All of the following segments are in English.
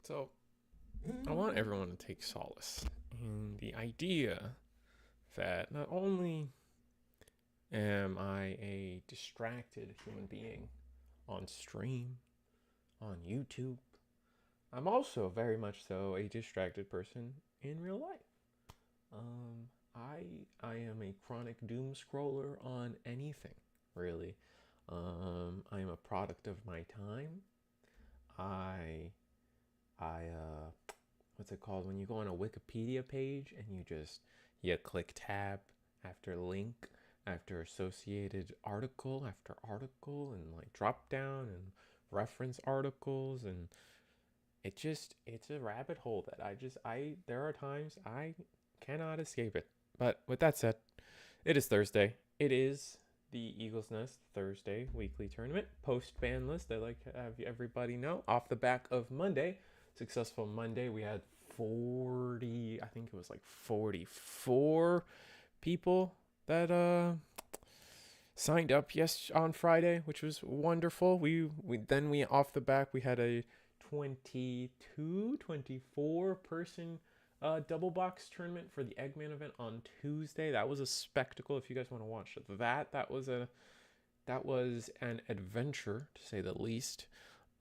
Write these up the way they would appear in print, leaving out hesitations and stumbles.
So, I want everyone to take solace in the idea that not only am I a distracted human being on stream, on YouTube, I'm also very much so a distracted person in real life. I am a chronic doom scroller on anything, really. I am a product of my time. I what's it called when you go on a Wikipedia page and you click tab after link after associated article after article and like drop down and reference articles, and it's a rabbit hole that I there are times I cannot escape it. But with that said, it is Thursday. It is the Eagles Nest Thursday weekly tournament post ban list. I'd like to have everybody know off the back of Monday, successful Monday. We had 40, I think it was like 44 people that signed up on Friday, which was wonderful. We off the back we had a 24 person double box tournament for the Eggman event on Tuesday. That was a spectacle. If you guys want to watch that was an adventure to say the least.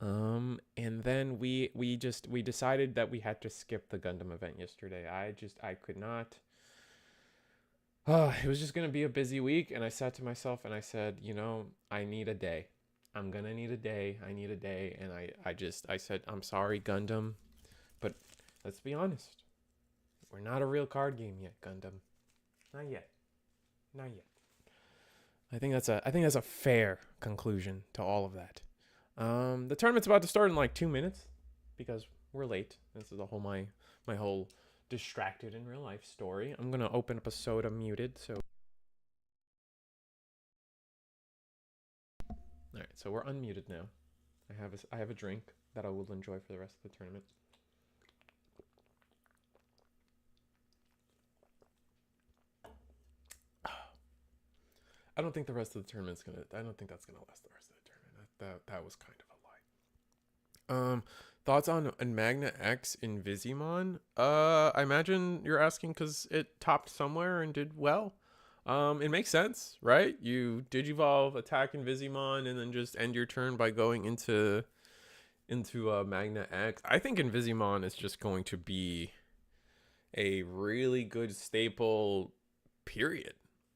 And then we decided that we had to skip the Gundam event yesterday. I could not. It was just gonna be a busy week, and I sat to myself and I said, I need a day. I'm gonna need a day. I need a day, and I said, I'm sorry, Gundam, but let's be honest. We're not a real card game yet, Gundam. Not yet. Not yet. I think that's a fair conclusion to all of that. The tournament's about to start in like 2 minutes because we're late. This is my whole distracted in real life story. I'm gonna open up a soda muted. So, all right. So we're unmuted now. I have a drink that I will enjoy for the rest of the tournament. I don't think the rest of the tournament's gonna. I don't think that's gonna last the rest of the tournament. That was kind of a lie. Thoughts on Magna X Invisimon? I imagine you're asking because it topped somewhere and did well. It makes sense, right? You Digivolve, attack Invisimon, and then just end your turn by going into Magna X. I think Invisimon is just going to be a really good staple. Period.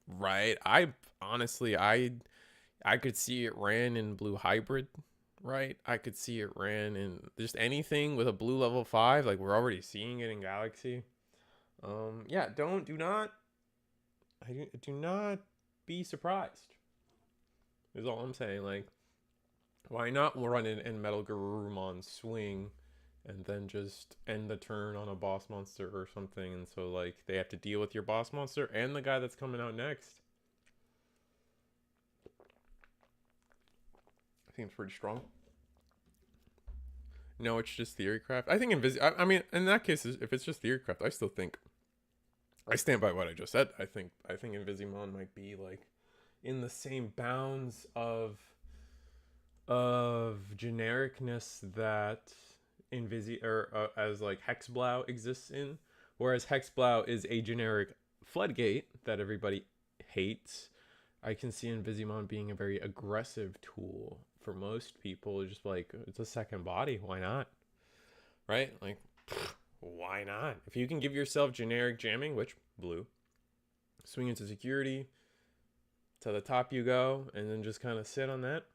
Right? I honestly, I could see it ran in Blue Hybrid. Right? I could see it ran in just anything with a blue level 5. Like, we're already seeing it in Galaxy. Yeah, do not be surprised. Is all I'm saying. Like, why not run it in Metal Garurumon Swing and then just end the turn on a boss monster or something, and so like they have to deal with your boss monster and the guy that's coming out next. Seems pretty strong. No, it's just Theorycraft. I think I mean, in that case, if it's just Theorycraft, I still think I stand by what I just said. I think Invisimon might be like in the same bounds of genericness that as like Hexblow exists in, whereas Hexblow is a generic floodgate that everybody hates. I can see Invisimon being a very aggressive tool for most people. Just like, it's a second body, why not? Right? Like, why not? If you can give yourself generic jamming, which blue, swing into security, to the top you go, and then just kind of sit on that.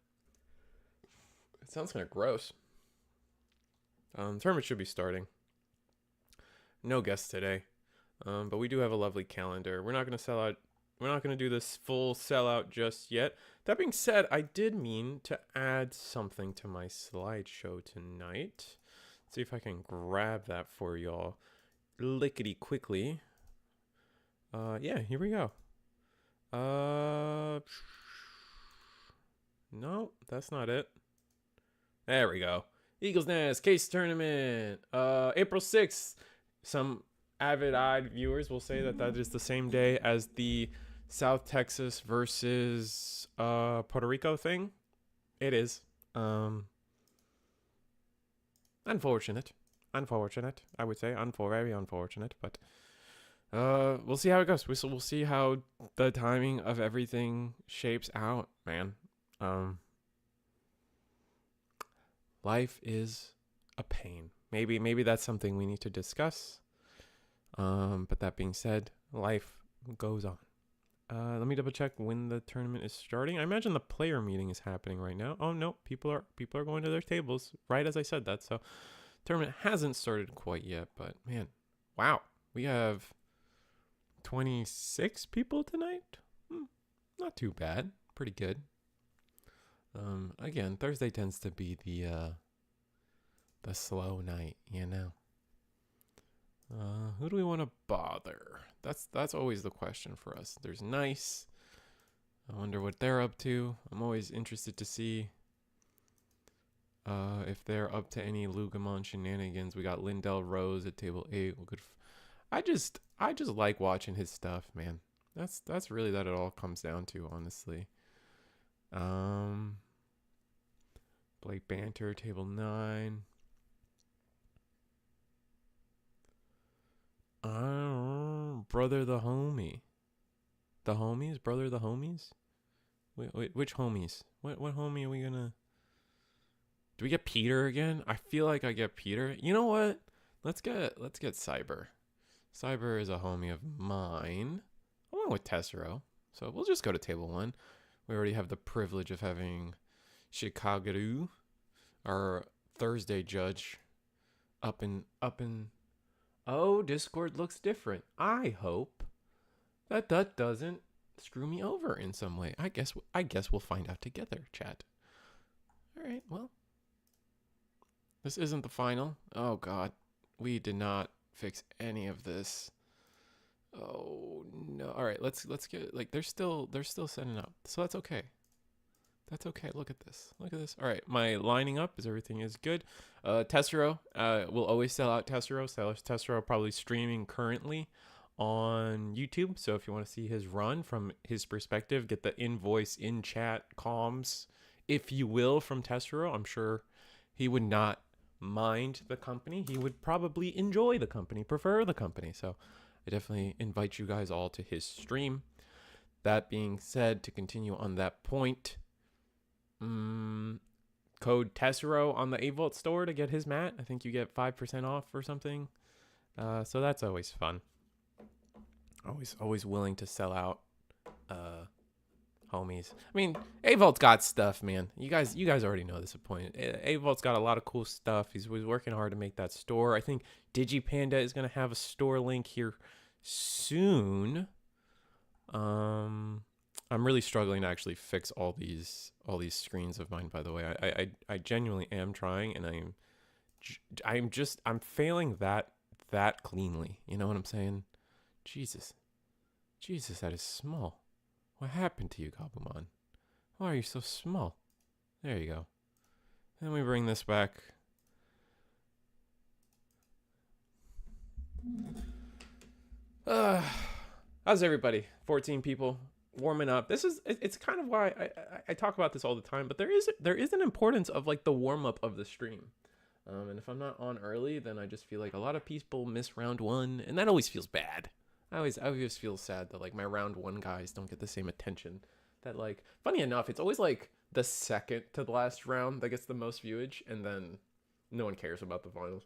It sounds kind of gross. Tournament should be starting. No guests today, but we do have a lovely calendar. We're not going to sell out. We're not going to do this full sellout just yet. That being said, I did mean to add something to my slideshow tonight. Let's see if I can grab that for y'all lickety quickly. Yeah, here we go. No, that's not it. There we go. Eagles Nest Case Tournament, April 6th. Some avid-eyed viewers will say that is the same day as the South Texas versus Puerto Rico thing. It is. Unfortunate. unfortunate. I would say very unfortunate, but we'll see how it goes. We'll see how the timing of everything shapes out, man. Life is a pain. Maybe that's something we need to discuss. But that being said, life goes on. Let me double check when the tournament is starting. I imagine the player meeting is happening right now. Oh no, people are going to their tables right as I said that. So tournament hasn't started quite yet, but man, wow, we have 26 people tonight. Not too bad, pretty good. Again, Thursday tends to be the slow night, you know. Who do we want to bother? That's always the question for us. There's Nice. I wonder what they're up to. I'm always interested to see if they're up to any Lugamon shenanigans. We got Lindell Rose at table 8. I just like watching his stuff, man. That's really that it all comes down to, honestly. Blake Banter, table 9. Brother the homie. The homies? Brother the homies? Wait, which homies? What homie are we gonna... Do we get Peter again? I feel like I get Peter. You know what? Let's get Cyber. Cyber is a homie of mine, along with Tessero. So we'll just go to table 1. We already have the privilege of having Chicago, our Thursday judge, up in. Oh, Discord looks different. I hope that doesn't screw me over in some way. I guess we'll find out together, chat. All right, well. This isn't the final. Oh god. We did not fix any of this. Oh no. All right, let's get it. Like they're still setting up. So that's okay. That's okay. Look at this. All right, my lining up is everything is good. Tessero, will always sell out Tessero. Tessero probably streaming currently on YouTube. So if you want to see his run from his perspective, get the invoice in chat comms, if you will, from Tessero. I'm sure he would not mind the company. He would probably enjoy the company, prefer the company. So I definitely invite you guys all to his stream. That being said, to continue on that point, code Tessero on the Avolt store to get his mat. I think you get 5% off or something. So that's always fun. Always willing to sell out homies. I mean, Avolt's got stuff, man. You guys already know this point. Avolt's got a lot of cool stuff. He's working hard to make that store. I think DigiPanda is going to have a store link here soon. I'm really struggling to actually fix all these screens of mine, by the way. I genuinely am trying, and I'm failing that cleanly. You know what I'm saying? Jesus, that is small. What happened to you, Gabumon? Why are you so small? There you go. Then we bring this back. How's everybody? 14 people warming up. It's kind of why I talk about this all the time, but there is an importance of like the warm up of the stream. And if I'm not on early, then I just feel like a lot of people miss round 1, and that always feels bad. I always feel sad that like my round 1 guys don't get the same attention. That like, funny enough, it's always like the second to the last round that gets the most viewage, and then no one cares about the finals.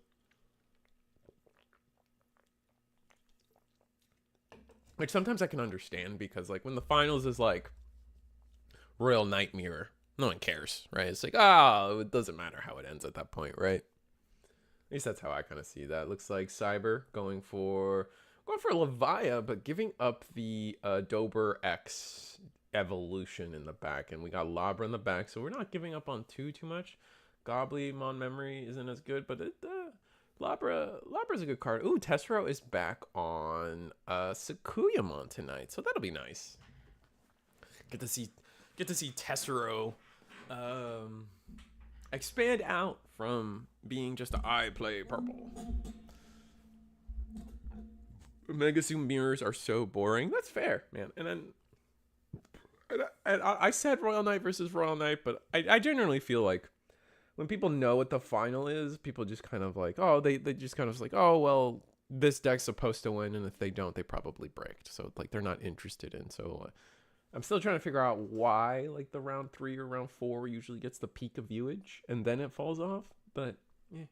Which sometimes I can understand, because like when the finals is like Royal Nightmare, no one cares, right? It's like, it doesn't matter how it ends at that point, right? At least that's how I kind of see that. Looks like Cyber going for Levia, but giving up the WEBCAM evolution in the back, and we got Labra in the back, so we're not giving up on too much. Goblymon memory isn't as good, but Labra's a good card. Ooh, Tessero is back on Sakuyamon tonight, so that'll be nice. Get to see Tessero expand out from being just I play purple. Mega Zoom mirrors are so boring. That's fair, man. And I said Royal Knight versus Royal Knight, but I generally feel like when people know what the final is, people just kind of like, oh, they just kind of like, oh, well, this deck's supposed to win, and if they don't, they probably breaked. So like they're not interested in. So I'm still trying to figure out why like the round 3 or round 4 usually gets the peak of viewage and then it falls off. But yeah,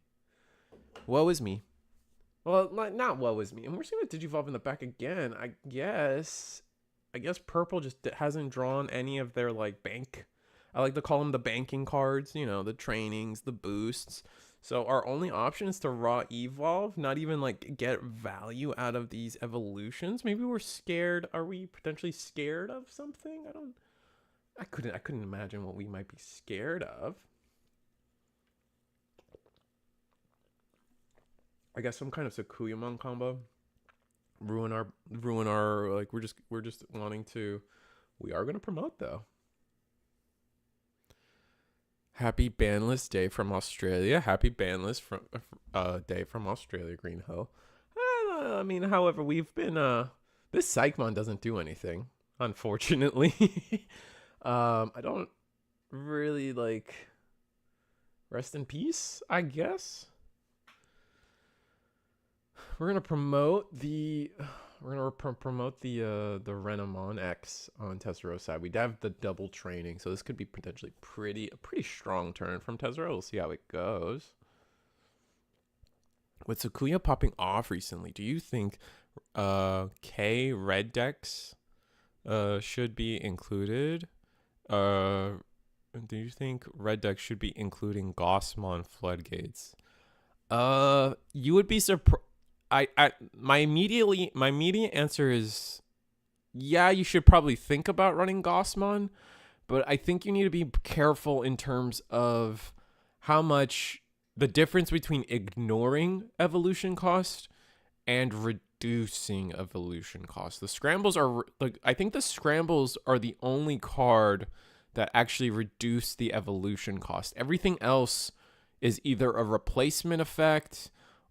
woe is me. Well, not woe is me. And we're seeing a Digivolve in the back again. I guess purple just hasn't drawn any of their like bank. I like to call them the banking cards, you know, the trainings, the boosts. So our only option is to raw evolve, not even like get value out of these evolutions. Maybe we're scared. Are we potentially scared of something? I couldn't imagine what we might be scared of. I guess some kind of smugImpmon combo. Ruin our like we're just wanting to. We are gonna promote though. Happy Banlist Day from Australia. Happy Banlist from Day from Australia, Green Hill. I mean, however, we've been this Psychmon doesn't do anything, unfortunately. I don't really like rest in peace, I guess. We're gonna promote the Renamon X on Tessero side. We'd have the double training, so this could be potentially a pretty strong turn from Tessero. We'll see how it goes. With Sakuya popping off recently, do you think K red decks should be included? Do you think red decks should be including Gossmon floodgates? You would be surprised. My immediate answer is, yeah, you should probably think about running Gossmon, but I think you need to be careful in terms of how much the difference between ignoring evolution cost and reducing evolution cost. The scrambles are like, I think the scrambles are the only card that actually reduce the evolution cost. Everything else is either a replacement effect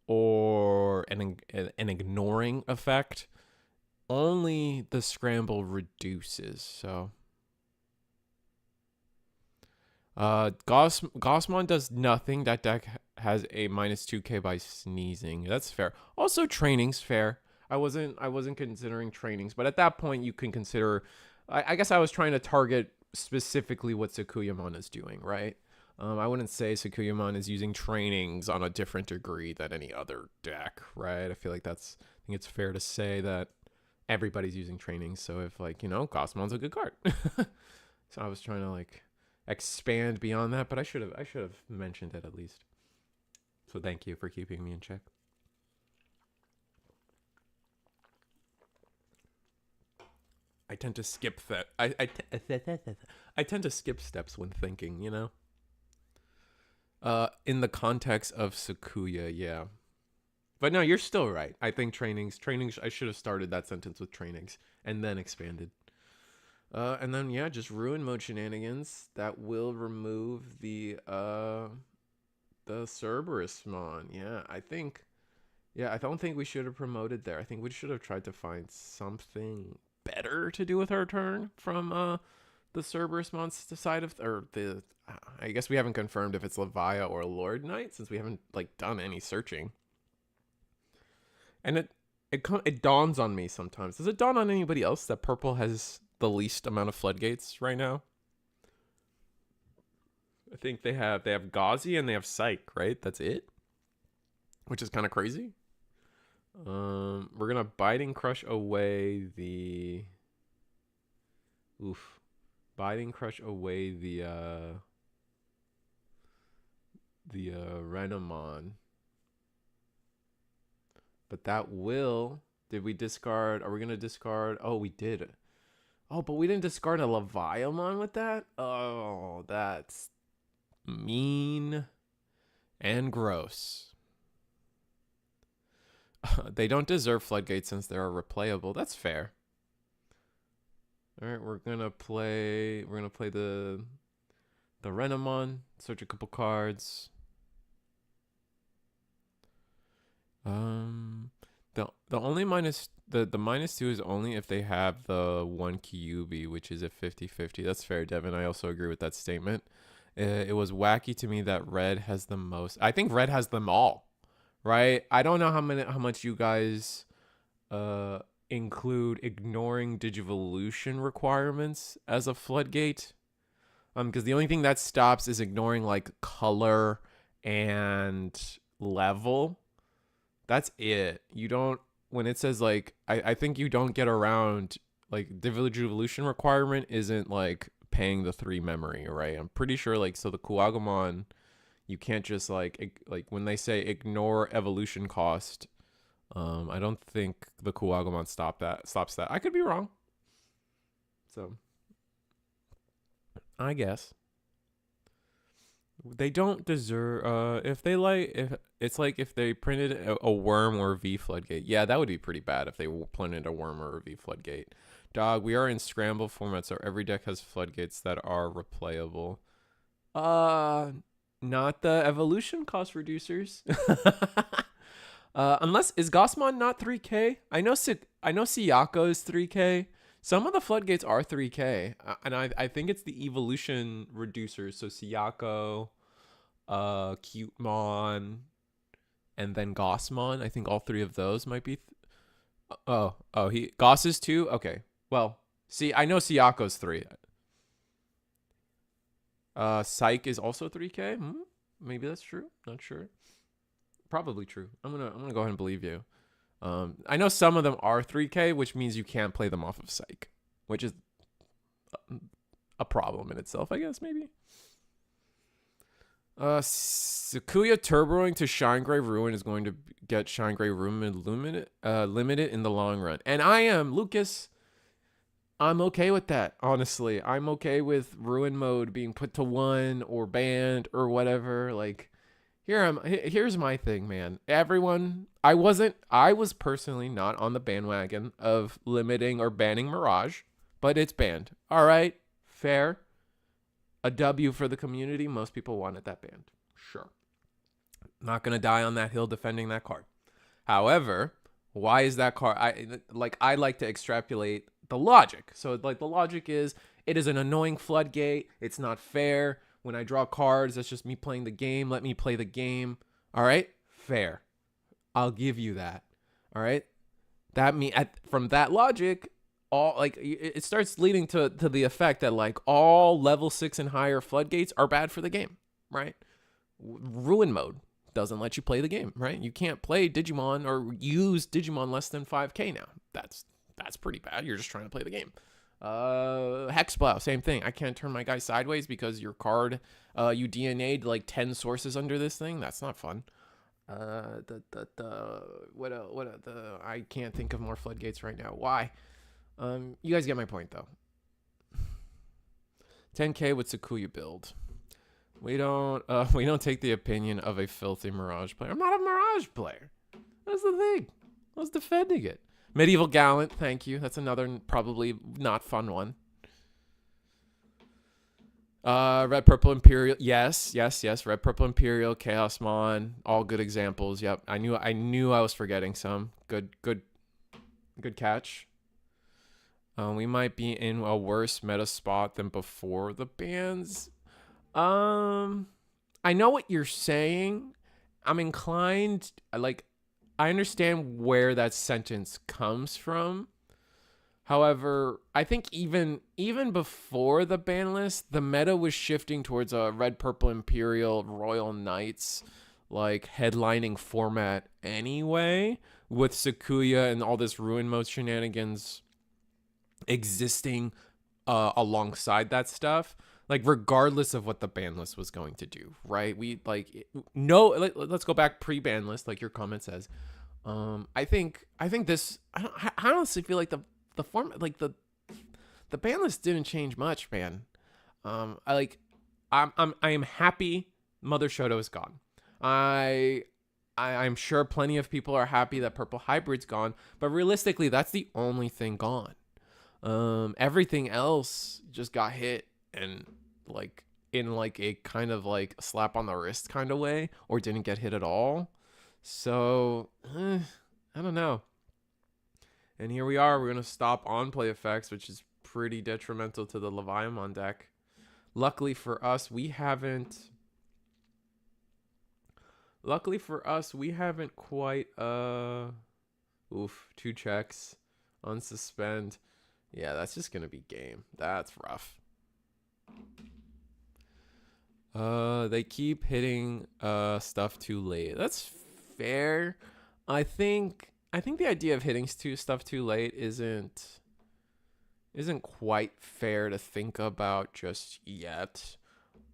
or an ignoring effect. Only the scramble reduces. So Gossmon does nothing. That deck has a minus 2k by sneezing. That's fair. Also trainings fair. I wasn't considering trainings, but at that point you can consider. I guess I was trying to target specifically what smugImpmon is doing, right? I wouldn't say smugImpmon is using trainings on a different degree than any other deck, right? I feel like I think it's fair to say that everybody's using trainings. So if like, you know, Gossmon's a good card. So I was trying to like expand beyond that, but I should have mentioned it at least. So thank you for keeping me in check. I tend to skip that. I tend to skip steps when thinking, you know? In the context of Sakuya, yeah. But no, you're still right. I think trainings, I should have started that sentence with trainings and then expanded. And then, yeah, just ruin mode shenanigans. That will remove the Cerberusmon. Yeah, I don't think we should have promoted there. I think we should have tried to find something better to do with our turn from the Cerberusmon side of, or the, I guess we haven't confirmed if it's Levia or Lord Knight since we haven't like done any searching. And it dawns on me sometimes. Does it dawn on anybody else that purple has the least amount of floodgates right now? I think they have Gauzy and they have Psych, right? That's it, which is kind of crazy. We're gonna Biting Crush away the Biting Crush away the Renamon. But that will, did we discard, are we gonna discard? Oh, we did. Oh, but we didn't discard a Leviamon with that? Oh, that's mean and gross. They don't deserve Floodgates since they're replayable. That's fair. All right, we're gonna play the Renamon. Search a couple cards. The only the -2 is only if they have the 1 Kyuubi, which is a 50-50. That's fair, Devin. I also agree with that statement. It was wacky to me that red has the most. I think red has them all, right? I don't know how much you guys uh include ignoring Digivolution requirements as a floodgate. Because the only thing that stops is ignoring like color and level. That's it. You don't, when it says like, I think you don't get around like Digivolution requirement isn't like paying the 3 memory, right? I'm pretty sure like, so the Kuagumon, you can't just like when they say ignore evolution cost, I don't think the Kuagumon stops that. I could be wrong. So I guess they don't deserve. If they like, if it's like if they printed a worm or a V floodgate, yeah, that would be pretty bad if they printed a worm or a V floodgate. Dog, we are in scramble format, so every deck has floodgates that are replayable. Not the evolution cost reducers. Unless is Gosmon not 3K? I know Siyako is 3K. Some of the floodgates are 3K, and I think it's the evolution reducers. So Siyako, Cutemon, and then Gosmon. I think all 3 of those might be. He Goss is 2. Okay, well, see, I know Siyako's 3. Psych is also 3K. Maybe that's true. Not sure. Probably true. I'm gonna go ahead and believe you. I know some of them are 3K, which means you can't play them off of Psych, which is a problem in itself, I guess, maybe. Sakuya turboing to Shine Gray Ruin is going to get Shine Gray Ruin limited in the long run. And I am, Lucas, I'm okay with that, honestly. I'm okay with Ruin mode being put to 1 or banned or whatever. Like, here's my thing, man. Everyone, I was personally not on the bandwagon of limiting or banning Mirage, but it's banned. All right, fair. A W for the community. Most people wanted that banned. Sure. Not gonna die on that hill defending that card. However, why is that card? I like to extrapolate the logic. So like the logic is it is an annoying floodgate. It's not fair. When I draw cards, that's just me playing the game. Let me play the game. All right? Fair. I'll give you that. All right? From that logic, all like it starts leading to the effect that like all level 6 and higher floodgates are bad for the game, right? Ruin mode doesn't let you play the game, right? You can't play Digimon or use Digimon less than 5K now. That's pretty bad. You're just trying to play the game. Hexplow, same thing. I can't turn my guy sideways because your card, you DNA'd like 10 sources under this thing. That's not fun. I can't think of more floodgates right now. Why? You guys get my point though. 10K with Sakuya build. We don't take the opinion of a filthy Mirage player. I'm not a Mirage player. That's the thing. I was defending it. Medieval Gallant, thank you. That's another probably not fun one. Red Purple Imperial, yes. Red Purple Imperial, Chaosmon, all good examples. Yep, I knew I was forgetting some. Good catch. We might be in a worse meta spot than before the bans. I know what you're saying. I'm inclined, I understand where that sentence comes from. However, I think even before the ban list, the meta was shifting towards a Red Purple Imperial Royal Knights like headlining format anyway, with Sakuya and all this Ruin mode shenanigans existing alongside that stuff. Like regardless of what the ban list was going to do, right? Let's go back pre-ban list, like your comment says. I think this. I honestly feel like the format, like the ban list didn't change much, man. I am happy Mother Shoto is gone. I'm sure plenty of people are happy that Purple Hybrid's gone, but realistically, that's the only thing gone. Everything else just got hit and like in like a kind of like slap on the wrist kind of way, or didn't get hit at all. So I don't know. And here we are. We're gonna stop on play effects, which is pretty detrimental to the Leviathan deck. Luckily for us, we haven't. Luckily for us, we haven't quite. Oof, 2 checks, unsuspend. Yeah, that's just gonna be game. That's rough. They keep hitting stuff too late. That's fair. I think the idea of hitting stuff too late isn't quite fair to think about just yet.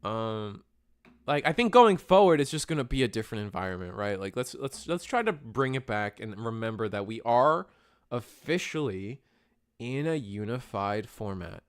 Like I think going forward it's just going to be a different environment, right? Like let's try to bring it back and remember that we are officially in a unified format.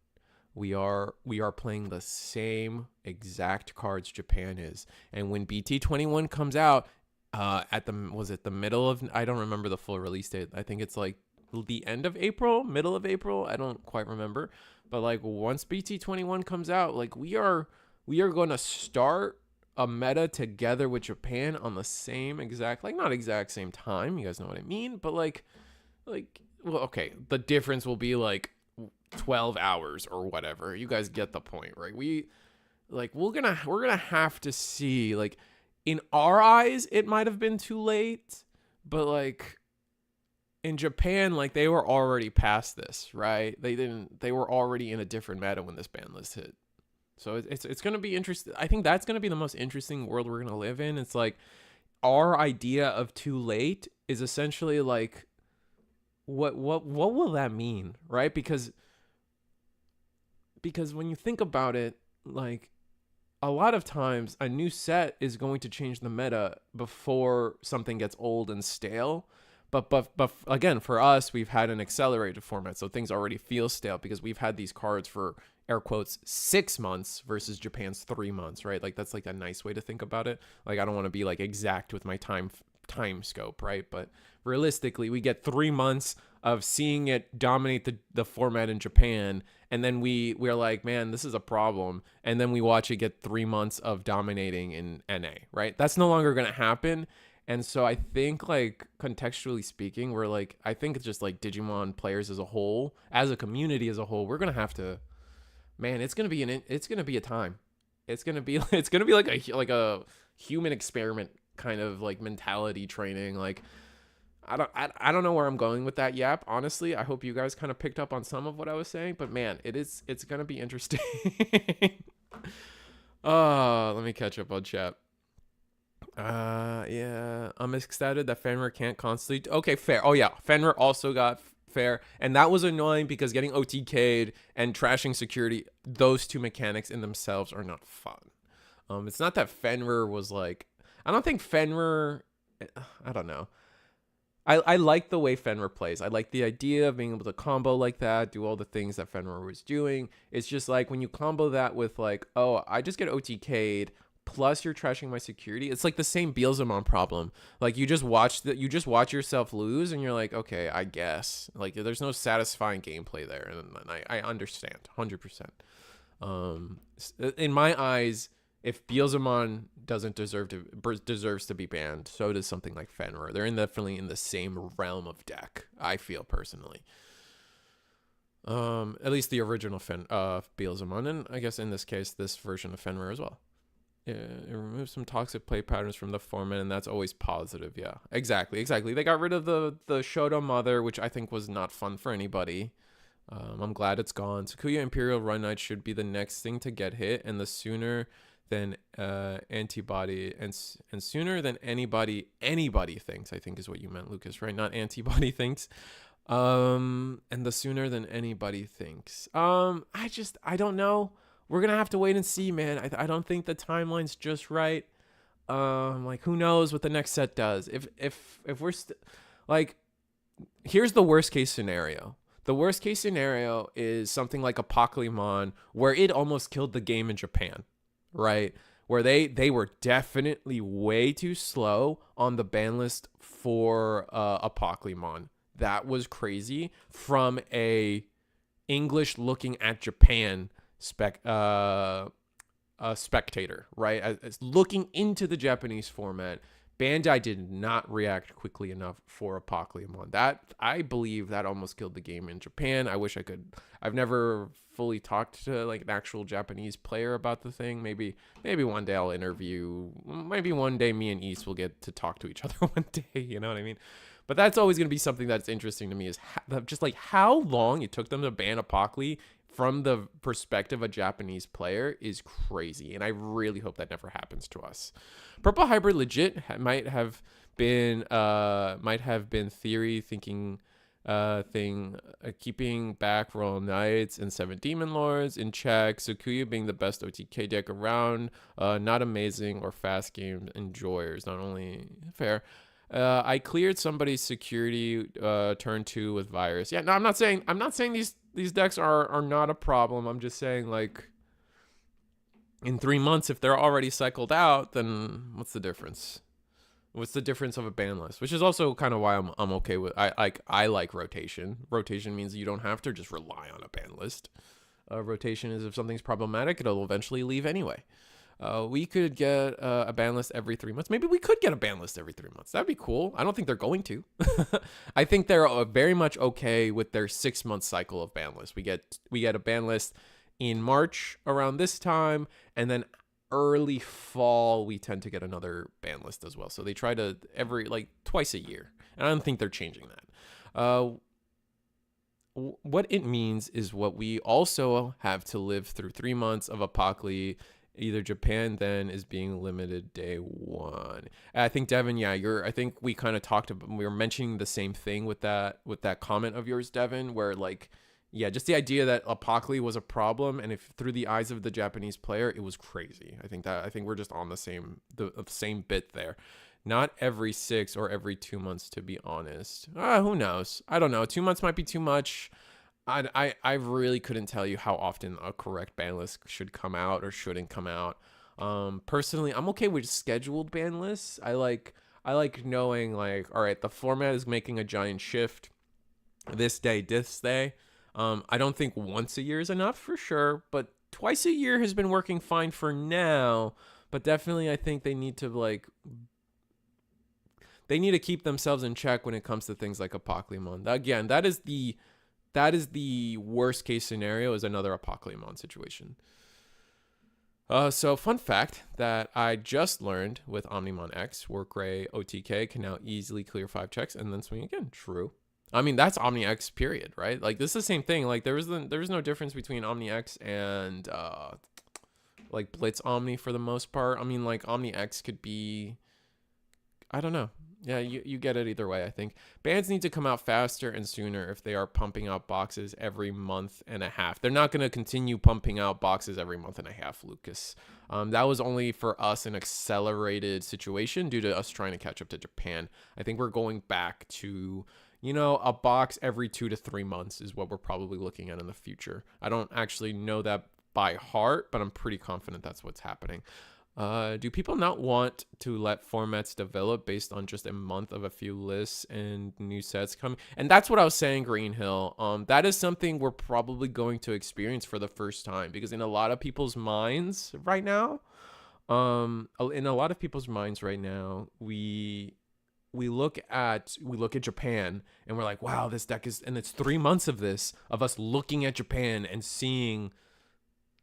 We are playing the same exact cards Japan is. And when BT21 comes out at the middle of, I don't remember the full release date. I think it's like the end of April, middle of April. I don't quite remember. But like once BT21 comes out, like we are going to start a meta together with Japan on the same exact, like not exact same time. You guys know what I mean? But like well, okay, the difference will be like 12 hours or whatever. You guys get the point, right? We're gonna have to see, like, in our eyes it might have been too late, but like in Japan, like they were already past this, right? They were already in a different meta when this ban list hit. So it's gonna be interesting. I think that's gonna be the most interesting world we're gonna live in. It's like our idea of too late is essentially like what will that mean, right? Because when you think about it, like a lot of times a new set is going to change the meta before something gets old and stale. But again, for us, we've had an accelerated format, so things already feel stale because we've had these cards for air quotes 6 months versus Japan's 3 months, right? Like that's like a nice way to think about it. Like I don't want to be like exact with my time scope, right? But realistically, we get 3 months of seeing it dominate the format in Japan, and then we're like, man, this is a problem, and then we watch it get 3 months of dominating in NA, right? That's no longer going to happen. And so I think, like, contextually speaking, we're like, I think it's just like Digimon players as a whole, as a community as a whole, we're gonna have to, man, it's gonna be a time. It's gonna be like a human experiment kind of like mentality training. Like I don't know where I'm going with that yap. Honestly, I hope you guys kind of picked up on some of what I was saying, but man, it's gonna be interesting. Let me catch up on chat. Yeah, I'm excited that Fenrir can't constantly. Okay, fair. Oh yeah, Fenrir also got fair, and that was annoying because getting OTK'd and trashing security, those two mechanics in themselves are not fun. It's not that Fenrir was like, I don't think Fenrir. I don't know. I like the way Fenrir plays. I like the idea of being able to combo like that, do all the things that Fenrir was doing. It's just like when you combo that with like, oh, I just get OTK'd. Plus you're trashing my security. It's like the same Beelzemon problem. Like you just watch yourself lose and you're like, okay, I guess. Like there's no satisfying gameplay there. And I understand 100%. In my eyes, if Beelzemon deserves to be banned, so does something like Fenrir. They're definitely in the same realm of deck, I feel personally. At least the original Beelzemon, and I guess in this case, this version of Fenrir as well. It removes some toxic play patterns from the format, and that's always positive. Yeah, exactly. They got rid of the Shoto Mother, which I think was not fun for anybody. I'm glad it's gone. Sakuya Imperial Run Knight should be the next thing to get hit, and the sooner than antibody and sooner than anybody thinks, I think is what you meant, Lucas, right? Not antibody thinks. And the sooner than anybody thinks. I don't know. We're gonna have to wait and see, man. I don't think the timeline's just right. Like who knows what the next set does? If we're like, here's the worst case scenario. The worst case scenario is something like Apocalypse, where it almost killed the game in Japan, right? Where they were definitely way too slow on the ban list for Apocalypse. That was crazy from a English looking at Japan spectator, right? As looking into the Japanese format, Bandai did not react quickly enough for Apocalypse. That, I believe, that almost killed the game in Japan. I wish I could. I've never fully talked to like an actual Japanese player about the thing. Maybe one day I'll interview. Maybe one day me and East will get to talk to each other one day. You know what I mean? But that's always going to be something that's interesting to me, is just like how long it took them to ban Apocalypse from the perspective of a Japanese player is crazy. And I really hope that never happens to us. Purple Hybrid legit might have been theory thinking keeping back Royal Knights and 7 Demon Lords in check, Sukuya being the best OTK deck around, not amazing or fast game enjoyers, not only fair. I cleared somebody's security turn 2 with virus. Yeah, no, I'm not saying these decks are not a problem. I'm just saying, like, in 3 months, if they're already cycled out, then what's the difference? What's the difference of a ban list? Which is also kind of why I'm okay with, I like rotation. Rotation means you don't have to just rely on a ban list. Rotation is if something's problematic, it'll eventually leave anyway. We could get a ban list every 3 months. Maybe we could get a ban list every 3 months. That'd be cool. I don't think they're going to. I think they're very much okay with their 6 month cycle of ban lists. We get a ban list in March around this time, and then early fall we tend to get another ban list as well. So they try to twice a year, and I don't think they're changing that. What it means is what we also have to live through 3 months of Apocalypse. Either Japan then is being limited day 1. I think Devin, yeah, I think we kind of talked about, we were mentioning the same thing with that comment of yours, Devin, where like, yeah, just the idea that Apocalypse was a problem, and if through the eyes of the Japanese player, it was crazy. I think we're just on the same bit there. Not every 6 or every 2 months, to be honest. Who knows? I don't know. 2 months might be too much. I really couldn't tell you how often a correct ban list should come out or shouldn't come out. Personally, I'm okay with scheduled ban lists. I like knowing, like, all right, the format is making a giant shift this day. I don't think once a year is enough for sure, but twice a year has been working fine for now. But definitely, I think they need to keep themselves in check when it comes to things like Apocalypse. Again, that is the worst case scenario, is another Apocalypse situation. So fun fact that I just learned with Omnimon X, Work Ray OTK can now easily clear 5 checks and then swing again. True. I mean, that's Omni X period, right? Like, this is the same thing. Like, there was no difference between Omni X and like Blitz Omni for the most part. I mean, like, Omni X could be, I don't know. Yeah, you get it either way, I think. Bans need to come out faster and sooner if they are pumping out boxes every month and a half. They're not going to continue pumping out boxes every month and a half, Lucas. That was only for us an accelerated situation due to us trying to catch up to Japan. I think we're going back to, a box every 2 to 3 months is what we're probably looking at in the future. I don't actually know that by heart, but I'm pretty confident that's what's happening. Do people not want to let formats develop based on just a month of a few lists and new sets coming? And that's what I was saying, Green Hill. That is something we're probably going to experience for the first time, because in a lot of people's minds right now, we look at Japan and we're like, wow, this deck is, and it's 3 months of us looking at Japan and seeing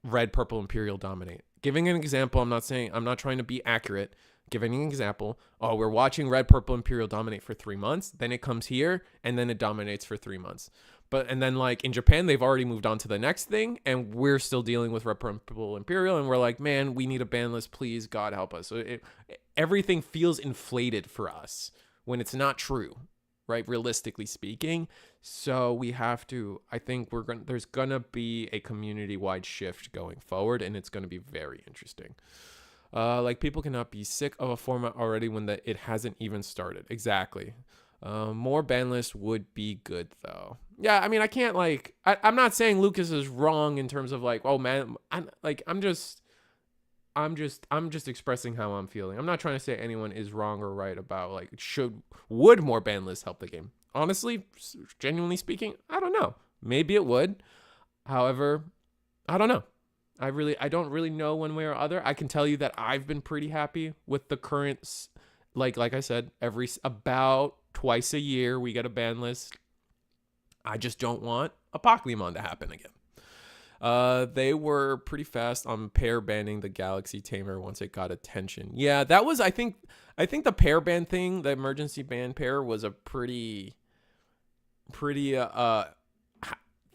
red, purple, Imperial dominate. Giving an example, I'm not trying to be accurate. Giving an example, we're watching red, purple, Imperial dominate for 3 months. Then it comes here, and then it dominates for 3 months. And then, like, in Japan, they've already moved on to the next thing, and we're still dealing with red, purple, Imperial, and we're like, man, we need a ban list, please, God help us. So everything feels inflated for us when it's not true, right? Realistically speaking. So we have to, I think there's going to be a community-wide shift going forward, and it's going to be very interesting. Like, people cannot be sick of a format already when it hasn't even started. Exactly. More ban lists would be good, though. Yeah, I mean, I can't, like, I'm not saying Lucas is wrong in terms of, like, oh man, I'm just expressing how I'm feeling. I'm not trying to say anyone is wrong or right about, like, would more ban lists help the game? Honestly, genuinely speaking, I don't know. Maybe it would. However, I don't know. I don't really know one way or other. I can tell you that I've been pretty happy with the current like I said, about twice a year we get a ban list. I just don't want a Pokemon to happen again. They were pretty fast on pair banning the Galaxy Tamer once it got attention. Yeah, that was I think the pair ban thing, the emergency ban pair, was a pretty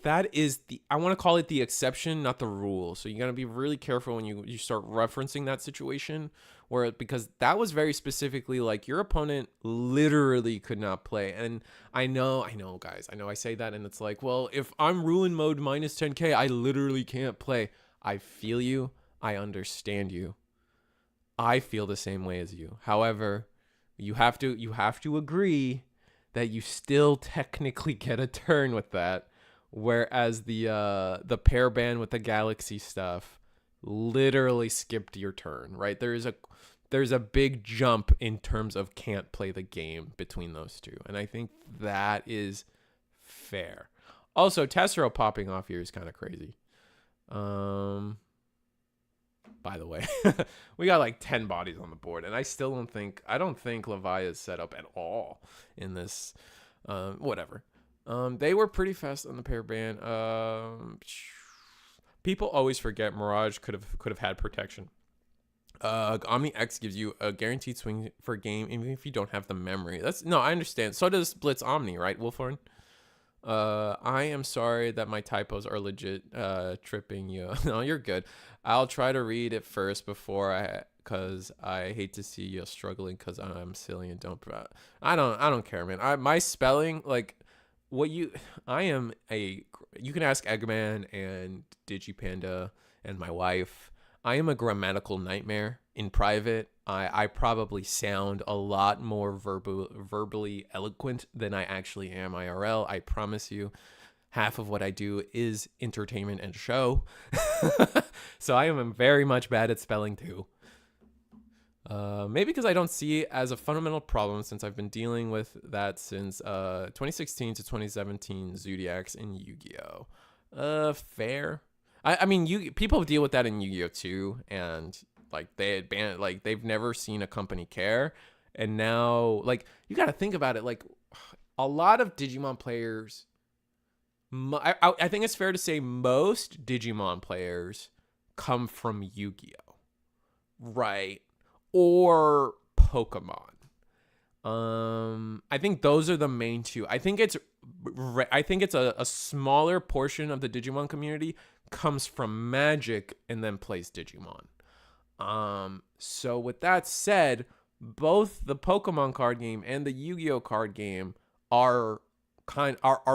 that is the, I want to call it the exception, not the rule. So you got to be really careful when you start referencing that situation, where, because that was very specifically like your opponent literally could not play. And I know guys, I say that and it's like, well, if I'm ruin mode minus 10k, I literally can't play. I feel you. I understand you. I feel the same way as you. However, you have to agree that you still technically get a turn with that. Whereas the pair ban with the Galaxy stuff literally skipped your turn, right? There's a big jump in terms of can't play the game between those two. And I think that is fair. Also, Tessero popping off here is kind of crazy. By the way, we got like 10 bodies on the board, and I don't think Levi is set up at all in this. Whatever. They were pretty fast on the pair ban. People always forget Mirage could have had protection. OmniX gives you a guaranteed swing for a game even if you don't have the memory. I understand. So does Blitz Omni, right, Wolfhorn? I am sorry that my typos are legit tripping you. No, you're good. I'll try to read it first because I hate to see you struggling because I'm silly and don't. I don't care, man. My spelling, like, you can ask Eggman and Digipanda and my wife. I am a grammatical nightmare in private. I probably sound a lot more verbally eloquent than I actually am IRL. I promise you. Half of what I do is entertainment and show. So I am very much bad at spelling too. Maybe because I don't see it as a fundamental problem since I've been dealing with that since 2016 to 2017 Zodiacs in Yu-Gi-Oh. Fair. I mean, people deal with that in Yu-Gi-Oh too, and like they've never seen a company care, and now like you got to think about it. Like a lot of Digimon players, I think it's fair to say most Digimon players come from Yu-Gi-Oh, right? Or Pokemon. I think those are the main two. I think it's a smaller portion of the Digimon community comes from Magic and then plays Digimon. So with that said, both the Pokemon card game and the Yu-Gi-Oh card game are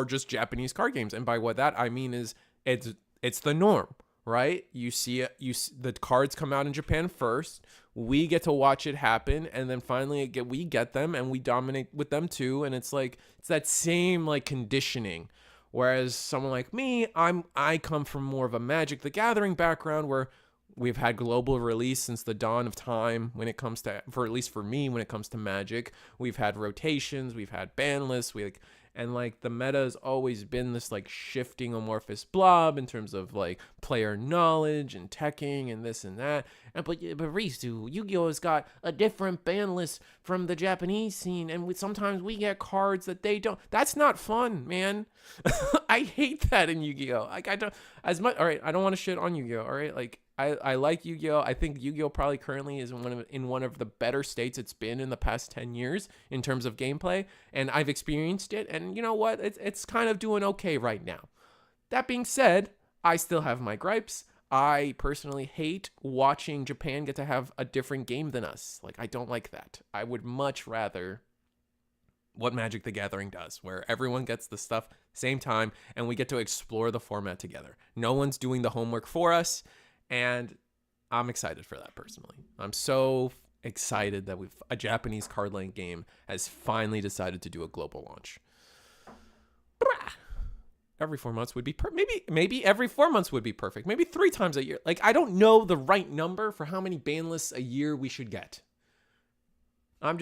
just Japanese card games, and by what that I mean is it's the norm, right? You see it, the cards come out in Japan first. We get to watch it happen, and then finally we get them and we dominate with them too. And it's like it's that same like conditioning. Whereas someone like me, I come from more of a Magic the Gathering background where we've had global release since the dawn of time when it comes to, for at least for me, when it comes to Magic. We've had rotations, we've had ban lists, and like the meta has always been this like shifting amorphous blob in terms of like player knowledge and teching and this and that. But Rizu, Yu-Gi-Oh has got a different ban list from the Japanese scene, and sometimes we get cards that they don't. That's not fun, man. I hate that in Yu-Gi-Oh. Like I don't as much. All right, I don't want to shit on Yu-Gi-Oh. All right, like I like Yu-Gi-Oh. I think Yu-Gi-Oh probably currently is in one of the better states it's been in the past 10 years in terms of gameplay, and I've experienced it, and you know what? It's kind of doing okay right now. That being said, I still have my gripes. I personally hate watching Japan get to have a different game than us. Like, I don't like that. I would much rather what Magic the Gathering does, where everyone gets the stuff same time and we get to explore the format together. No one's doing the homework for us, and I'm excited for that personally. I'm so excited that a Japanese card lane game has finally decided to do a global launch. Every 4 months would be maybe every 4 months would be perfect. Maybe 3 times a year. Like, I don't know the right number for how many ban lists a year we should get. I'm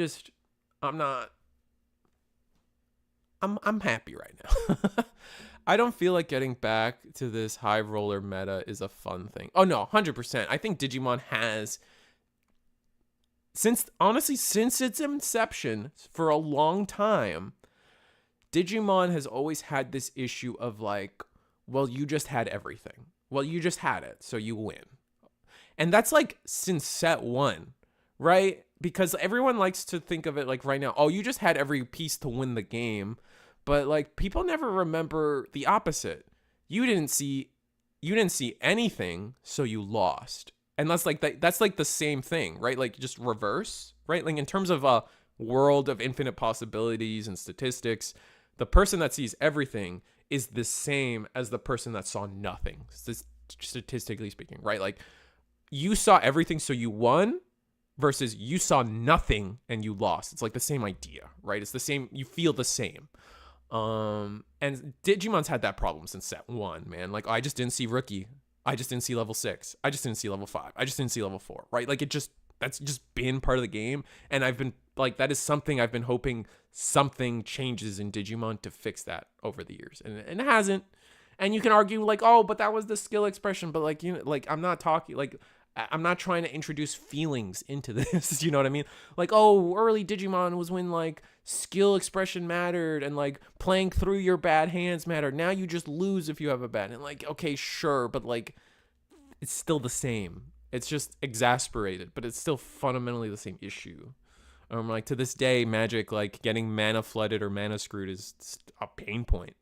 happy right now. I don't feel like getting back to this high roller meta is a fun thing. Oh no, 100%. I think Digimon has honestly, since its inception for a long time, Digimon has always had this issue of like, well, you just had everything. Well, you just had it, so you win. And that's like since set one, right? Because everyone likes to think of it like right now, oh, you just had every piece to win the game. But like people never remember the opposite. You didn't see anything, so you lost. And that's like the same thing, right? Like just reverse, right? Like in terms of a world of infinite possibilities and statistics, the person that sees everything is the same as the person that saw nothing, statistically speaking, right? Like you saw everything, so you won, versus you saw nothing and you lost. It's like the same idea, right? It's the same. You feel the same. And Digimon's had that problem since set one, man. Like, I just didn't see rookie. I just didn't see level 6. I just didn't see level 5. I just didn't see level 4, right? Like, that's just been part of the game. And I've been, like, that is something I've been hoping something changes in Digimon to fix that over the years. And it hasn't. And you can argue, like, oh, but that was the skill expression. But, like, you know, like, I'm not trying to introduce feelings into this. You know what I mean? Like, oh, early Digimon was when like skill expression mattered and like playing through your bad hands mattered. Now you just lose if you have a bad hand. Like, okay, sure, but like it's still the same. It's just exasperated, but it's still fundamentally the same issue. Like to this day, Magic, like getting mana flooded or mana screwed is a pain point.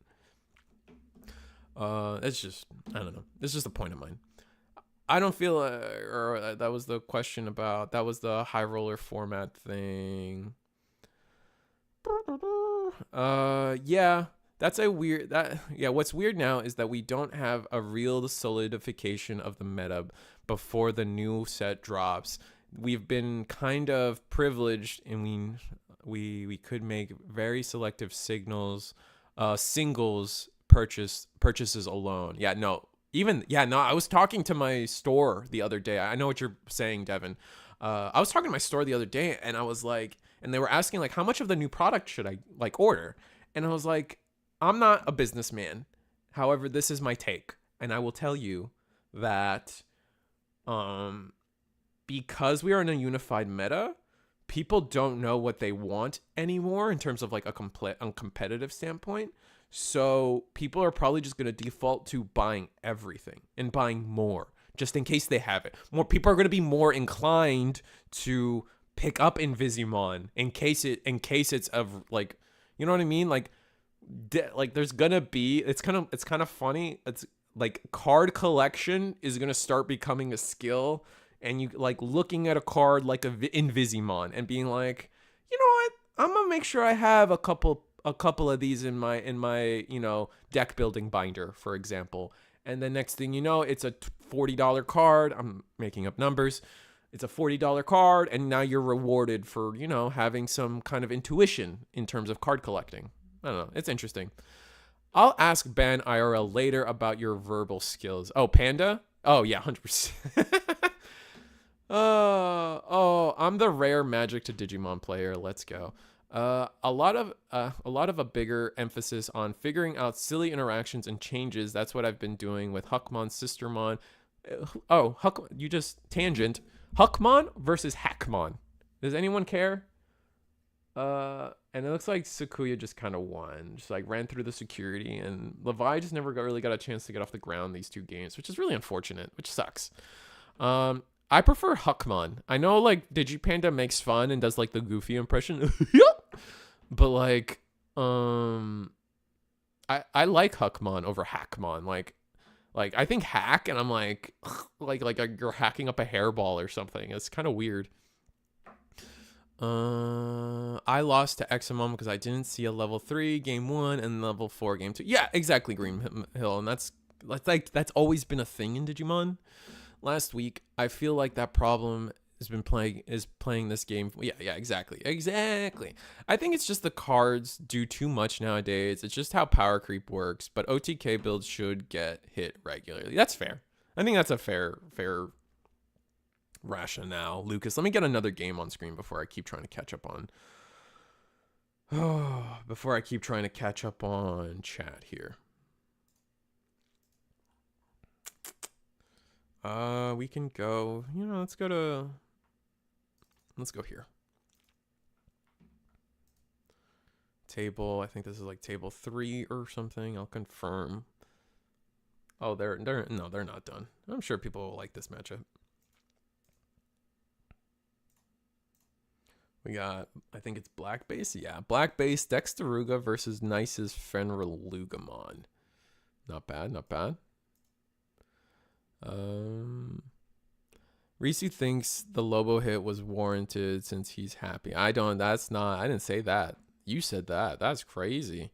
It's just, I don't know. It's just a point of mine. I don't feel that was the question about, that was the high roller format thing. Yeah, that's a weird, what's weird now is that we don't have a real solidification of the meta before the new set drops. We've been kind of privileged, and we could make very selective singles purchases alone. I was talking to my store the other day. I know what you're saying, Devin. I was talking to my store the other day, and I was like, and they were asking like, how much of the new product should I like order? And I was like, I'm not a businessman. However, this is my take, and I will tell you that, because we are in a unified meta, people don't know what they want anymore in terms of like a competitive standpoint. So people are probably just going to default to buying everything and buying more just in case they have it. More people are going to be more inclined to pick up Invisimon in case it's of like, you know what I mean? Like there's going to be, it's kind of funny. It's like card collection is going to start becoming a skill, and you like looking at a card like a Invisimon and being like, you know what? I'm going to make sure I have a couple of these in my deck building binder, for example. And the next thing you know, it's a $40 card. I'm making up numbers. It's a $40 card, and now you're rewarded for having some kind of intuition in terms of card collecting. I don't know, it's interesting. I'll ask Ben IRL later about your verbal skills. Oh, Panda? Oh yeah, 100%. I'm the rare Magic to Digimon player. Let's go. A lot of a bigger emphasis on figuring out silly interactions and changes. That's what I've been doing with Huckmon, Sistermon. You just tangent. Huckmon versus Hackmon. Does anyone care? And it looks like Sakuya just kind of won. Just like ran through the security, and Levi just never really got a chance to get off the ground these two games, which is really unfortunate, which sucks. I prefer Huckmon. I know like Digipanda makes fun and does like the goofy impression. But like I like Huckmon over Hackmon. Like I think hack, and I'm like you're hacking up a hairball or something. It's kind of weird. I lost to Examon because I didn't see a level 3 game 1 and level 4 game 2. Yeah, exactly, Green Hill, and that's always been a thing in Digimon. Last week, I feel like that problem has been playing this game. Yeah, exactly. I think it's just the cards do too much nowadays. It's just how power creep works. But OTK builds should get hit regularly. That's fair. I think that's a fair rationale. Lucas, let me get another game on screen before I keep trying to catch up on. Chat here. We can go, let's go to Let's go here. Table, I think this is like table 3 or something. I'll confirm. Oh, they're not done. I'm sure people will like this matchup. We got, I think it's black base. Yeah, black base Dexteruga versus Nice's Fenrilugamon. Not bad, not bad. Risu thinks the Lobo hit was warranted since he's happy. I didn't say that. You said that. That's crazy.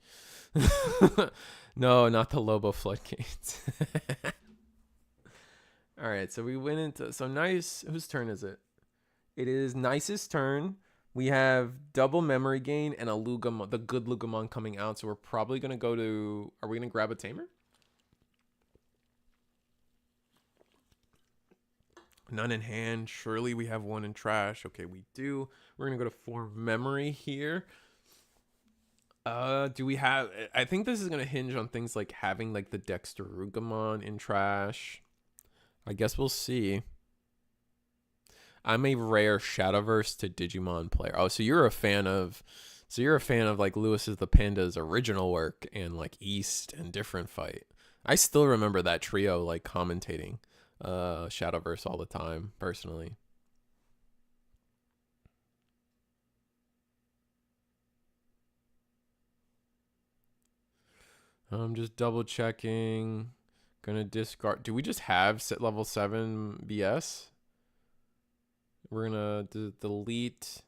No, not the Lobo floodgates. All right, so we went into, so Nice, whose turn is it? It is Nice's turn. We have double memory gain and a Lugamon, the good Lugamon coming out. So we're probably going to go to, are we going to grab a Tamer? None in hand. Surely we have one in trash. Okay, we do. We're going to go to 4 memory here. Do we have, I think this is going to hinge on things like having like the Dexterugamon in trash. I guess we'll see. I'm a rare Shadowverse to Digimon player. Oh, so you're a fan of like Lewis's the Panda's original work and like East and Different Fight. I still remember that trio like commentating Shadowverse all the time personally. I'm just double checking. Gonna discard. Do we just have set level 7 BS? We're gonna delete,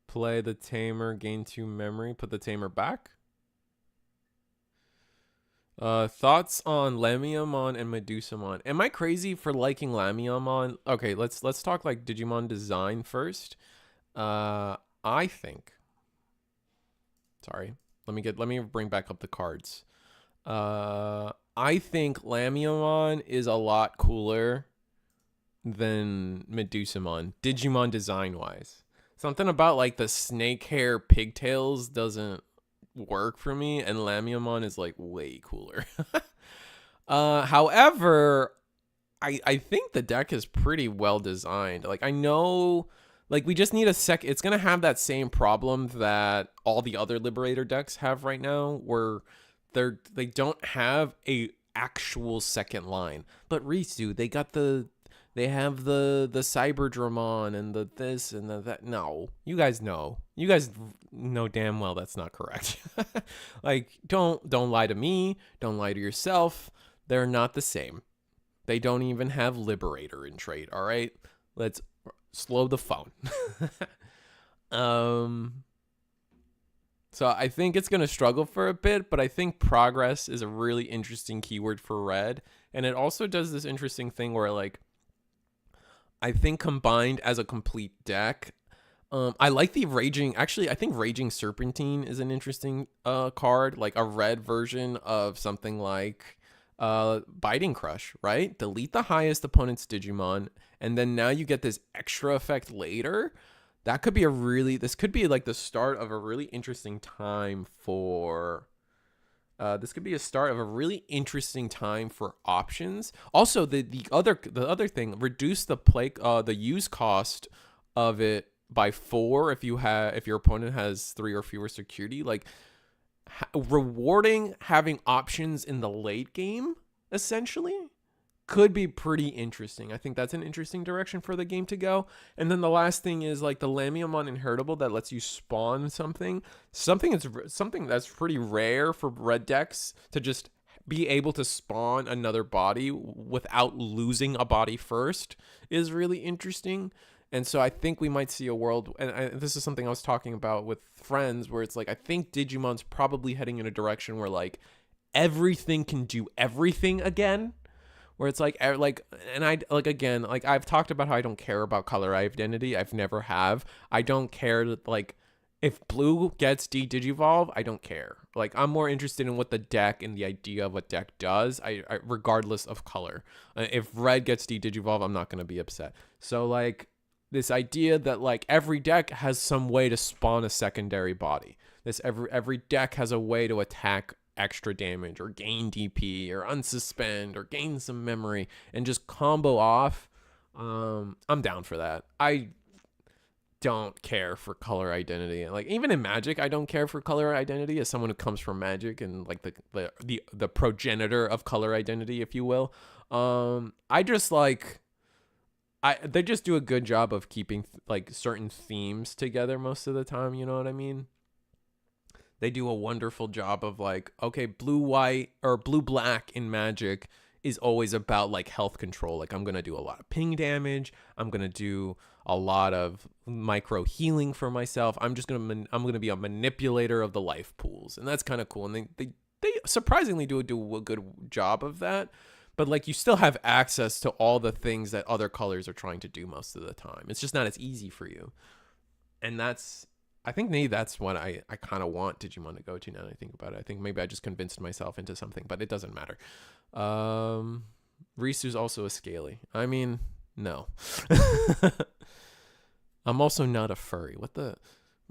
play the Tamer, gain 2 memory, put the Tamer back. Thoughts on Lamiamon and Medusamon. Am I crazy for liking Lamiamon? Okay, let's talk like Digimon design first. I think. Sorry. Let me bring back up the cards. I think Lamiamon is a lot cooler than Medusamon, Digimon design wise. Something about like the snake hair pigtails doesn't work for me, and Lamiamon is like way cooler. However, I think the deck is pretty well designed. Like I know, like we just need a sec. It's gonna have that same problem that all the other Liberator decks have right now, where they don't have a actual second line. But Risu, they have the Cyberdramon and the this and the that. No, you guys know damn well that's not correct. Like don't lie to me. Don't lie to yourself. They're not the same. They don't even have Liberator in trade. All right, let's slow the phone. So I think it's going to struggle for a bit, but I think progress is a really interesting keyword for red. And it also does this interesting thing where like, I think combined as a complete deck, I like the Raging, actually I think Raging Serpentine is an interesting card, like a red version of something like Biting Crush, right? Delete the highest opponent's Digimon, and then now you get this extra effect later. That could be this could be like the start of a really interesting time for, this could be a start of a really interesting time for options. Also, the other thing, reduce the use cost of it by 4 if your opponent has 3 or fewer security. Like rewarding having options in the late game, essentially, could be pretty interesting. I think that's an interesting direction for the game to go. And then the last thing is like the Lamiamon Inheritable that lets you spawn something that's pretty rare for red decks, to just be able to spawn another body without losing a body first is really interesting. And so I think we might see a world, and this is something I was talking about with friends, where it's like I think Digimon's probably heading in a direction where like everything can do everything again. Where it's like, and I like, again, like I've talked about how I don't care about color identity. I've never have. I don't care that, like, if blue gets Digivolve, I don't care. Like, I'm more interested in what the deck and the idea of what deck does, regardless of color. If red gets Digivolve, I'm not going to be upset. So, like, this idea that, like, every deck has some way to spawn a secondary body. Every deck has a way to attack extra damage or gain DP or unsuspend or gain some memory and just combo off. I'm down for that. don't care for color identity. Like even in Magic, I don't care for color identity as someone who comes from Magic and like the progenitor of color identity, if you will. I just like they just do a good job of keeping like certain themes together most of the time, you know what I mean? They do a wonderful job of like, okay, blue white or blue black in Magic is always about like health control. Like I'm going to do a lot of ping damage. I'm going to do a lot of micro healing for myself. I'm going to be a manipulator of the life pools. And that's kind of cool. And they surprisingly do a good job of that. But like you still have access to all the things that other colors are trying to do most of the time. It's just not as easy for you. And I think maybe that's what I kind of want Digimon to go to now that I think about it. I think maybe I just convinced myself into something, but it doesn't matter. Risu's also a scaly. I mean, no. I'm also not a furry. What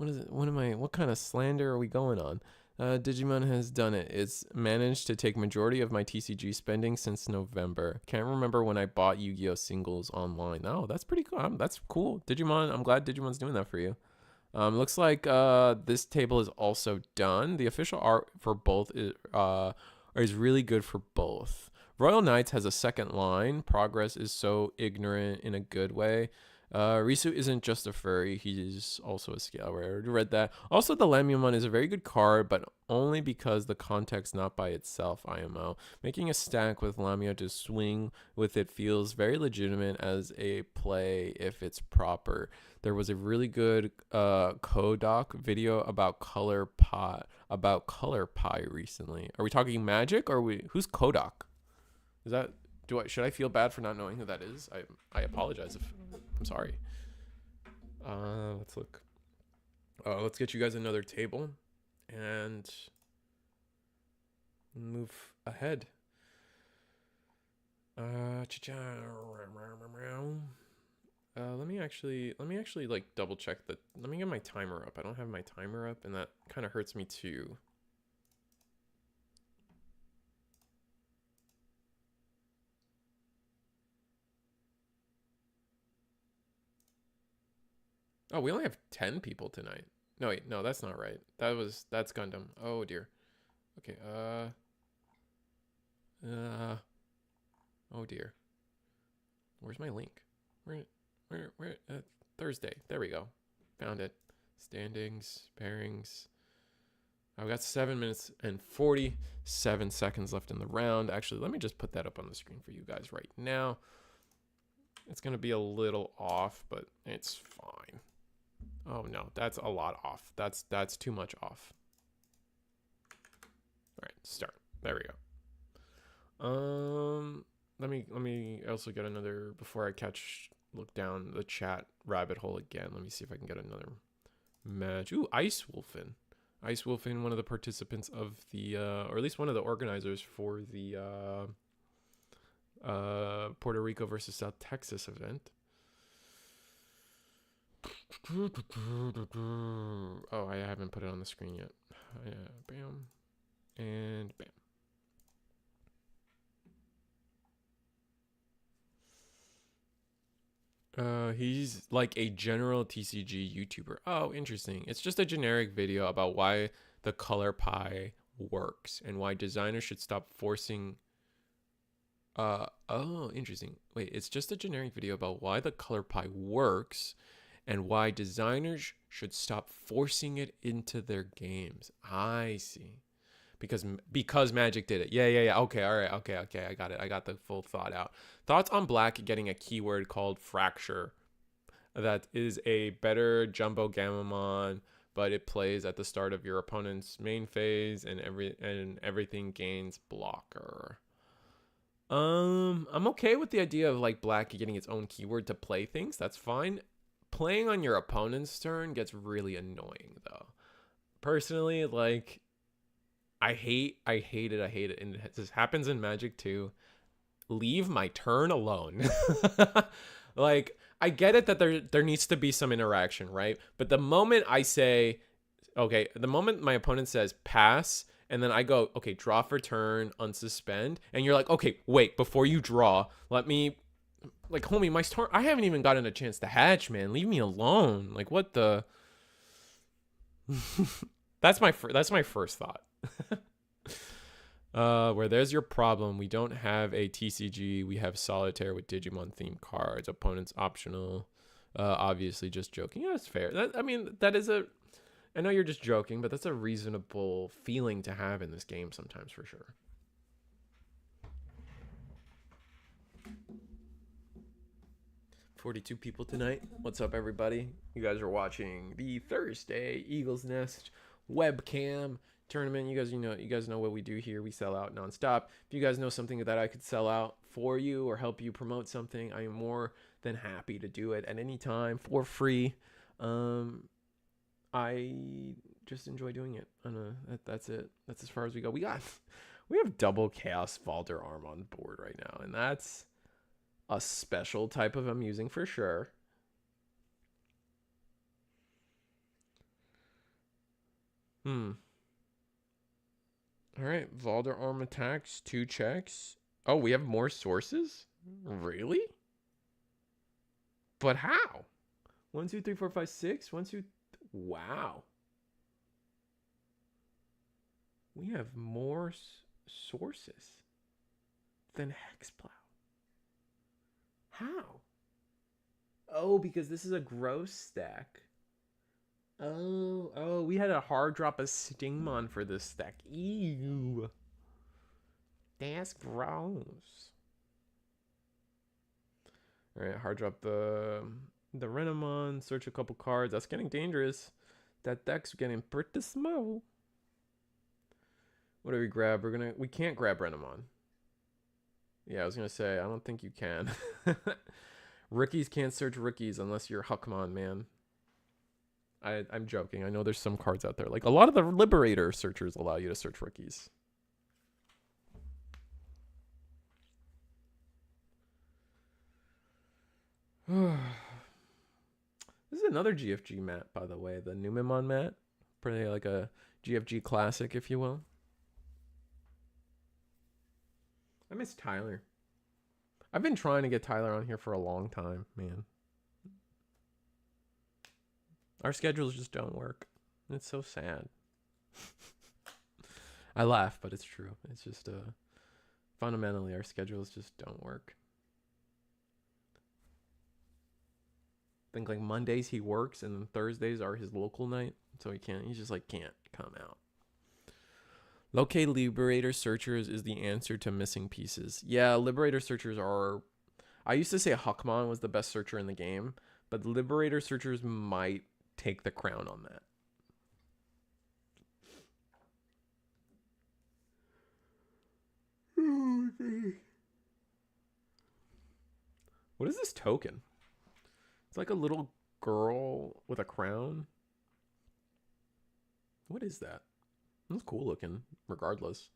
is it? What kind of slander are we going on? Digimon has done it. It's managed to take majority of my TCG spending since November. Can't remember when I bought Yu-Gi-Oh! Singles online. Oh, that's pretty cool. That's cool. Digimon, I'm glad Digimon's doing that for you. Looks like this table is also done. The official art for both is really good for both. Royal Knights has a second line. Progress is so ignorant in a good way. Risu isn't just a furry, he's also a scale. I already read that. Also, the Lamumon is a very good card, but only because the context, not by itself, IMO. Making a stack with Lamia to swing with it feels very legitimate as a play if it's proper. There was a really good Kodak video about color pie recently. Are we talking Magic or who's Kodak? Is that should I feel bad for not knowing who that is? I apologize if I'm sorry. Let's look. Let's get you guys another table and move ahead. Let me actually like double check let me get my timer up. I don't have my timer up and that kind of hurts me too. Oh, we only have 10 people tonight. No, wait, no, that's not right. That's Gundam. Oh dear. Okay, oh dear. Where's my link? Where, Thursday. There we go. Found it. Standings, pairings. I've got 7 minutes and 47 seconds left in the round. Actually, let me just put that up on the screen for you guys right now. It's going to be a little off, but it's fine. Oh no, that's a lot off. That's too much off. All right, start. There we go. Let me also get another before I look down the chat rabbit hole again. Let me see if I can get another match. Ooh, Ice Wolfen. Ice Wolfen, one of the participants of the or at least one of the organizers for the Puerto Rico versus South Texas event. Oh, I haven't put it on the screen yet. Bam. And bam. He's like a general TCG YouTuber. Oh, interesting. It's just a generic video about why the color pie works and why designers should stop forcing oh, interesting. Wait, it's just a generic video about why the color pie works and why designers should stop forcing it into their games. I see. Because Magic did it. Yeah. Okay, all right. Okay. I got it. I got the full thought out. Thoughts on Black getting a keyword called Fracture. That is a better Jumbo Gamamon, but it plays at the start of your opponent's main phase and everything gains blocker. I'm okay with the idea of like Black getting its own keyword to play things. That's fine. Playing on your opponent's turn gets really annoying though. Personally, like I hate it. And this happens in Magic too. Leave my turn alone. Like I get it that there needs to be some interaction, right? But the moment I say, okay, the moment my opponent says pass, and then I go, okay, draw for turn, unsuspend, and you're like, okay, wait, before you draw, let me Like, homie, my storm. I haven't even gotten a chance to hatch, man. Leave me alone. Like, what the? That's my first thought. Where there's your problem. We don't have a TCG. We have Solitaire with Digimon themed cards. Opponents optional. Obviously, just joking. Yeah, it's fair. I mean, that is a. I know you're just joking, but that's a reasonable feeling to have in this game sometimes, for sure. $42 people tonight. What's up, everybody? You guys are watching the Thursday Eagles Nest webcam tournament. You guys know what we do here. We sell out nonstop. If you guys know something that I could sell out for you or help you promote something, I am more than happy to do it at any time for free. I just enjoy doing it. That's it. That's as far as we go. We have double Chaos Valder Arm on board right now, and that's a special type of amusing for sure. All right, Valder Arm attacks, 2 checks. Oh, we have more sources? Really? But how? 1, 2, 3, 4, 5, 6. 1, 2. Wow. We have more sources than Hexplow. How? Oh, because this is a gross stack. Oh, we had a hard drop of Stingmon for this stack. Ew. That's gross. All right, hard drop the Renamon, search a couple cards. That's getting dangerous. That deck's getting pretty small. What do we grab? We can't grab Renamon. Yeah, I was gonna say, I don't think you can. Rookies can't search rookies unless you're Huckmon, man. I'm joking. I know there's some cards out there. Like, a lot of the Liberator searchers allow you to search rookies. This is another GFG mat, by the way. The Numemon mat. Pretty like a GFG classic, if you will. I miss Tyler. I've been trying to get Tyler on here for a long time, man. Our schedules just don't work. It's so sad. I laugh, but it's true. It's just fundamentally our schedules just don't work. I think like Mondays he works and then Thursdays are his local night, so he just like can't come out. Locate Liberator Searchers is the answer to missing pieces. Yeah, Liberator Searchers are... I used to say Huckmon was the best searcher in the game, but Liberator Searchers might take the crown on that. What is this token? It's like a little girl with a crown. What is that? That's cool looking, regardless.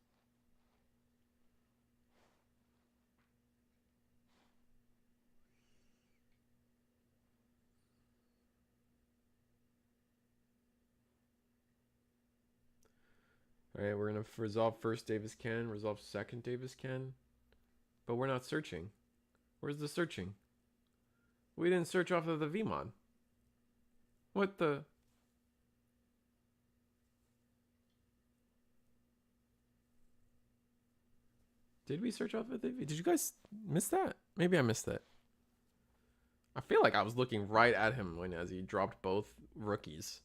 All right, we're going to resolve first Davis Ken, resolve second Davis Ken. But we're not searching. Where's the searching? We didn't search off of the Vmon. What the... Did we search off of the... Did you guys miss that? Maybe I missed that. I feel like I was looking right at him as he dropped both rookies.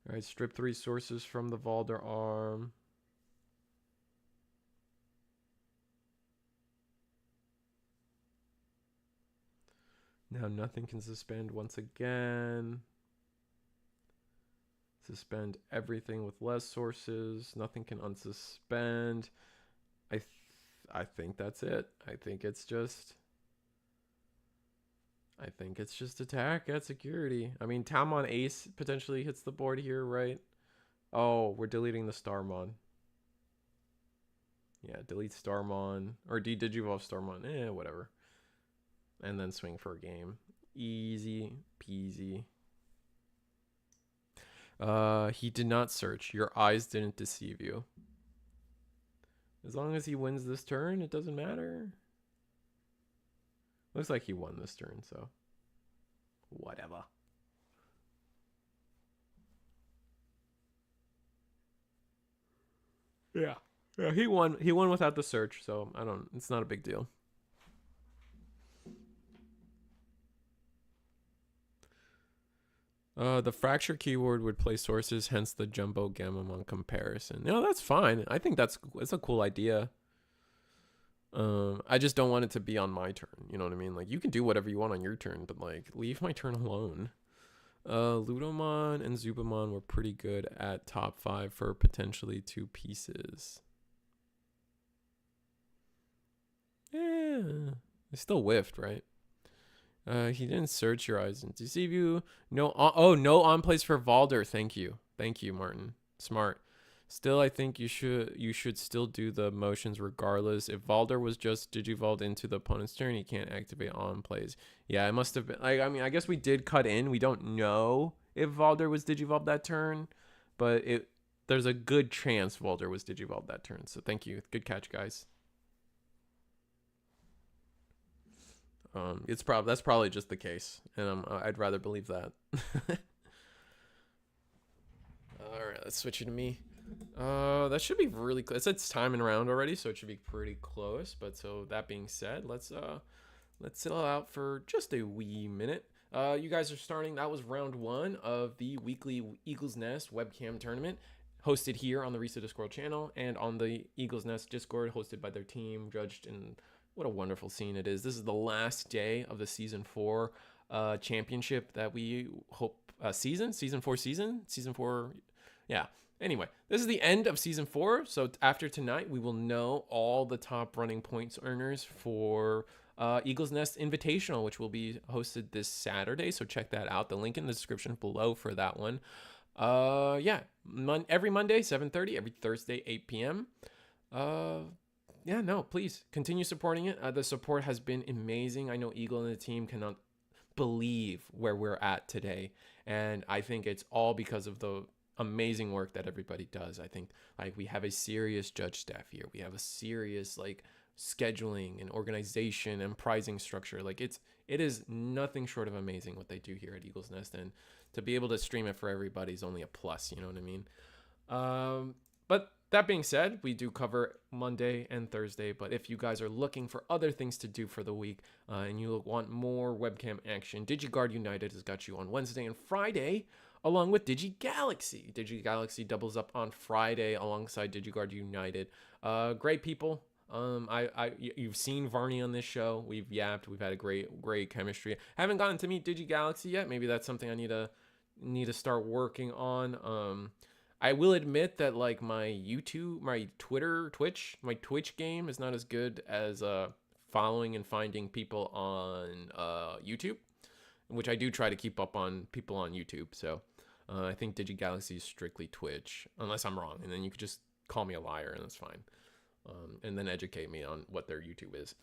All right, strip 3 sources from the Valder arm. Now nothing can suspend once again. Suspend everything with less sources. Nothing can unsuspend. I think that's it. I think it's just attack at security. I mean, Tamon Ace potentially hits the board here, right? Oh, we're deleting the Starmon. Yeah, delete Starmon. Or Digivolve Starmon. Whatever. And then swing for a game. Easy peasy. He did not search. Your eyes didn't deceive you. As long as he wins this turn, it doesn't matter. Looks like he won this turn, so whatever. Yeah. Yeah, he won. He won without the search, so I don't. It's not a big deal. The fracture keyword would play sources, hence the jumbo Gamamon comparison. No, that's fine. I think that's a cool idea. I just don't want it to be on my turn. You know what I mean? Like, you can do whatever you want on your turn, but like, leave my turn alone. Ludomon and Zubamon were pretty good at top 5 for potentially 2 pieces. Yeah, I still whiffed, right? He didn't search your eyes and deceive you. No, no on plays for Valder. Thank you, Martin. Smart. Still, I think you should still do the motions regardless. If Valder was just digivolved into the opponent's turn, he can't activate on plays. Yeah, it must have been. Like, I mean, I guess we did cut in. We don't know if Valder was digivolved that turn, but there's a good chance Valder was digivolved that turn. So thank you. Good catch, guys. That's probably just the case, and I'd rather believe that. All right, let's switch it to me. That should be really close. It's timing around already, so it should be pretty close. But so that being said, let's settle out for just a wee minute. You guys are starting. That was round 1 of the weekly Eagle's Nest webcam tournament, hosted here on the Risa Discord channel and on the Eagle's Nest Discord, hosted by their team, judged in. What a wonderful scene it is. This is the last day of the season 4 championship that we hope season 4. Yeah. Anyway, this is the end of season 4. So after tonight, we will know all the top running points earners for Eagle's Nest Invitational, which will be hosted this Saturday. So check that out. The link in the description below for that one. Yeah, every Monday 7:30, every Thursday 8 p.m. Yeah, no, please continue supporting it. The support has been amazing. I know Eagle and the team cannot believe where we're at today, and I think it's all because of the amazing work that everybody does. I think like we have a serious judge staff here. We have a serious like scheduling and organization and pricing structure. Like it is nothing short of amazing what they do here at Eagle's Nest, and to be able to stream it for everybody is only a plus. You know what I mean? But that being said, we do cover Monday and Thursday, but if you guys are looking for other things to do for the week and you want more webcam action, DigiGuard United has got you on Wednesday and Friday, along with DigiGalaxy. DigiGalaxy doubles up on Friday alongside DigiGuard United. Great people. You've seen Varney on this show. We've yapped. We've had a great chemistry. Haven't gotten to meet DigiGalaxy yet. Maybe that's something I need to start working on. I will admit that like my YouTube, my Twitch game is not as good as following and finding people on YouTube, which I do try to keep up on people on YouTube. So I think DigiGalaxy is strictly Twitch, unless I'm wrong, and then you could just call me a liar and that's fine, and then educate me on what their YouTube is.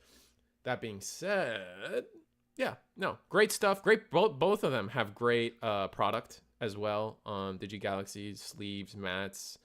That being said, yeah, no, great stuff. Great, both of them have great product as well. DigiGalaxy sleeves, mats,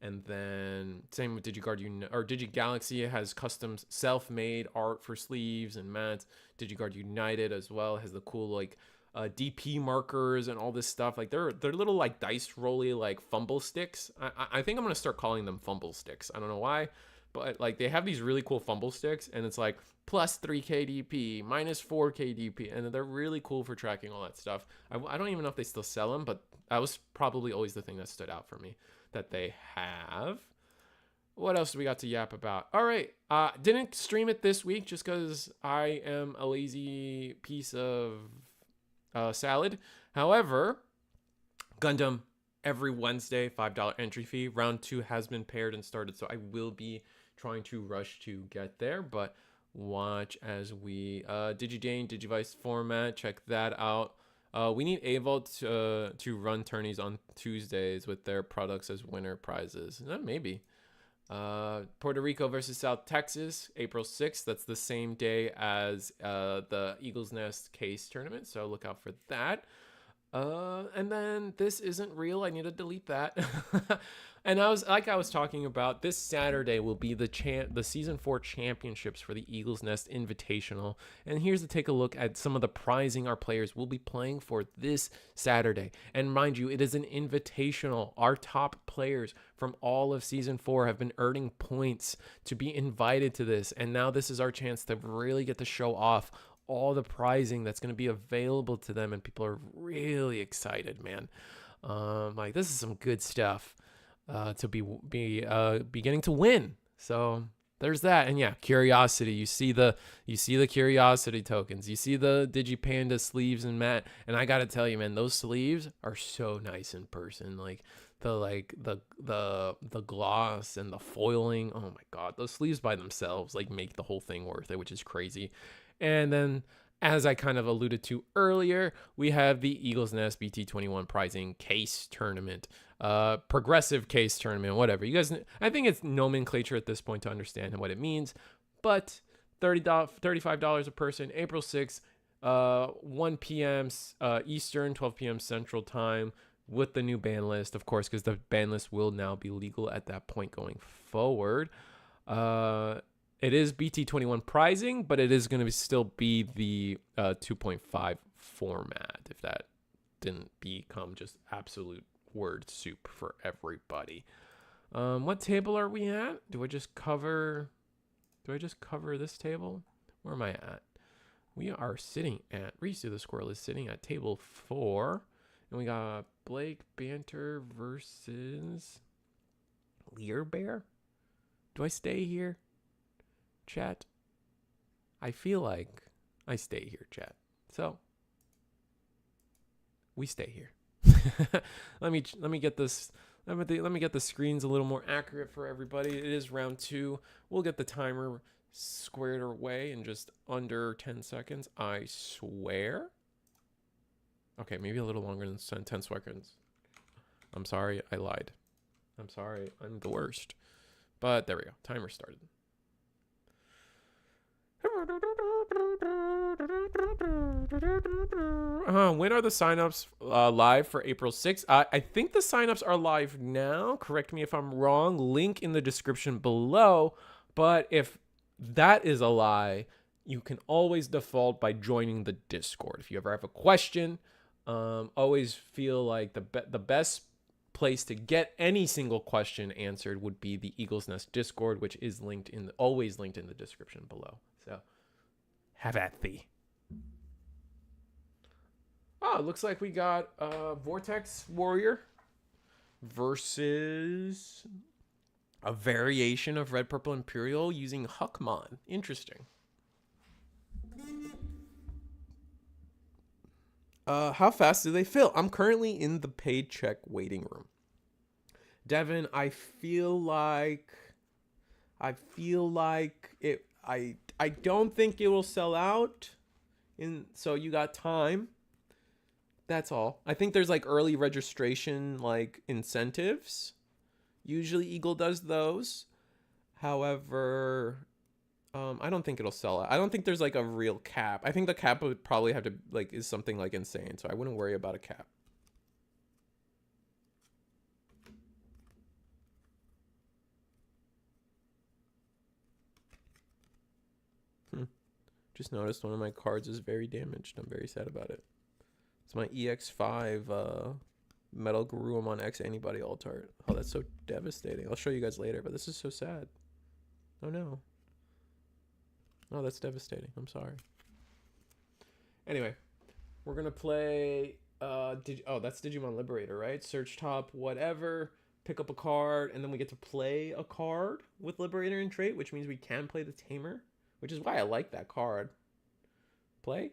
and then same with DigiGalaxy has custom self-made art for sleeves and mats. DigiGuard United as well has the cool like DP markers and all this stuff. Like they're little like dice rolly like fumble sticks. I think I'm gonna start calling them fumble sticks. I don't know why, but like they have these really cool fumble sticks, and it's like plus 3 KDP, minus 4 KDP, and they're really cool for tracking all that stuff. I don't even know if they still sell them, but that was probably always the thing that stood out for me that they have. What else do we got to yap about? All right, didn't stream it this week just because I am a lazy piece of salad. However, Gundam every Wednesday, $5 entry fee. Round 2 has been paired and started, so I will be trying to rush to get there, but watch as we Digidane, Digivice format, check that out. We need Avolt to run tourneys on Tuesdays with their products as winner prizes. Maybe. Puerto Rico versus South Texas, April 6th. That's the same day as the Eagle's Nest case tournament, so look out for that. And then this isn't real. I need to delete that. And I was talking about, this Saturday will be the season 4 championships for the Eagles Nest Invitational. And here's to take a look at some of the prizing our players will be playing for this Saturday. And mind you, it is an invitational. Our top players from all of season 4 have been earning points to be invited to this. And now this is our chance to really get to show off all the prizing that's going to be available to them, and people are really excited, man. Like, this is some good stuff to be getting to win. So there's that. And yeah, curiosity. You see the curiosity tokens. You see the Digipanda sleeves and mat. And I gotta tell you, man, those sleeves are so nice in person. Like the gloss and the foiling. Oh my god, those sleeves by themselves like make the whole thing worth it, which is crazy. And then, as I kind of alluded to earlier, we have the Eagles Nest BT21 prizing case tournament, progressive case tournament, whatever. You guys, I think it's nomenclature at this point to understand what it means, but $35 a person, April 6th, 1 p.m. Eastern, 12 p.m. Central Time, with the new ban list, of course, because the ban list will now be legal at that point going forward. It is BT21 prizing, but it is going to still be the 2.5 format, if that didn't become just absolute word soup for everybody. What table are we at? Do I just cover this table? Where am I at? We are sitting at, Reese the Squirrel is sitting at table 4. And we got Blake Banter versus Lear Bear. Do I stay here, chat? I feel like I stay here, chat. So we stay here. let me get this. Let me get the screens a little more accurate for everybody. It is round 2. We'll get the timer squared away in just under 10 seconds. I swear. Okay, maybe a little longer than 10 seconds. I'm sorry, I lied. I'm sorry, I'm the worst. But there we go. Timer started. When are the signups live for April 6th? I think the signups are live now. Correct me if I'm wrong. Link in the description below. But if that is a lie, you can always default by joining the Discord. If you ever have a question, always feel like the best place to get any single question answered would be the Eagles Nest Discord, which is always linked in the description below. So have at thee. Oh, it looks like we got Vortex Warrior versus a variation of Red Purple Imperial using Huckmon. Interesting. How fast do they fill? I'm currently in the paid check waiting room. Devin, I feel like it. I don't think it will sell out. So you got time. That's all. I think there's like early registration like incentives. Usually Eagle does those. However, I don't think it'll sell out. I don't think there's like a real cap. I think the cap would probably have to like is something like insane. So I wouldn't worry about a cap. Just noticed one of my cards is very damaged. I'm very sad about it. It's my EX5 Metal Garurumon X Anybody Altart. Oh, that's so devastating. I'll show you guys later, but this is so sad. Oh no. Oh, that's devastating. I'm sorry. Anyway, we're gonna play that's Digimon Liberator, right? Search top, whatever, pick up a card, and then we get to play a card with Liberator in trait, which means we can play the Tamer, which is why I like that card. Play.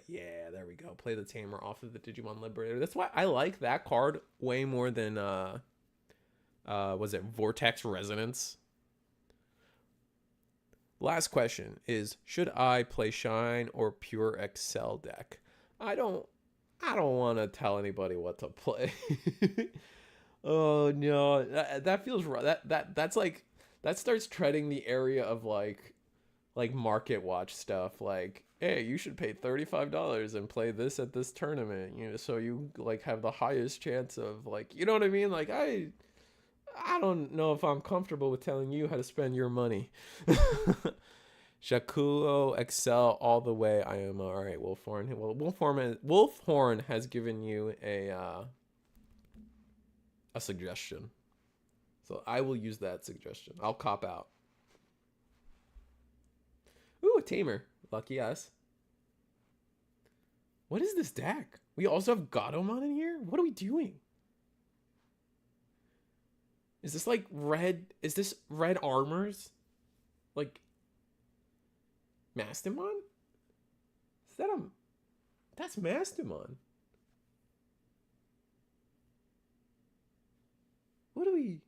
Yeah, there we go. Play the Tamer off of the Digimon Liberator. That's why I like that card way more than was it Vortex Resonance? Last question is, should I play Shine or Pure Excel deck? I don't want to tell anybody what to play. Oh no, that feels right. That's like, that starts treading the area of like market watch stuff. Like hey, you should pay $35 and play this at this tournament, you know, so you like have the highest chance of like, you know what I mean? Like I don't know if I'm comfortable with telling you how to spend your money. Shakuo Excel all the way. I am all right. Wolfhorn. Well, Wolfhorn has given you a suggestion, so I will use that suggestion. I'll cop out. Ooh, a tamer. Lucky us. What is this deck? We also have Gatomon in here? What are we doing? Is this like red? Is this red armors? Like Mastamon? Is that a... That's Mastamon. What do we...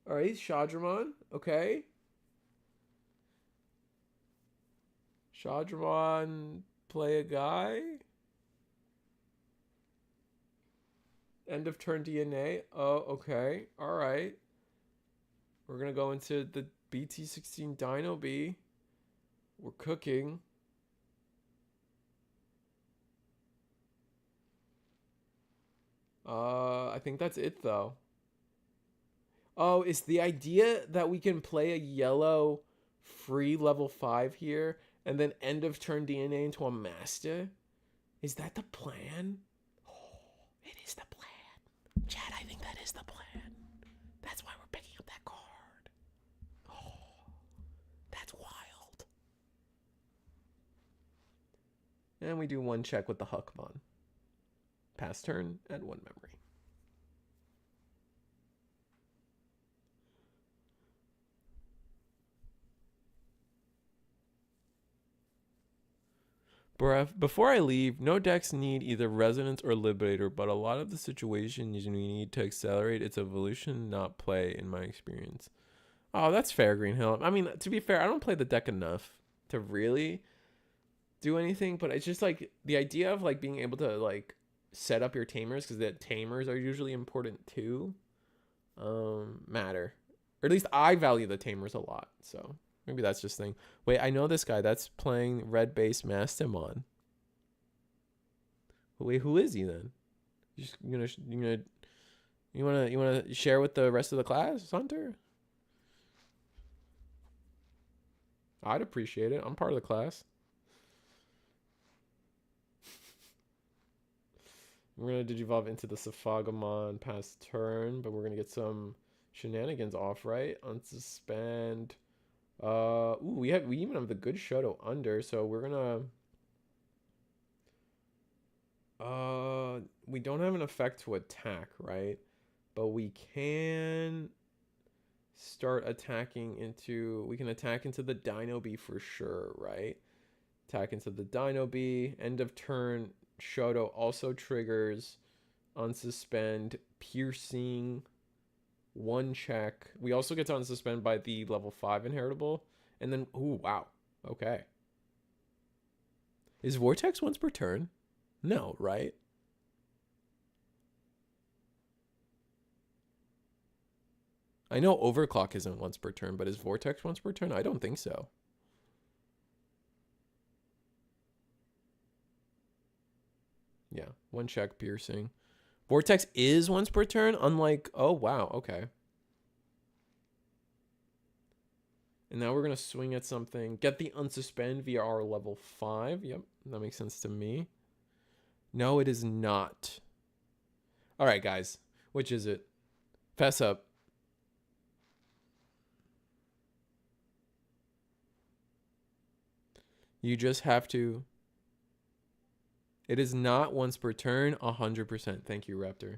Alright, Shadramon. Okay. Shadramon play a guy. End of turn DNA. Oh, okay. Alright. We're gonna go into the BT16 Dino B. We're cooking. I think that's it though. Oh, is the idea that we can play a yellow free level 5 here and then end of turn DNA into a master? Is that the plan? Oh, it is the plan. Chad, I think that is the plan. That's why we're picking up that card. Oh, that's wild. And we do one check with the Huckmon. Pass turn and one memory. Before I leave, no decks need either Resonance or Liberator, but a lot of the situations we need to accelerate its evolution, not play, in my experience. Oh, that's fair, Green Hill. I mean, to be fair, I don't play the deck enough to really do anything, but it's just like the idea of like being able to like set up your tamers, because the tamers are usually important too, matter. Or at least I value the tamers a lot, so... Maybe that's just thing. Wait, I know this guy. That's playing red base Mastamon. Wait, who is he then? You wanna share with the rest of the class, Hunter? I'd appreciate it. I'm part of the class. We're gonna digivolve into the Safagamon past turn, but we're gonna get some shenanigans off, right? Unsuspend. Ooh, we even have the good Shoto under, so we're gonna we don't have an effect to attack, right? But we can start attacking into... We can attack into the Dino Bee for sure, right? Attack into the Dino Bee. End of turn, Shoto also triggers unsuspend, piercing, one check. We also get to unsuspend by the level 5 inheritable. And then, ooh, wow. Okay. Is Vortex once per turn? No, right? I know Overclock isn't once per turn, but is Vortex once per turn? I don't think so. Yeah, one check, piercing. Vortex is once per turn, unlike... Oh, wow, okay. And now we're going to swing at something. Get the unsuspend via our level 5. Yep, that makes sense to me. No, it is not. All right, guys. Which is it? Fess up. You just have to... It is not once per turn, 100%. Thank you, Raptor.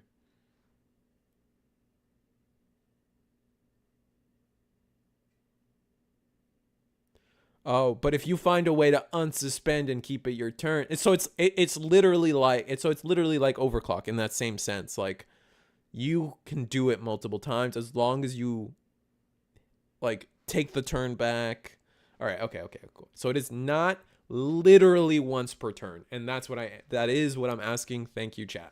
Oh, but if you find a way to unsuspend and keep it your turn, it's literally like overclock in that same sense. Like, you can do it multiple times as long as you like take the turn back. All right, okay, cool. So it is not literally once per turn, and that is what I'm asking. Thank you, chat.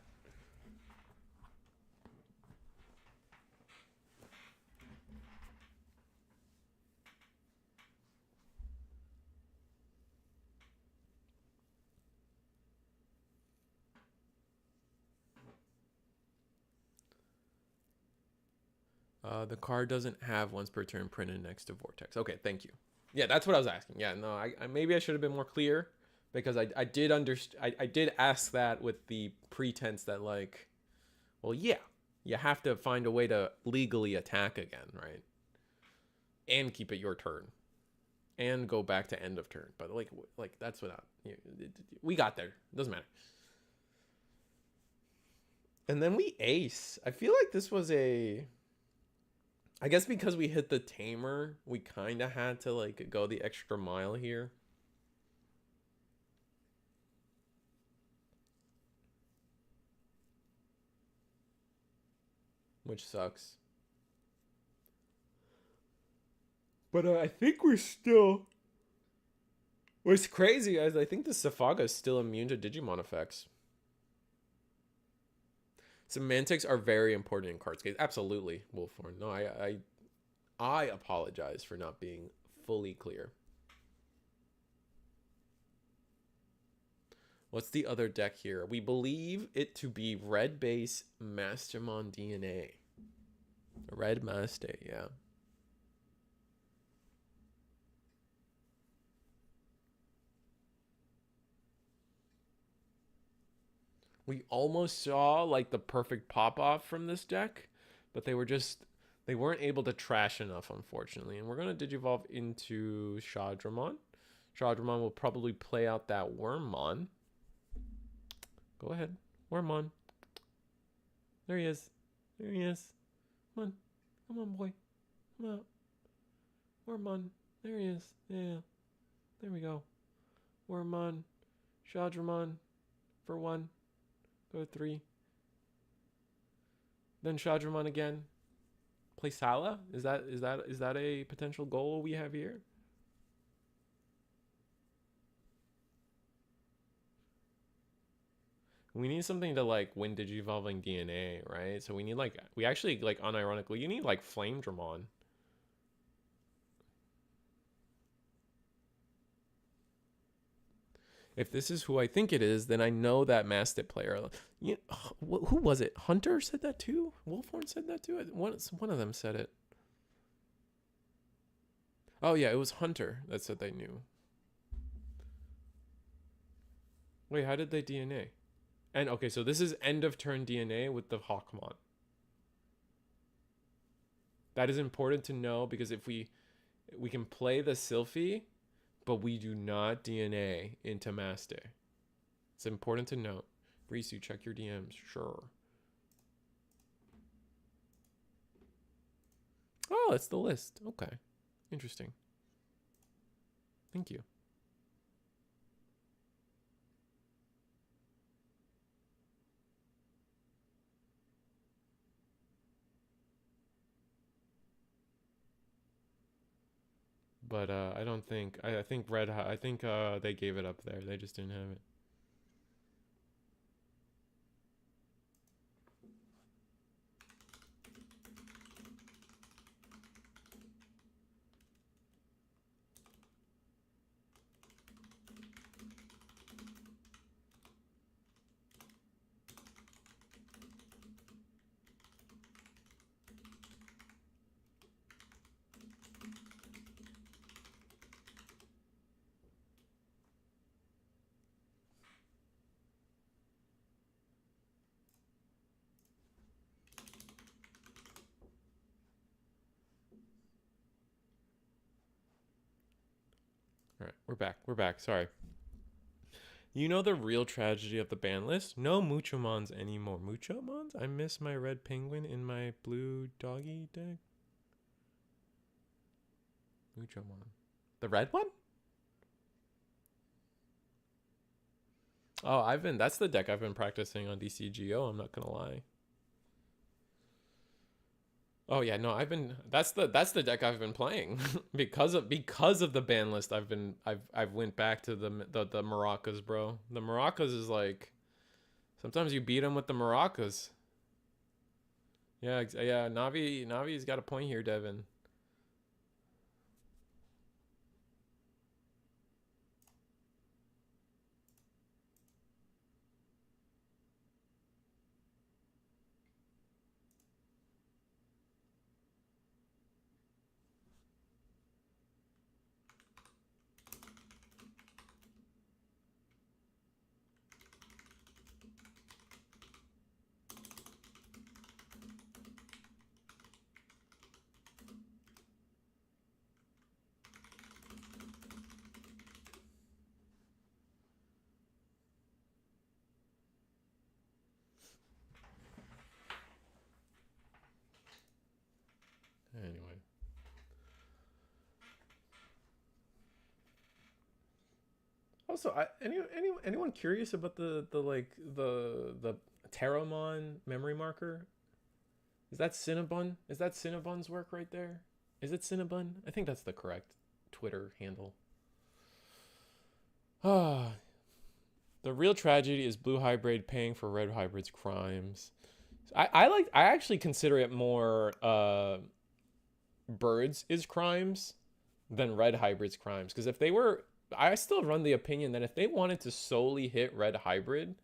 The card doesn't have once per turn printed next to Vortex. Okay, thank you. Yeah, that's what I was asking. Yeah, no, I maybe I should have been more clear because I did I did ask that with the pretense that like, well, yeah, you have to find a way to legally attack again, right? And keep it your turn, and go back to end of turn. But like that's what we got there. Doesn't matter. And then we ace. I feel like this was a. I guess because we hit the tamer, we kind of had to like go the extra mile here. Which sucks. But I think we're still. What's crazy is I think the Safaga is still immune to Digimon effects. Semantics are very important in Cardscape. Absolutely, Wolfhorn. No, I apologize for not being fully clear. What's the other deck here? We believe it to be Red Base Mastermon DNA. Red Master, yeah. We almost saw like the perfect pop-off from this deck, but they weren't able to trash enough, unfortunately. And we're going to Digivolve into Shadramon. Shadramon will probably play out that Wormmon. Go ahead. Wormmon. There he is. There he is. Come on. Come on, boy. Come out. Wormmon. There he is. Yeah. There we go. Wormmon. Shadramon for 1. Go to 3. Then Shadramon again. Play Sala? Is that a potential goal we have here? We need something to like win Digivolving DNA, right? So we need like we actually like unironically you need like Flame Dramon. If this is who I think it is, then I know that Mastic player. Who was it? Hunter said that too? Wolfhorn said that too? One of them said it. Oh yeah, it was Hunter that said they knew. Wait, how did they DNA? And okay, so this is end of turn DNA with the Hawkmon. That is important to know because if we can play the Sylphie, but we do not DNA into Master. It's important to note. Risu, check your DMs. Sure. Oh, that's the list. Okay. Interesting. Thank you. But I don't think I think they gave it up there. They just didn't have it. All right, we're back. We're back. Sorry. You know the real tragedy of the ban list? No Muchomons anymore. Muchomons? I miss my red penguin in my blue doggy deck. Muchomon. The red one? Oh, that's the deck I've been practicing on DCGO, I'm not gonna lie. Oh yeah, no, that's the deck I've been playing because of the ban list. I've went back to the maracas, bro. The maracas is like sometimes you beat them with the maracas. Yeah, yeah. Navi's got a point here, Devin. Also, anyone curious about the Terramon memory marker? Is that Cinnabon? Is that Cinnabon's work right there? Is it Cinnabon? I think that's the correct Twitter handle. Ah, the real tragedy is blue hybrid paying for red hybrid's crimes. I actually consider it more birds is crimes than red hybrid's crimes, because if they were, I still run the opinion that if they wanted to solely hit red hybrid,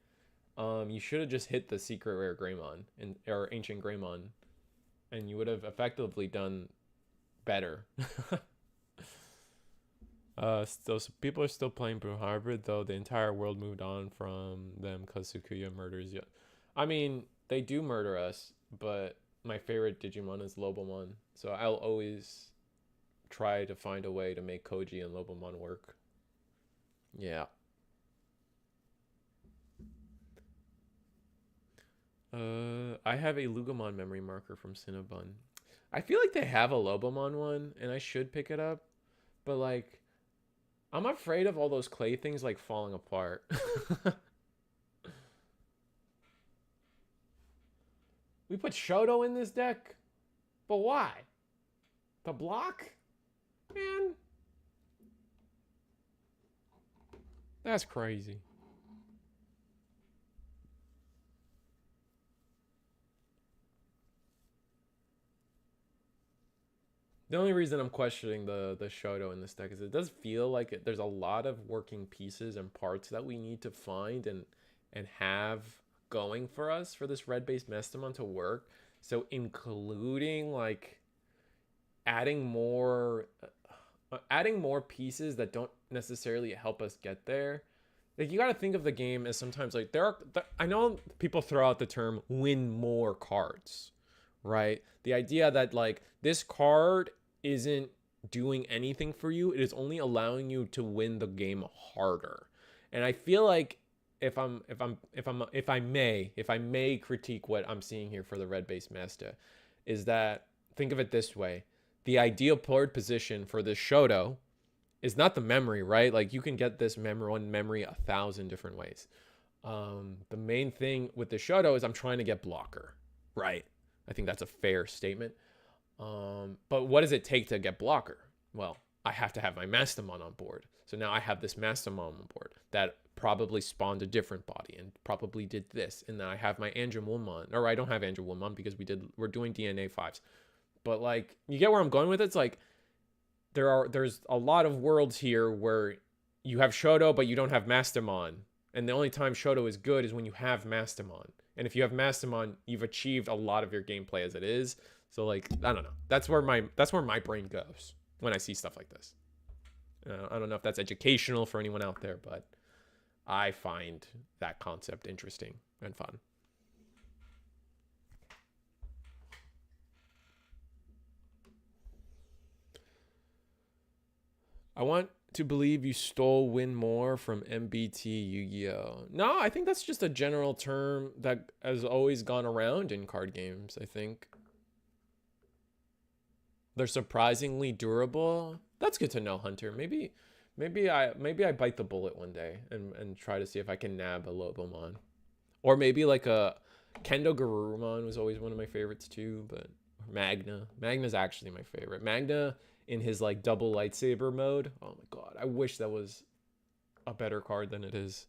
you should have just hit the secret rare Greymon or ancient Greymon, and you would have effectively done better. Still, so people are still playing Blue Hybrid, though the entire world moved on from them because Sukuya murders you. I mean, they do murder us, but my favorite Digimon is Lobomon, so I'll always try to find a way to make Koji and Lobomon work. Yeah. I have a Lugomon memory marker from Cinnabon. I feel like they have a Lobomon one, and I should pick it up, but like, I'm afraid of all those clay things like falling apart. We put Shoto in this deck, but why? The block? Man, that's crazy. The only reason I'm questioning the Shoto in this deck is it does feel like there's a lot of working pieces and parts that we need to find and have going for us for this red-based Mestamon to work. So including like adding more pieces that don't necessarily help us get there. Like, you got to think of the game as sometimes like I know people throw out the term win more cards, right? The idea that like this card isn't doing anything for you, it is only allowing you to win the game harder. And I feel like if I may critique what I'm seeing here for the red base master, is that think of it this way: the ideal board position for this Shoto is not the memory, right? Like, you can get this memory 1,000 different ways. The main thing with the Shoto is I'm trying to get blocker, right? I think that's a fair statement. But what does it take to get blocker? Well, I have to have my Mastamon on board. So now I have this Mastamon on board that probably spawned a different body and probably did this. And then I have my Angemon, or I don't have Angemon because we're doing DNA 5s. But like, you get where I'm going with it? It's like there's a lot of worlds here where you have Shoto, but you don't have Mastamon. And the only time Shoto is good is when you have Mastamon. And if you have Mastamon, you've achieved a lot of your gameplay as it is. So like, I don't know. That's where my brain goes when I see stuff like this. I don't know if that's educational for anyone out there, but I find that concept interesting and fun. I want to believe you stole win more from MBT Yu-Gi-Oh. No, I think that's just a general term that has always gone around in card games, I think. They're surprisingly durable. That's good to know, Hunter. Maybe I bite the bullet one day and try to see if I can nab a Lobomon. Or maybe like a Kendo Garurumon was always one of my favorites too, but Magna. Magna's actually my favorite. Magna in his like double lightsaber mode. Oh my god. I wish that was a better card than it is.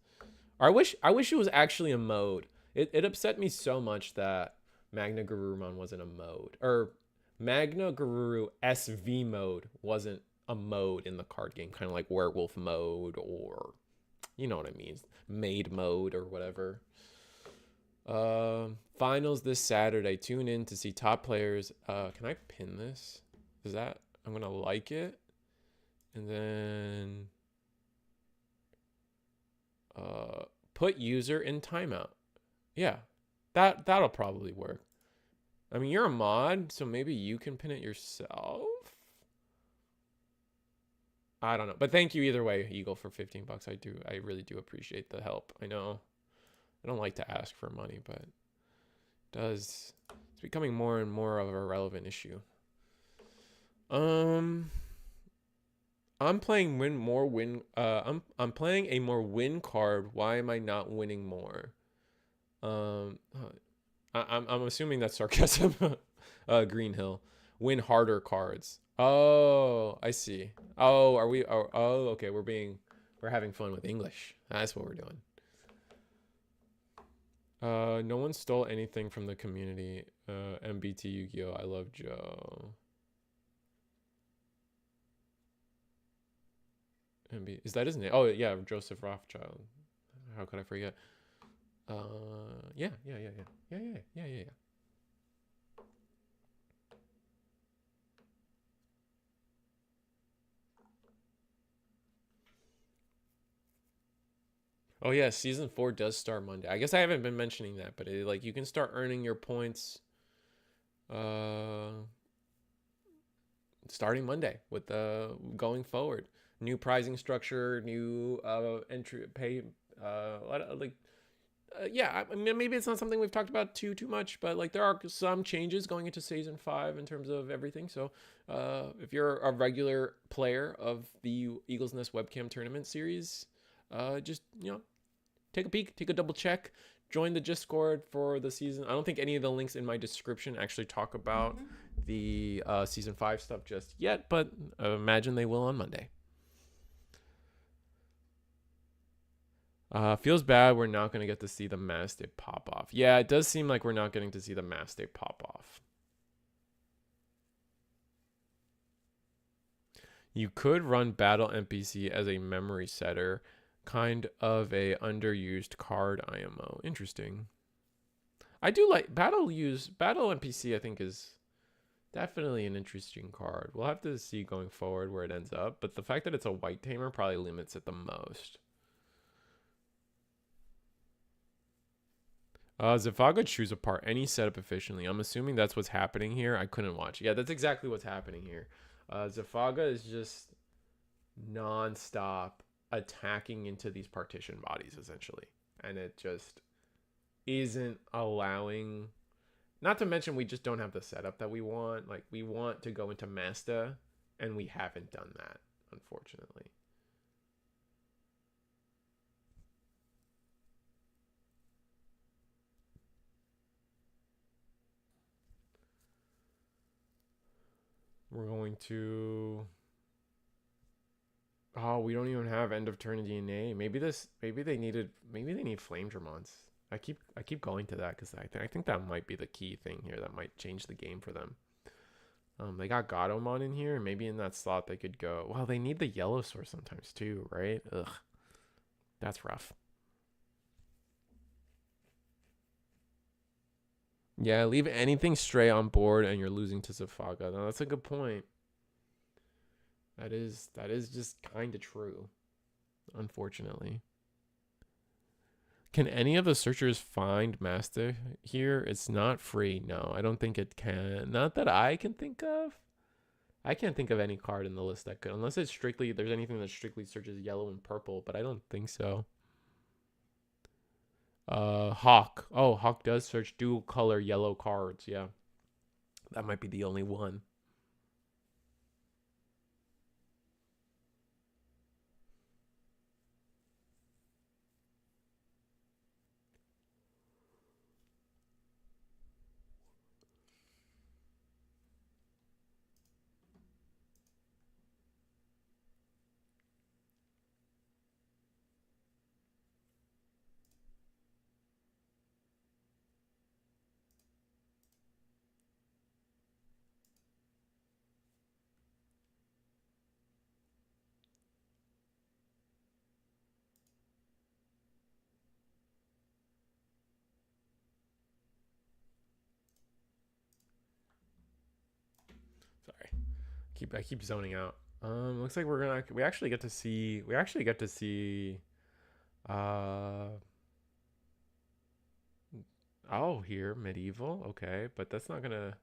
Or I wish it was actually a mode. It upset me so much that Magna Garurumon wasn't a mode. Or Magna Garuru SV mode wasn't a mode in the card game, kind of like werewolf mode, or you know what I mean, maid mode or whatever. Finals this Saturday. Tune in to see top players. Can I pin this? Is that, I'm gonna like it, and then put user in timeout. Yeah, that'll probably work. I mean, you're a mod, so maybe you can pin it yourself. I don't know, but thank you either way, Eagle, for 15 bucks. I really do appreciate the help. I know I don't like to ask for money, but it's becoming more and more of a relevant issue. I'm playing win more win. I'm playing a more win card. Why am I not winning more? Um, I'm assuming that's sarcasm. Green Hill, win harder cards. Oh, I see. Oh, are we? Oh, okay. We're having fun with English. That's what we're doing. No one stole anything from the community. MBT Yu-Gi-Oh! I love Joe. MB, is that his name? Oh yeah, Joseph Rothschild. How could I forget? Yeah. Oh yeah, season 4 does start Monday. I guess I haven't been mentioning that, but like you can start earning your points uh starting Monday with going forward. New pricing structure, new entry pay like yeah, I mean, maybe it's not something we've talked about too much, but like there are some changes going into season 5 in terms of everything. So, if you're a regular player of the Eagles Nest webcam tournament series, just take a peek, take a double check, join the Discord for the season. I don't think any of the links in my description actually talk about the season 5 stuff just yet, but imagine they will on Monday. Feels bad we're not going to get to see the Mastiff pop off. Yeah, it does seem like we're not getting to see the Mastiff pop off. You could run Battle NPC as a memory setter, kind of a underused card IMO. Interesting. I do like Battle NPC, I think is definitely an interesting card. We'll have to see going forward where it ends up, but the fact that it's a white tamer probably limits it the most. Zafaga chews apart any setup efficiently. I'm assuming that's what's happening here. I couldn't watch. Yeah, that's exactly what's happening here. Zafaga is just non-stop attacking into these partition bodies, essentially. And it just isn't allowing... Not to mention, we just don't have the setup that we want. Like, we want to go into Masta, and we haven't done that, unfortunately. We're going to... Oh, we don't even have end of turn DNA. Maybe they need flame Dramons. I keep going to that because I think that might be the key thing here that might change the game for them. They got Gatomon in here. Maybe in that slot they could go. Well, they need the yellow source sometimes too, right? Ugh, that's rough. Yeah, leave anything stray on board and you're losing to Zafaga. No, that's a good point. That is just kind of true, unfortunately. Can any of the searchers find Master here? It's not free. No, I don't think it can. Not that I can think of. I can't think of any card in the list that could, unless it's strictly, there's anything that strictly searches yellow and purple, but I don't think so. Hawk. Oh, Hawk does search dual color yellow cards. Yeah. That might be the only one. Sorry. I keep zoning out. Looks like we actually get to see uh oh, here medieval. Okay, but that's not gonna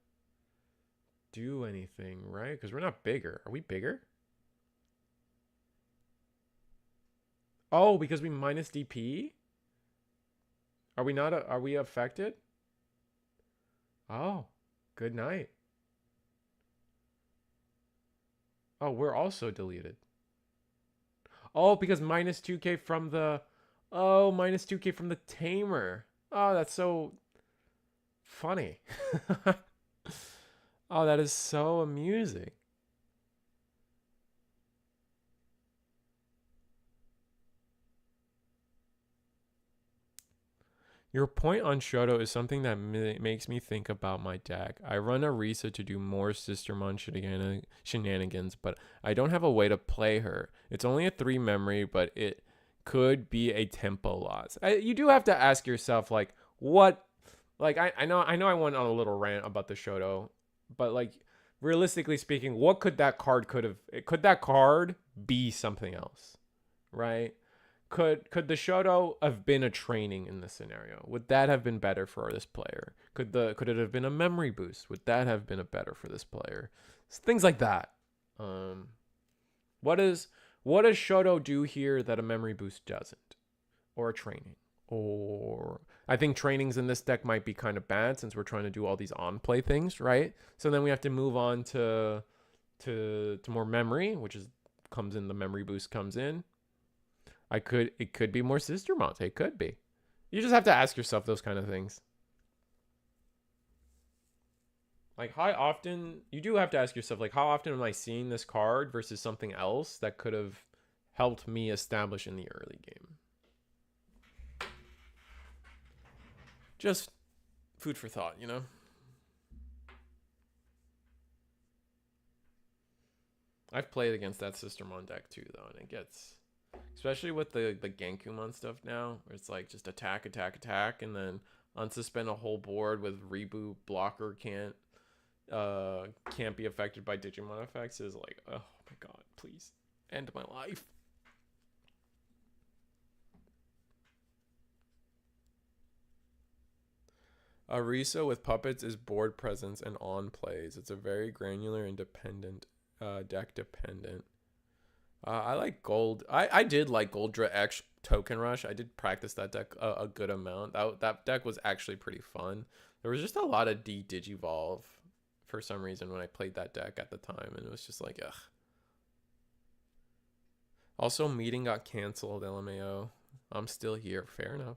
do anything, right? Because we're not bigger. Are we bigger? Oh, because we minus DP? Are we not? Are we affected? Oh, good night. Oh, we're also deleted. Oh, because minus 2k from the... Oh, minus 2k from the Tamer. Oh, that's so funny. Oh, that is so amusing. Your point on Shoto is something that makes me think about my deck. I run Arisa to do more Sistermon shenanigans, but I don't have a way to play her. It's only a 3 memory, but it could be a tempo loss. You do have to ask yourself, like, what? Like, I know I went on a little rant about the Shoto, but like, realistically speaking, what could that card could that card be something else, right? Could the Shoto have been a training in this scenario? Would that have been better for this player? Could it have been a memory boost? Would that have been a better for this player? Things like that. What does Shoto do here that a memory boost doesn't? Or a training? Or I think trainings in this deck might be kind of bad since we're trying to do all these on play things, right? So then we have to move on to more memory, which is comes in the memory boost comes in. It could be more Sistermons. It could be. You just have to ask yourself those kind of things. Like, how often, you do have to ask yourself, like, how often am I seeing this card versus something else that could have helped me establish in the early game? Just food for thought, you know? I've played against that Sistermon deck too, though, and it gets... Especially with the Genkumon stuff now, where it's like just attack, and then unsuspend a whole board with reboot blocker can't be affected by Digimon effects is like, oh my god, please end my life. Arisa with puppets is board presence and on plays. It's a very granular and dependent deck dependent. I like Gold. I did like Goldra X Token Rush. I did practice that deck a good amount. That deck was actually pretty fun. There was just a lot of Digivolve for some reason when I played that deck at the time, and it was just like, ugh. Also, meeting got canceled, LMAO. I'm still here. Fair enough.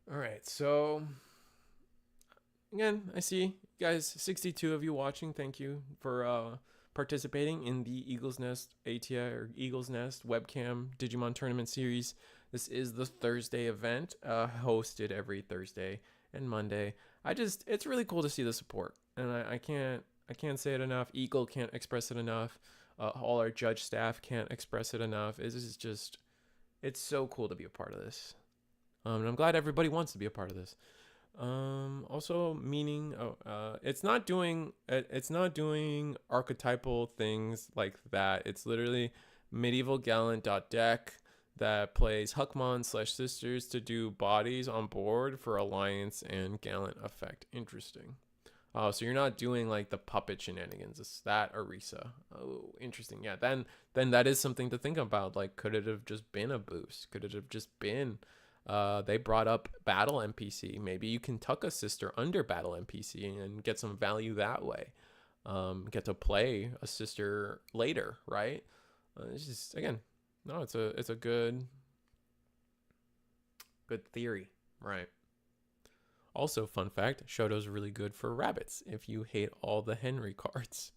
All right, so again, I see you guys, 62 of you watching. Thank you for participating in the Eagle's Nest ATI or Eagle's Nest webcam Digimon tournament series. This is the Thursday event, hosted every Thursday and Monday. It's really cool to see the support, and I can't say it enough. Eagle can't express it enough. All our judge staff can't express it enough. It's so cool to be a part of this. And I'm glad everybody wants to be a part of this. Also meaning, it's not doing archetypal things like that. It's literally medieval gallant.deck that plays Huckmon/sisters to do bodies on board for alliance and gallant effect. Interesting. Oh, so you're not doing like the puppet shenanigans. It's that Arisa. Oh, interesting. Yeah, then that is something to think about. Like, could it have just been a boost? Could it have just been they brought up battle NPC. Maybe you can tuck a sister under battle NPC and get some value that way. Get to play a sister later, right? It's just, again, no, it's a good theory, right? Also, fun fact, Shoto's really good for rabbits if you hate all the Henry cards.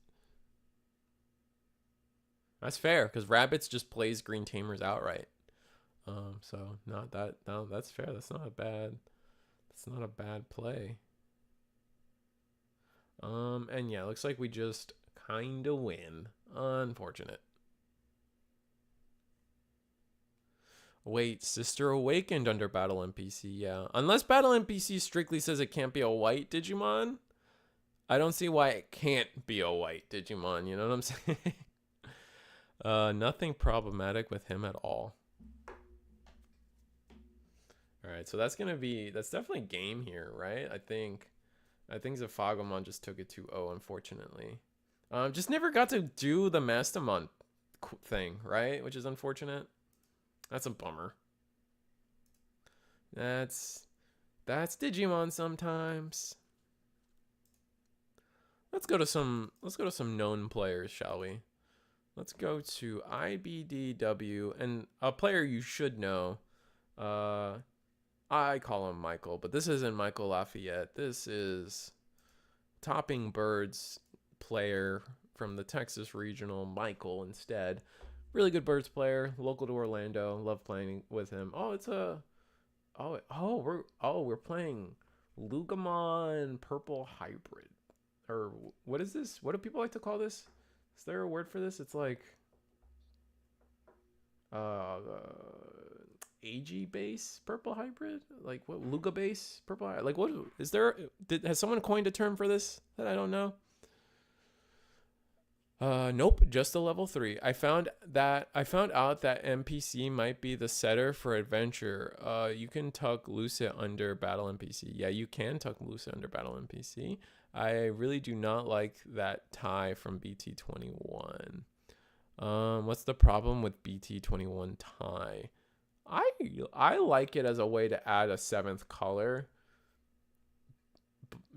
That's fair, because rabbits just plays green tamers outright. So not that, no, that's fair. That's not a bad play. And yeah, looks like we just kind of win. Unfortunate. Wait, Sister Awakened under Battle NPC, yeah. Unless Battle NPC strictly says it can't be a white Digimon, I don't see why it can't be a white Digimon, you know what I'm saying? Nothing problematic with him at all. All right, so that's definitely game here, right? I think Zafagomon just took it 2-0, unfortunately. Just never got to do the Mastamon thing, right? Which is unfortunate. That's a bummer. That's Digimon sometimes. Let's go to some known players, shall we? Let's go to IBDW, and a player you should know. I call him Michael, but this isn't Michael Lafayette. This is Topping Birds player from the Texas Regional, Michael instead. Really good Birds player, local to Orlando. Love playing with him. We're playing Lugamon Purple Hybrid. Or what is this? What do people like to call this? Is there a word for this? It's like AG base purple hybrid, like what Luga base purple hybrid? Like what is there? Has someone coined a term for this that I don't know? Nope, just a level 3. I found out that NPC might be the setter for adventure. You can tuck Lucet under battle NPC. Yeah, you can tuck Lucet under battle NPC. I really do not like that tie from BT21. What's the problem with BT21 tie? I like it as a way to add a 7th color,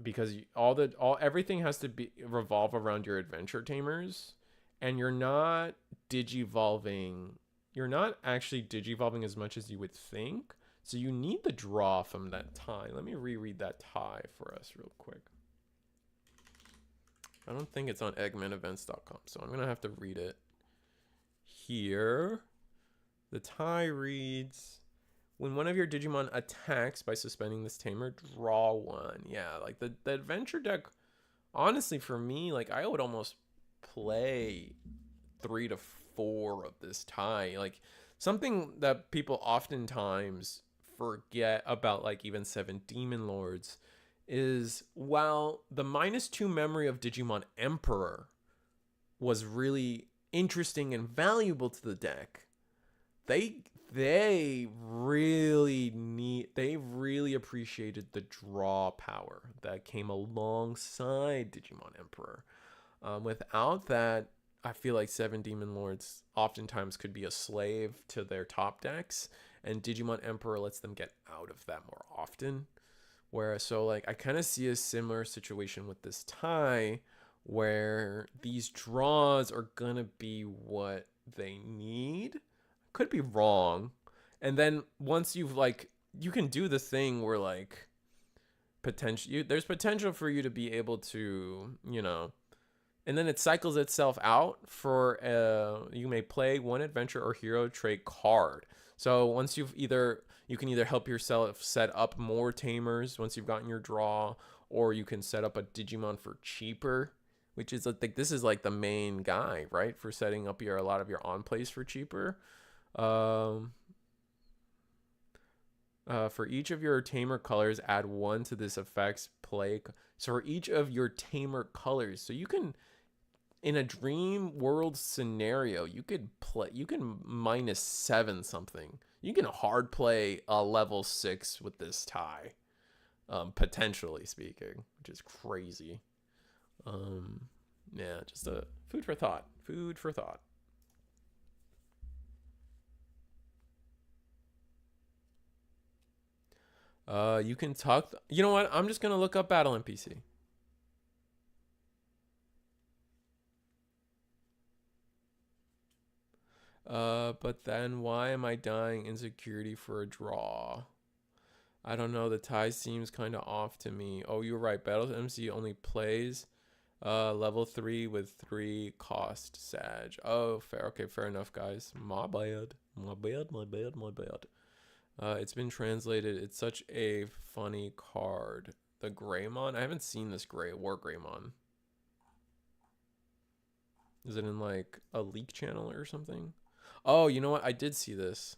because everything has to revolve around your adventure tamers, and you're not digivolving. You're not actually digivolving as much as you would think. So you need the draw from that tie. Let me reread that tie for us real quick. I don't think it's on eggmanevents.com, so I'm gonna have to read it here. The tie reads, when one of your Digimon attacks by suspending this tamer, draw 1. Yeah, like the adventure deck, honestly, for me, like I would almost play 3 to 4 of this tie. Like something that people oftentimes forget about, like even 7 Demon Lords, is while the -2 memory of Digimon Emperor was really interesting and valuable to the deck, they really appreciated the draw power that came alongside Digimon Emperor. Without that, I feel like 7 Demon Lords oftentimes could be a slave to their top decks, and Digimon Emperor lets them get out of that more often. Whereas, so like I kind of see a similar situation with this tie, where these draws are gonna be what they need. Could be wrong. And then once you've like, you can do the thing where like there's potential for you to be able to, and then it cycles itself out for you may play 1 adventure or hero trait card. So once you can either help yourself set up more tamers once you've gotten your draw, or you can set up a Digimon for cheaper, which is like this is like the main guy, right, for setting up a lot of your on plays for cheaper. For each of your tamer colors, add 1 to this effect's play. So for each of your tamer colors, so you can, in a dream world scenario, you can -7 something. You can hard play a level 6 with this tie, potentially speaking, which is crazy. Yeah, just a food for thought. Food for thought. You can talk. You know what? I'm just gonna look up battle NPC. But then why am I dying insecurity for a draw? I don't know. The tie seems kind of off to me. Oh, you're right. Battle MC only plays level 3 with 3 cost Sag. Oh, fair. Okay, fair enough, guys. My bad. It's been translated. It's such a funny card. The Greymon? I haven't seen this War Greymon. Is it in like a leak channel or something? Oh, you know what? I did see this.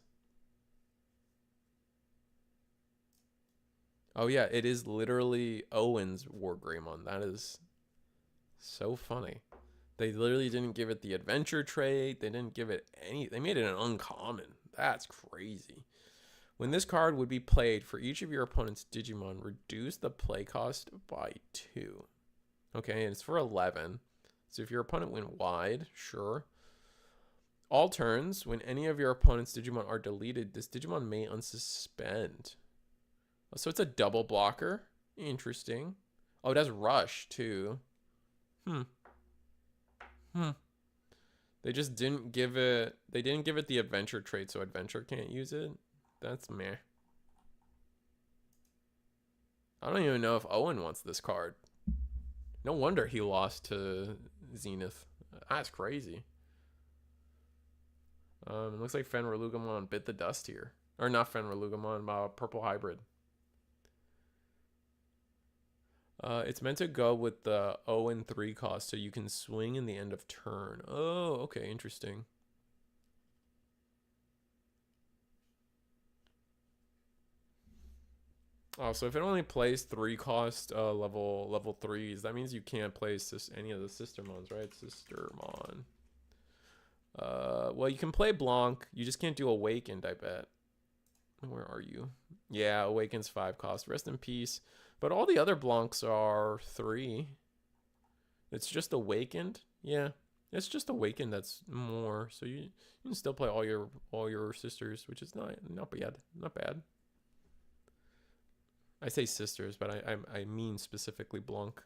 Oh yeah, it is literally Owen's War Greymon. That is so funny. They literally didn't give it the adventure trait. They didn't give it any. They made it an uncommon. That's crazy. When this card would be played, for each of your opponent's Digimon, reduce the play cost by 2. Okay, and it's for 11. So if your opponent went wide, sure. All turns, when any of your opponent's Digimon are deleted, this Digimon may unsuspend. So it's a double blocker. Interesting. Oh, it has Rush, too. They just didn't give it... They didn't give it the Adventure trait, so Adventure can't use it. That's meh. I don't even know if Owen wants this card. No wonder he lost to Zenith. That's crazy. It looks like Fenrilugamon bit the dust here. Or not Fenrilugamon, Purple Hybrid. It's meant to go with the 0 and 3 cost, so you can swing in the end of turn. Oh, okay, interesting. Oh, so if it only plays 3 cost level 3s, that means you can't play any of the Sistermons, right? Sistermon. Well, you can play Blanc. You just can't do Awakened, I bet. Where are you? Yeah, Awakened's 5 cost. Rest in peace. But all the other Blancs are 3. It's just Awakened. Yeah, it's just Awakened that's more. So you can still play all your sisters, which is not bad. Not bad. I say sisters, but I mean specifically Blanc.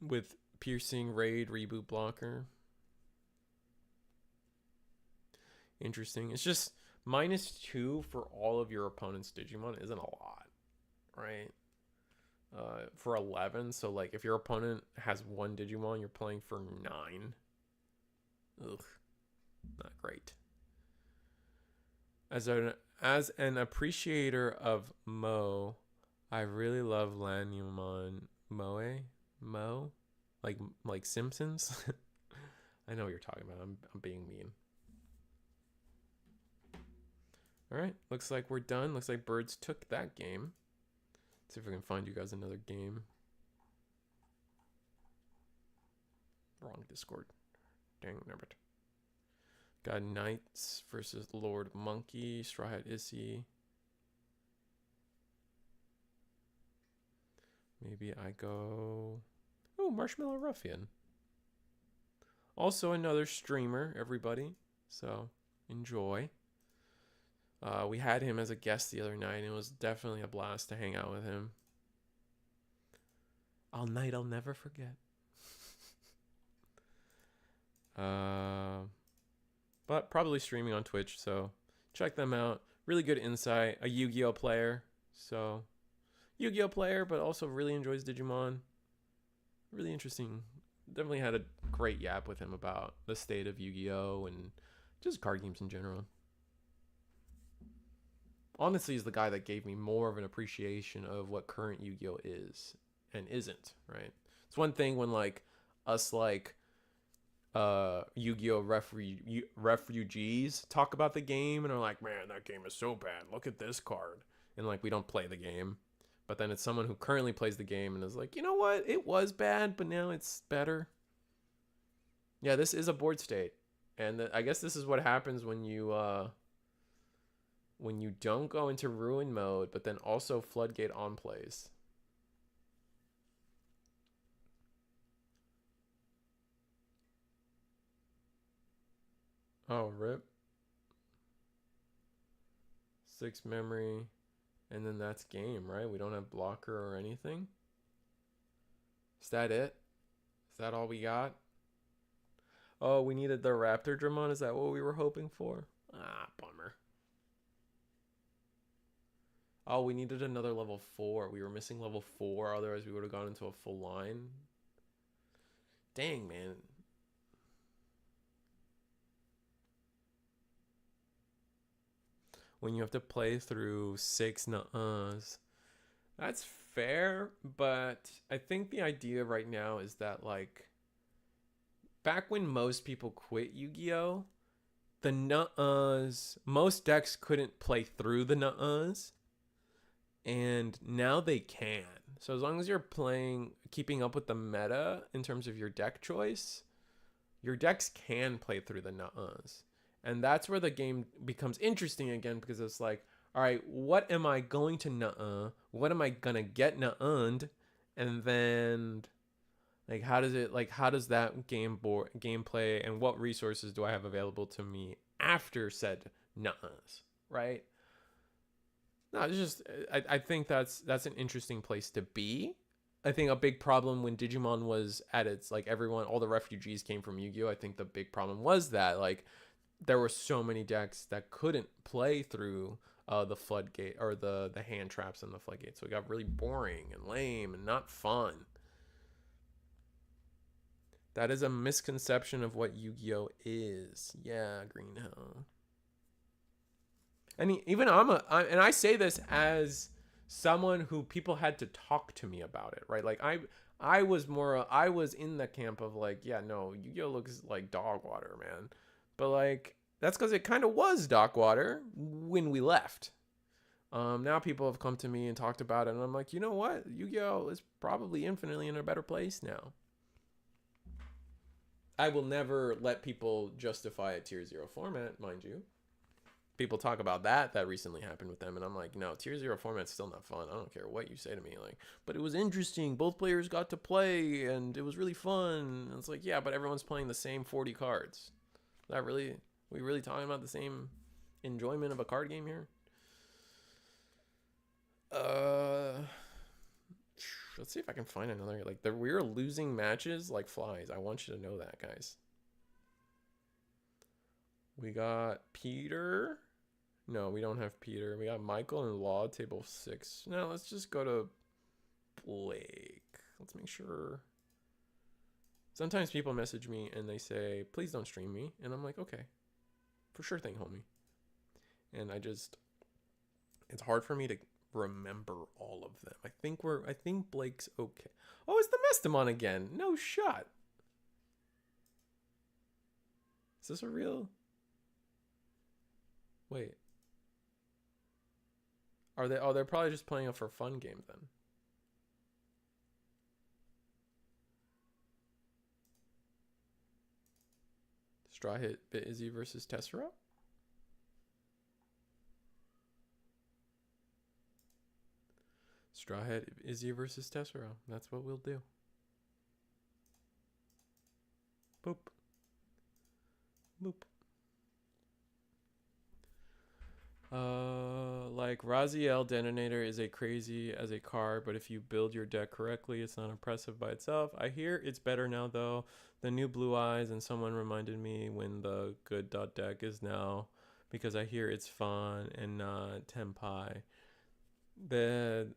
With Piercing, Raid, Reboot Blocker. Interesting. It's just -2 for all of your opponent's Digimon isn't a lot, right? For 11, so like if your opponent has 1 Digimon, you're playing for 9. Ugh, not great. As an appreciator of Mo, I really love Lanumon Mo, like Simpsons. I know what you're talking about. I'm being mean. All right, looks like we're done. Looks like Birds took that game. Let's see if we can find you guys another game. Wrong Discord. Dang, never. Got Knights versus Lord Monkey, Straw Hat Issy. Maybe I go... Oh, Marshmallow Ruffian. Also another streamer, everybody. So, enjoy. We had him as a guest the other night, and it was definitely a blast to hang out with him. All night I'll never forget. But probably streaming on Twitch, so check them out. Really good insight. A Yu-Gi-Oh player, so Yu-Gi-Oh player, but also really enjoys Digimon. Really interesting. Definitely had a great yap with him about the state of Yu-Gi-Oh and just card games in general. Honestly, is the guy that gave me more of an appreciation of what current Yu-Gi-Oh is and isn't, right? It's one thing when like us like Yu-Gi-Oh refugees talk about the game and are like, man, that game is so bad, look at this card, and like we don't play the game. But then it's someone who currently plays the game and is like, you know what, it was bad, but now it's better. Yeah, this is a board state, and I guess this is what happens when you don't go into ruin mode, but then also floodgate on plays. Oh, rip. 6 memory, and then that's game, right? We don't have blocker or anything. Is that it? Is that all we got? Oh, we needed the Raptor Dramon. Is that what we were hoping for? Ah, bummer. Oh, we needed another level 4. We were missing level 4. Otherwise, we would have gone into a full line. Dang, man. When you have to play through 6 nuh-uhs. That's fair, but I think the idea right now is that, like, back when most people quit Yu-Gi-Oh, the nuh-uhs, most decks couldn't play through the nuh-uhs, and now they can. So as long as you're keeping up with the meta in terms of your deck choice, your decks can play through the nuh-uhs. And that's where the game becomes interesting again, because it's like, all right, what am I going to nuh-uh? What am I going to get nuh-uhed? And then like how does that gameplay and what resources do I have available to me after said nuts, right? No, it's just I think that's an interesting place to be. I think a big problem when Digimon was at its like everyone all the refugees came from Yu-Gi-Oh. I think the big problem was that like there were so many decks that couldn't play through the floodgate or the hand traps and the floodgate, so it got really boring and lame and not fun. That is a misconception of what Yu-Gi-Oh is. Yeah, Green Hill. And even and I say this as someone who people had to talk to me about it, right? Like I was in the camp of like, yeah, no, Yu-Gi-Oh looks like dog water, man. But like that's because it kind of was dog water when we left. Now people have come to me and talked about it, and I'm like, you know what? Yu-Gi-Oh is probably infinitely in a better place now. I will never let people justify a tier 0 format, mind you. People talk about that recently happened with them, and I'm like, no, tier 0 format's still not fun. I don't care what you say to me, like, but it was interesting, both players got to play and it was really fun. And it's like, yeah, but everyone's playing the same 40 cards. That really, we really talking about the same enjoyment of a card game here? Let's see if I can find another, like, we're losing matches like flies. I want you to know that, guys. We got Peter. No, we don't have Peter. We got Michael and Law, table 6. Now let's just go to Blake. Let's make sure. Sometimes people message me and they say, please don't stream me. And I'm like, okay, for sure thing, homie. And it's hard for me to remember all of them. I think Blake's okay. Oh, it's the Mestamon again. No shot. Is this a real? Wait. Are they? Oh, they're probably just playing a for fun game then. Straw Hit Izzy versus Tessera. Straw Hat Izzy versus Tessera. That's what we'll do. Boop. Boop. Like Raziel Detonator is a crazy as a card, but if you build your deck correctly, it's not impressive by itself. I hear it's better now though. The new Blue Eyes, and someone reminded me when the good dot deck is now, because I hear it's fun and not Tenpai. The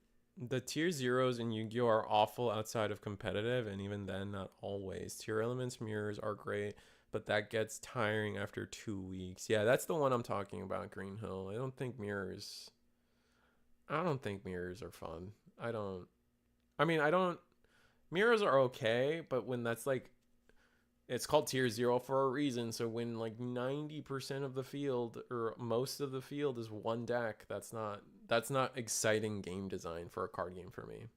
tier zeros in Yu-Gi-Oh are awful outside of competitive, and even then, not always. Tier elements mirrors are great, but that gets tiring after 2 weeks. Yeah, that's the one I'm talking about, Green Hill. I don't think mirrors are fun. Mirrors are okay, but when that's like, it's called tier 0 for a reason. So when like 90% of the field or most of the field is one deck, that's not exciting game design for a card game for me.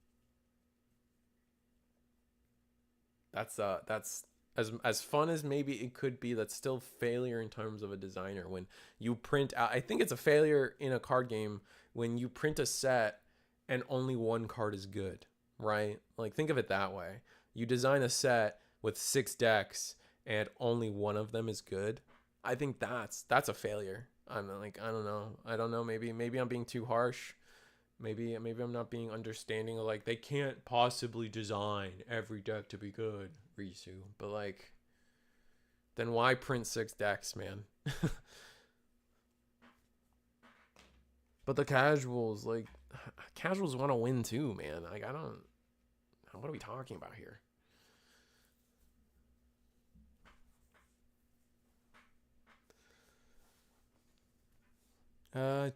That's as fun as maybe it could be. That's still failure in terms of a designer. When you print out, I think it's a failure in a card game when you print a set and only one card is good, right? Like think of it that way. You design a set with 6 decks and only one of them is good. I think that's a failure. I'm like, I don't know. Maybe I'm being too harsh. Maybe I'm not being understanding of like they can't possibly design every deck to be good, Risu. But like, then why print 6 decks, man? But the casuals want to win too, man. Like I don't. What are we talking about here?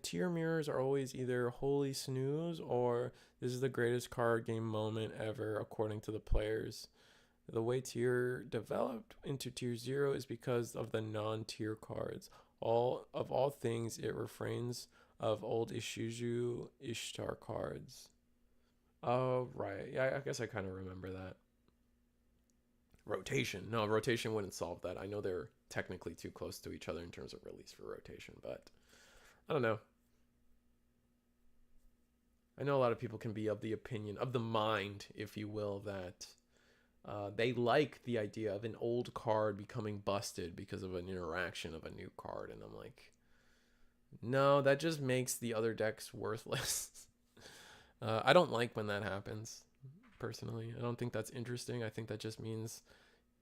Tier mirrors are always either holy snooze or this is the greatest card game moment ever, according to the players. The way tier developed into tier 0 is because of the non-tier cards. All things, it refrains of old Ishizu Ishtar cards. Oh, right. Yeah, I guess I kind of remember that. Rotation. No, rotation wouldn't solve that. I know they're technically too close to each other in terms of release for rotation, but I don't know. I know a lot of people can be of the opinion, of the mind, if you will, that they like the idea of an old card becoming busted because of an interaction of a new card. And I'm like, no, that just makes the other decks worthless. I don't like when that happens, personally. I don't think that's interesting. I think that just means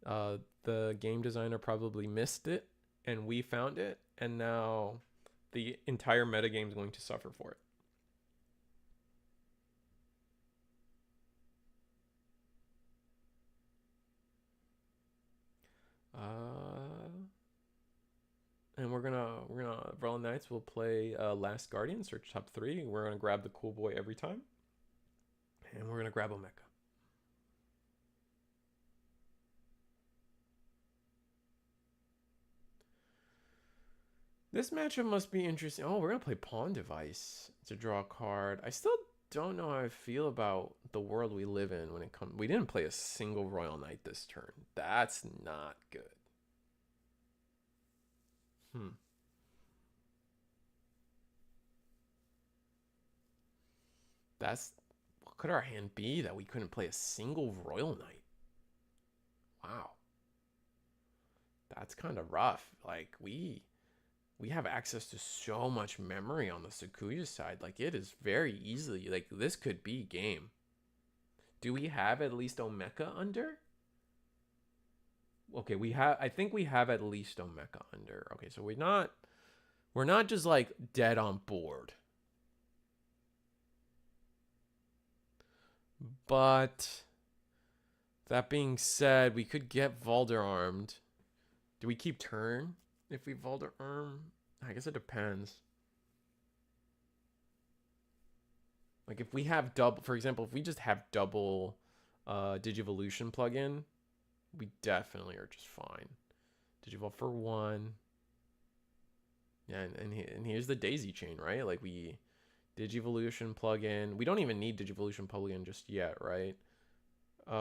the game designer probably missed it and we found it, and now the entire metagame is going to suffer for it. And we're gonna Verlin Knights will play Last Guardian, search top 3. We're gonna grab the cool boy every time, and we're gonna grab Omeka. This matchup must be interesting. Oh, we're gonna play Pawn Device to draw a card. I still don't know how I feel about the world we live in when it comes. We didn't play a single Royal Knight this turn. That's not good. That's what could our hand be that we couldn't play a single Royal Knight? Wow. That's kind of rough. Like we have access to so much memory on the Sakuya side. Like it is very easily, like this could be game. Do we have at least Omeka under? Okay, I think we have at least Omeka under. Okay, so we're not just like dead on board. But that being said, we could get Valder armed. Do we keep turn if we Valder arm? I guess it depends. Like if we have double, for example, if we just have double Digivolution plugin, we definitely are just fine. Digivolve for 1. Yeah, and here's the daisy chain, right? Like we Digivolution plugin. We don't even need Digivolution plugin just yet, right?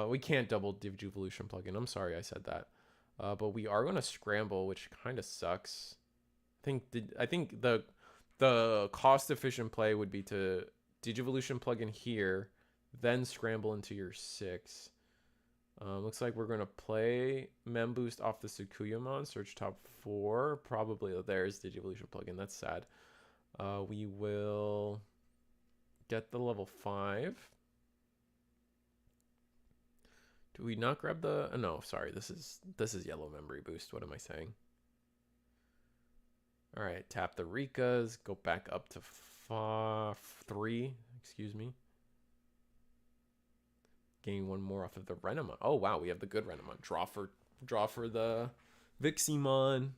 We can't double Digivolution plugin. I'm sorry I said that. But we are going to scramble, which kind of sucks. I think the cost efficient play would be to Digivolution plugin here, then scramble into your 6. Looks like we're going to play Mem Boost off the Tsukuyamon, search top 4. Probably there's Digivolution plugin. That's sad. We will get the level 5. Do we not grab the... Oh, no, sorry. This is yellow memory boost. What am I saying? All right, tap the Rikas. Go back up to 3. Excuse me. Gain 1 more off of the Renamon. Oh, wow. We have the good Renamon. Draw for the Viximon.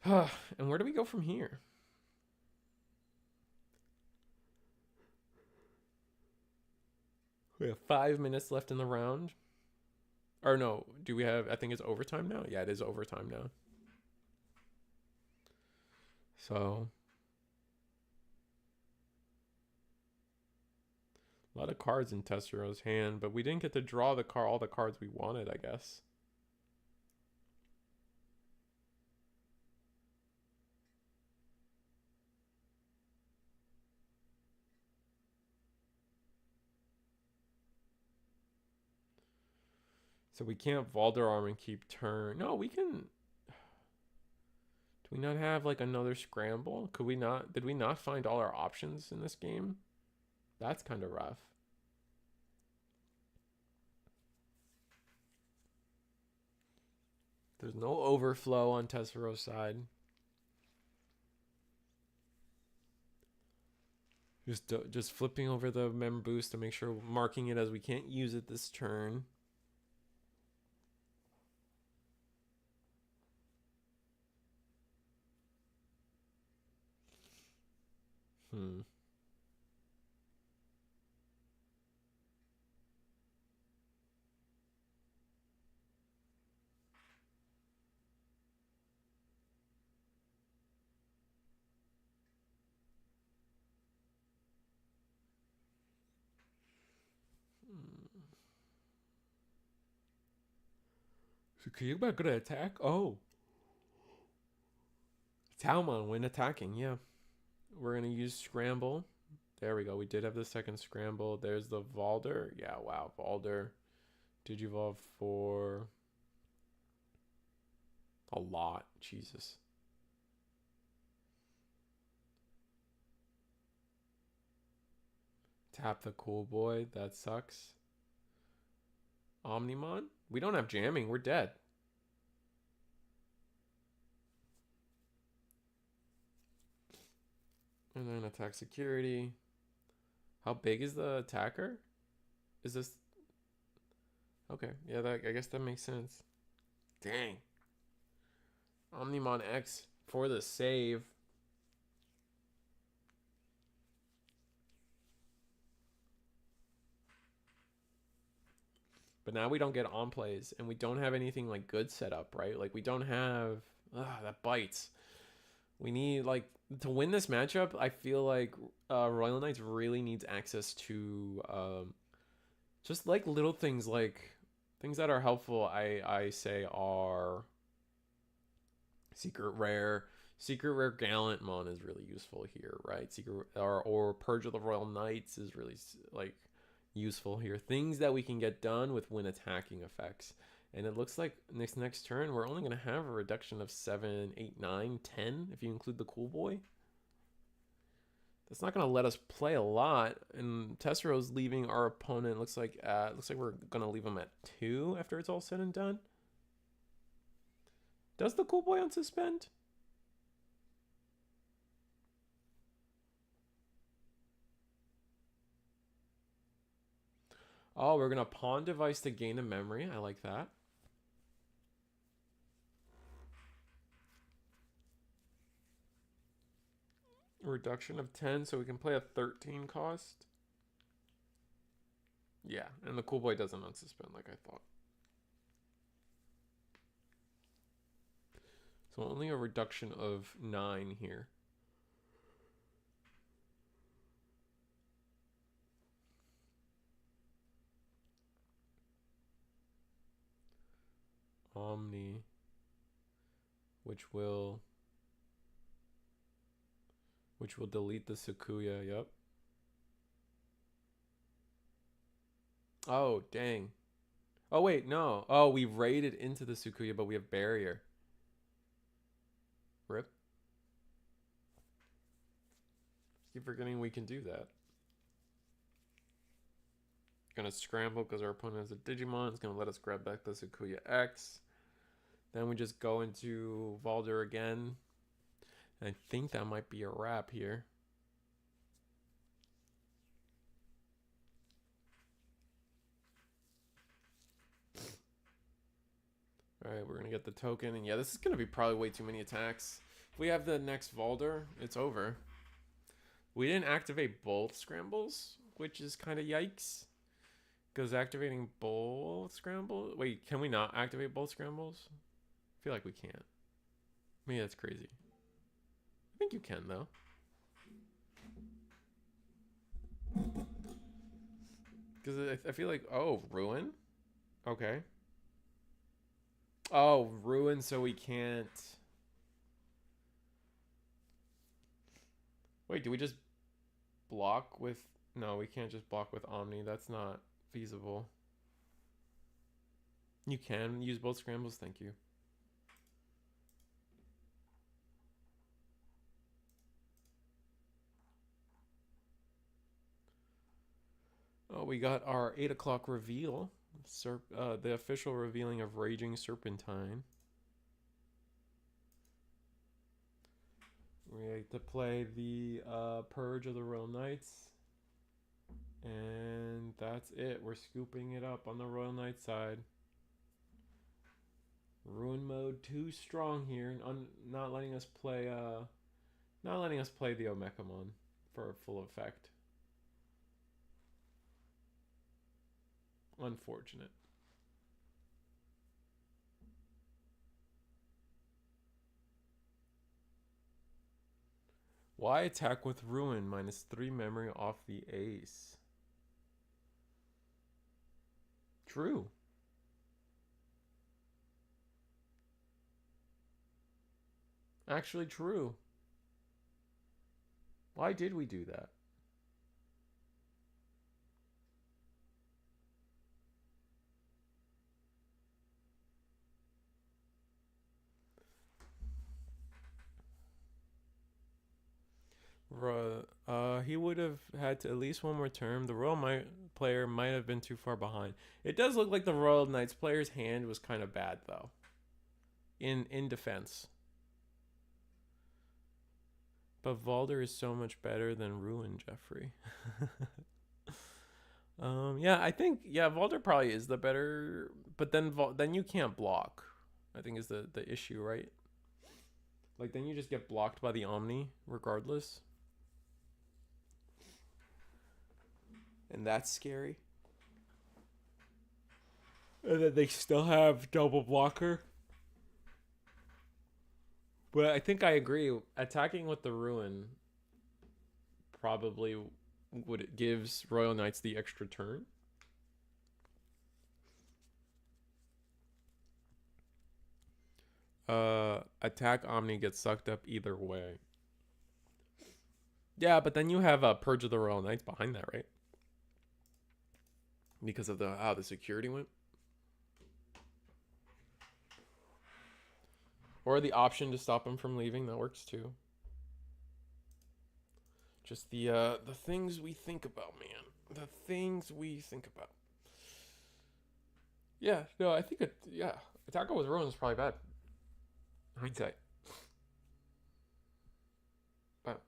And where do we go from here? We have 5 minutes left in the round. Or no, do we have... I think it's overtime now. Yeah, it is overtime now. So... a lot of cards in Tessero's hand, but we didn't get to draw all the cards we wanted, I guess. So we can't Valderarm and keep turn. No, we can... Do we not have like another scramble? Could we not... Did we not find all our options in this game? That's kind of rough. There's no overflow on Tessero's side. Just flipping over the Mem Boost to make sure, marking it as we can't use it this turn. So Kyuuba good at attack? Oh. Talmon when attacking, yeah. We're going to use Scramble. There we go. We did have the second scramble. There's the Valder. Yeah, wow. Valder. Digivolve for a lot. Jesus. Tap the cool boy. That sucks. Omnimon? We don't have jamming. We're dead. And then attack security. How big is the attacker? Is this... Okay, yeah, I guess that makes sense. Dang. Omnimon X for the save. But now we don't get on plays, and we don't have anything like good set up, right? Like we don't have... that bites. We need, like, to win this matchup, I feel like Royal Knights really needs access to just like little things, like things that are helpful. I say are secret rare Gallantmon is really useful here, right? Secret or Purge of the Royal Knights is really like useful here. Things that we can get done with when attacking effects. And it looks like next turn, we're only going to have a reduction of 7, 8, 9, 10, if you include the cool boy. That's not going to let us play a lot. And Tessero's leaving our opponent. Looks like we're going to leave him at 2 after it's all said and done. Does the cool boy unsuspend? Oh, we're going to pawn device to gain a memory. I like that. Reduction of 10, so we can play a 13 cost. Yeah, and the cool boy doesn't unsuspend like I thought. So only a reduction of 9 here. Omni, which will delete the Sakuya. Yep. Oh, dang. Oh, wait, no. Oh, we raided into the Sakuya, but we have barrier. Rip. Keep forgetting we can do that. Gonna scramble because our opponent has a Digimon. It's gonna let us grab back the Sakuya X. Then we just go into Valder again. And I think that might be a wrap here. Alright, we're going to get the token. And yeah, this is going to be probably way too many attacks. If we have the next Valder, it's over. We didn't activate both scrambles, which is kind of yikes. Because activating both scrambles... Wait, can we not activate both scrambles? I feel like we can't. Maybe that's crazy. I think you can, though. Because I feel like... Oh, Ruin? Okay. Oh, Ruin, so we can't... Wait, do we just block with... No, we can't just block with Omni. That's not feasible. You can use both scrambles? Thank you. Oh, we got our 8 o'clock reveal. The official revealing of Raging Serpentine. We have to play the Purge of the Royal Knights. And that's it. We're scooping it up on the Royal Knight side. Ruin mode too strong here, and not letting us play the Omecamon for full effect. Unfortunate. Why attack with Ruin? -3 memory off the ace. True. Actually true. Why did we do that? He would have had to at least one more turn. The player might have been too far behind. It does look like the Royal Knights player's hand was kind of bad though. In defense. But Valder is so much better than Ruin Jeffrey. Yeah, I think Valder probably is the better, but then you can't block. I think is the issue, right? Like then you just get blocked by the Omni regardless. And that's scary. And then they still have double blocker. But I think I agree. Attacking with the Ruin probably it gives Royal Knights the extra turn. Attack Omni gets sucked up either way. Yeah, but then you have Purge of the Royal Knights behind that, right? Because of how the security went. Or the option to stop him from leaving, that works too. Just the things we think about, man. The things we think about. Yeah, no, I think Attacker with Ruin is probably bad. Hindsight. But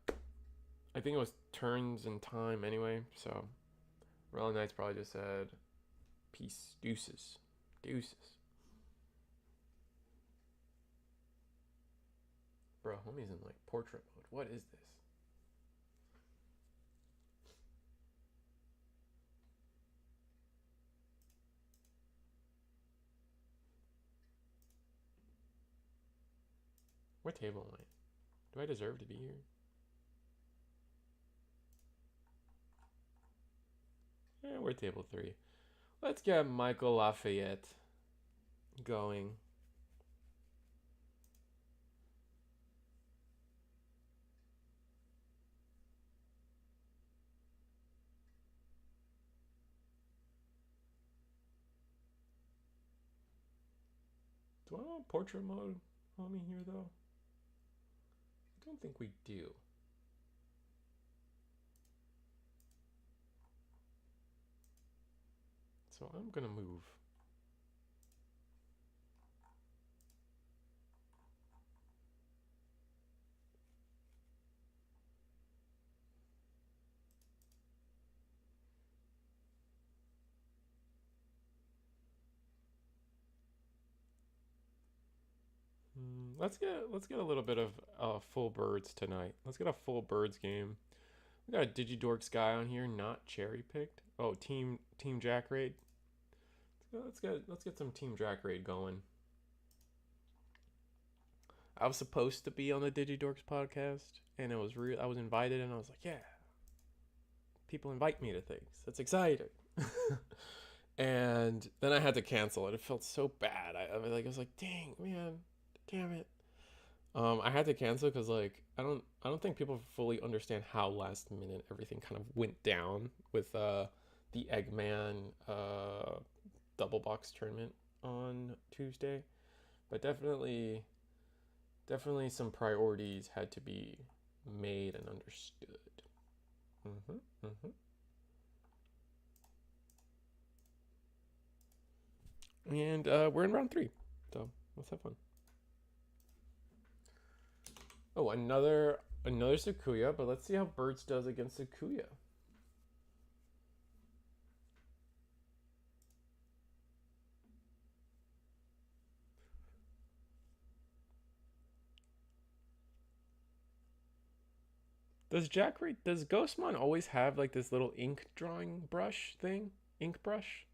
I think it was turns and time anyway, so Royal Knights probably just said peace, deuces. Bro, homie's in like portrait mode. What is this? What table am I? Do I deserve to be here? Yeah, we're table 3. Let's get Michael Lafayette going. Do I want portrait mode homie here though? I don't think we do. So I'm gonna move. Let's get a little bit of full birds tonight. Let's get a full birds game. We got a Digidorks guy on here, not cherry picked. Oh, team Jack Raid. Let's get some team Jack Raid going. I was supposed to be on the Digidorks podcast, and it was real. I was invited, and I was like, yeah. People invite me to things. That's exciting. And then I had to cancel it. It felt so bad. I was like, dang man, damn it. I had to cancel because like I don't think people fully understand how last minute everything kind of went down with the Eggman double box tournament on Tuesday, but definitely some priorities had to be made and understood. And we're in round 3, so let's have fun. Oh, another Sakuya, but let's see how Birds does against Sakuya. Does Ghostmon always have like this little ink drawing brush thing? Ink brush?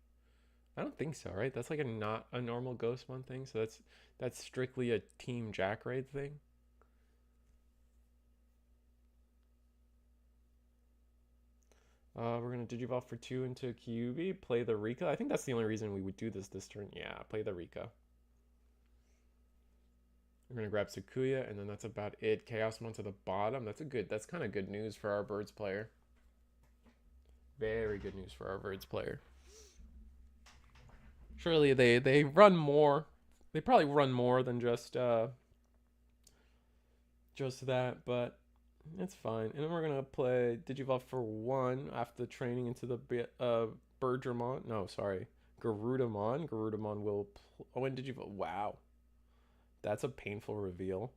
I don't think so, right? That's like not a normal Ghostmon thing, so that's strictly a Team Jack Raid thing. We're gonna Digivolve for 2 into Kyubi, play the Rika. I think that's the only reason we would do this turn. Yeah, play the Rika. We're gonna grab Sakuya, and then that's about it. Chaosmon to the bottom. That's kind of good news for our Birds player. Very good news for our Birds player. Surely they run more. They probably run more than just that, but It's fine. And then we're gonna play Digivolve for 1 after training into the Birdramon. No, sorry, Garudamon. Garudamon will. Oh, when Digivolve? Wow, that's a painful reveal.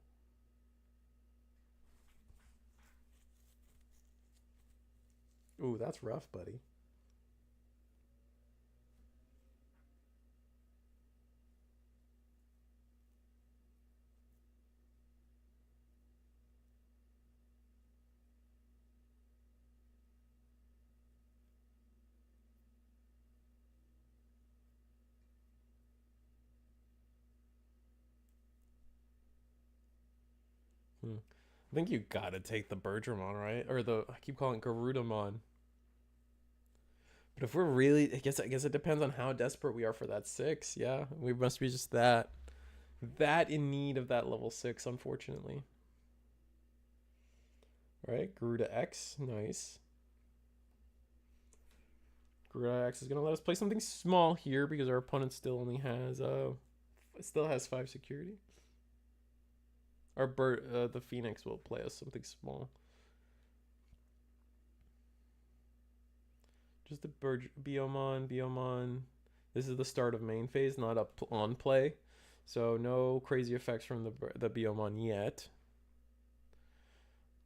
Ooh, that's rough, buddy. Hmm. I think you gotta take the Birdramon, right? Or the I keep calling it Garudamon. But if we're really, I guess it depends on how desperate we are for that 6. Yeah, we must be just that in need of that level 6, unfortunately. All right, Garuda X, nice. Garuda X is gonna let us play something small here because our opponent still only has still has 5 security. Our the Phoenix will play us something small. Just a bird, Biomon. This is the start of main phase, not up on play. So no crazy effects from the Biomon yet.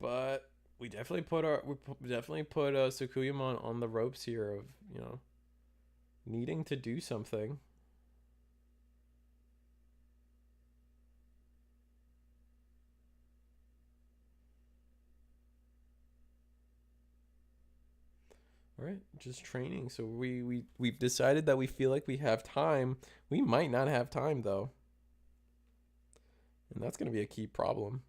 But we definitely put Sukuyamon on the ropes here of, needing to do something. All right, just training. So we've decided that we feel like we have time. We might not have time though, and that's going to be a key problem.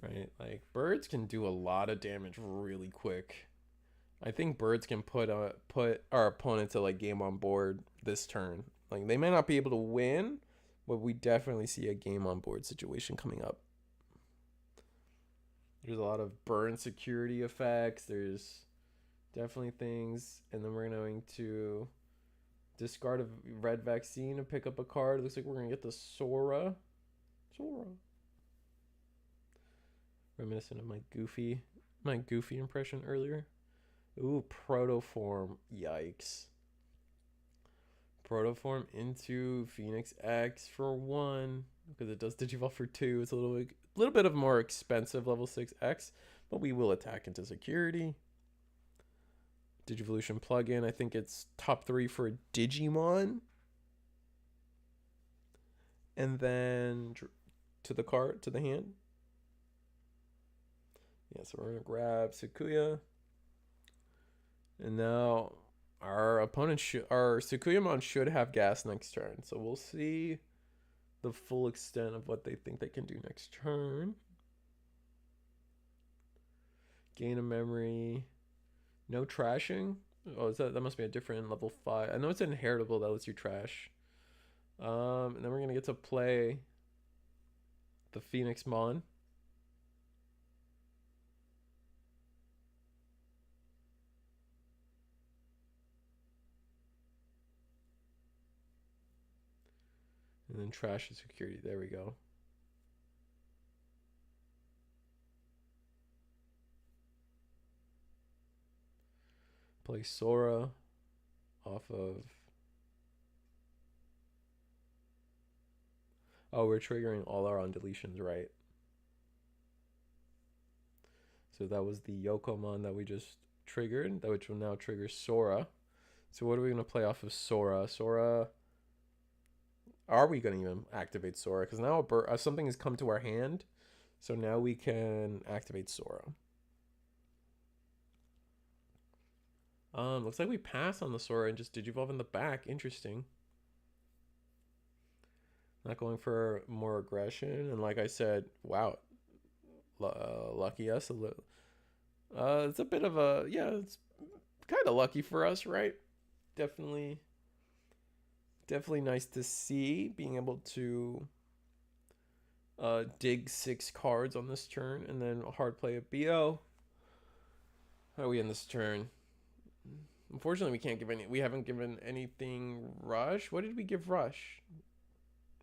Right, like birds can do a lot of damage really quick. I think birds can put our opponent to like game on board this turn. Like they may not be able to win, but we definitely see a game on board situation coming up. There's a lot of burn security effects. There's definitely things, and then we're going to discard a red vaccine and pick up a card. Looks like we're gonna get the Sora. Sora. Reminiscent of my goofy impression earlier. Ooh, protoform. Yikes. Protoform into Phoenix X for 1 because it does Digivolve for 2. It's a little bit of more expensive level 6 X, but we will attack into security. Digivolution plugin. I think it's top 3 for Digimon. And then to the hand. Yeah, so we're gonna grab Sakuya. And now our Sukuyamon should have gas next turn. So we'll see the full extent of what they think they can do next turn. Gain a memory. No trashing. Oh, that must be a different level 5. I know it's inheritable that lets you trash. And then we're gonna get to play the Phoenix Mon. And then trash the security. There we go. Play Sora off of. Oh, we're triggering all our on deletions, right? So that was the Yokomon that we just triggered, which will now trigger Sora. So what are we going to play off of Sora? Are we going to even activate Sora? Because now something has come to our hand. So now we can activate Sora. Looks like we pass on the Sora and just Digivolve in the back. Interesting. Not going for more aggression. And like I said, wow. Lucky us a little. It's a bit of a, yeah, it's kind of lucky for us, right? Definitely nice to see being able to dig 6 cards on this turn, and then hard play a BO. How do we end this turn? Unfortunately, we can't give any. We haven't given anything rush. What did we give rush?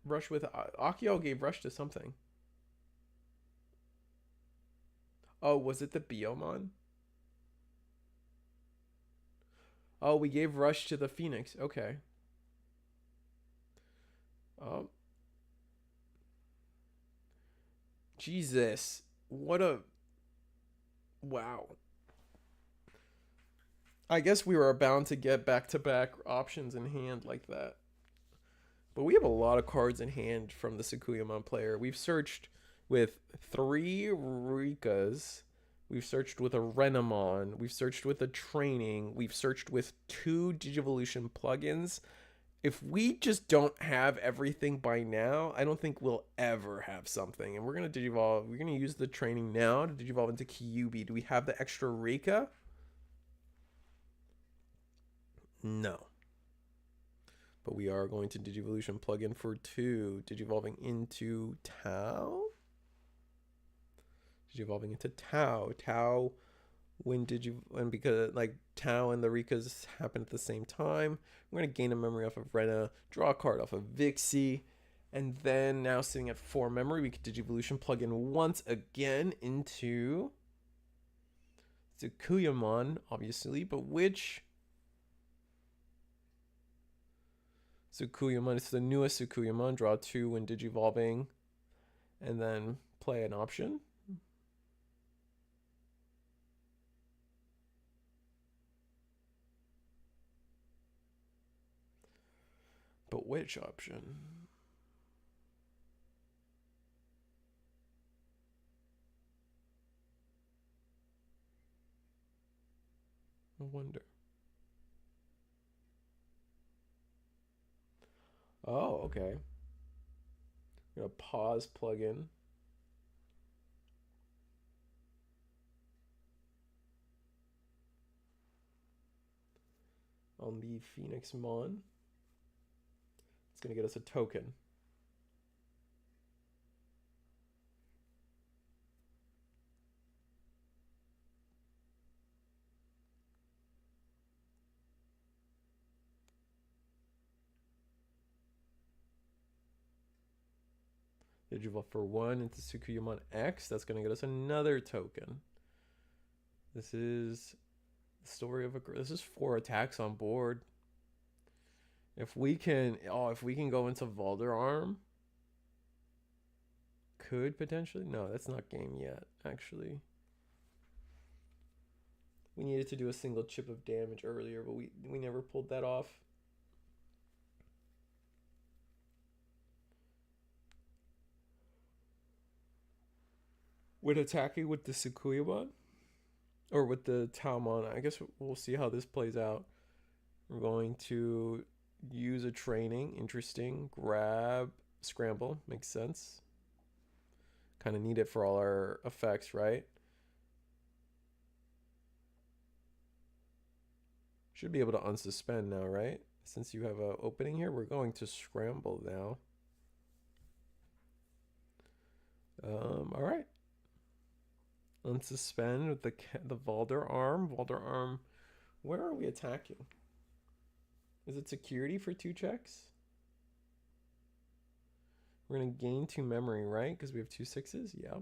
Rush with Akio gave rush to something. Oh, was it the Biomon? Oh, we gave rush to the Phoenix. Okay. Oh. Jesus. What a... Wow. I guess we were bound to get back-to-back options in hand like that. But we have a lot of cards in hand from the Sukuyamon player. We've searched with 3 Rikas. We've searched with a Renamon. We've searched with a Training. We've searched with 2 Digivolution plugins. If we just don't have everything by now, I don't think we'll ever have something. And we're going to Digivolve. We're going to use the Training now to Digivolve into Kyuubi. Do we have the extra Rika? No. But we are going to Digivolution plug in for 2. Digivolving into Tau? Digivolving into Tau. Tau, when and because like Tau and the Rikas happen at the same time, we're going to gain a memory off of Rena, draw a card off of Vixie, and then now sitting at 4 memory, we can Digivolution plug in once again into Sukuyamon, obviously, but which... Sukuyamon, it's the newest Sukuyamon. Draw 2 when Digivolving, and then play an option. But which option? I wonder. Oh, okay. I'm gonna pause plugin. On the Phoenix Mon. It's gonna get us a token. Digivolve for 1 into Sukuyamon X. That's gonna get us another token. This is the story of a girl. This is 4 attacks on board. If we can, if we can go into Valderarm, could potentially. No, that's not game yet. Actually, we needed to do a single chip of damage earlier, but we never pulled that off. With attacking with the Sukuyamon or with the Taomon, I guess we'll see how this plays out. We're going to use a Training. Interesting. Grab, scramble. Makes sense. Kind of need it for all our effects, right? Should be able to unsuspend now, right? Since you have an opening here, we're going to scramble now. All right. Unsuspend with the Valderarm. Valderarm. Where are we attacking? Is it security for 2 checks? We're going to gain 2 memory, right? Because we have 2 6s? Yeah.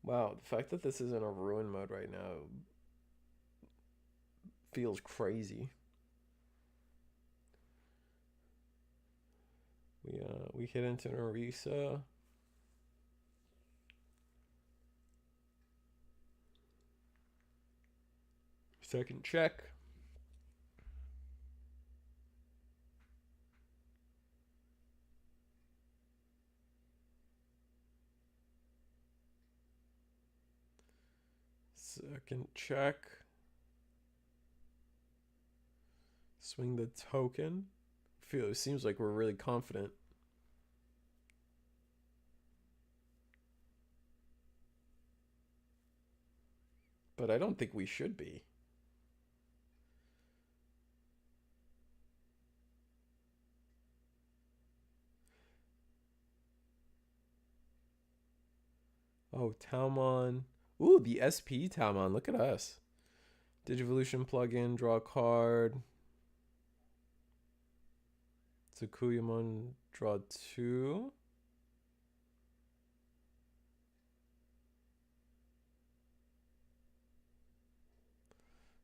Wow, the fact that this is in a ruin mode right now feels crazy. We hit into Narisa. Second check. Second check. Swing the token. It seems like we're really confident. But I don't think we should be. Oh, Talmon. Ooh, the SP Talmon. Look at us. Digivolution plugin, draw a card. Tsukuyamon, draw 2.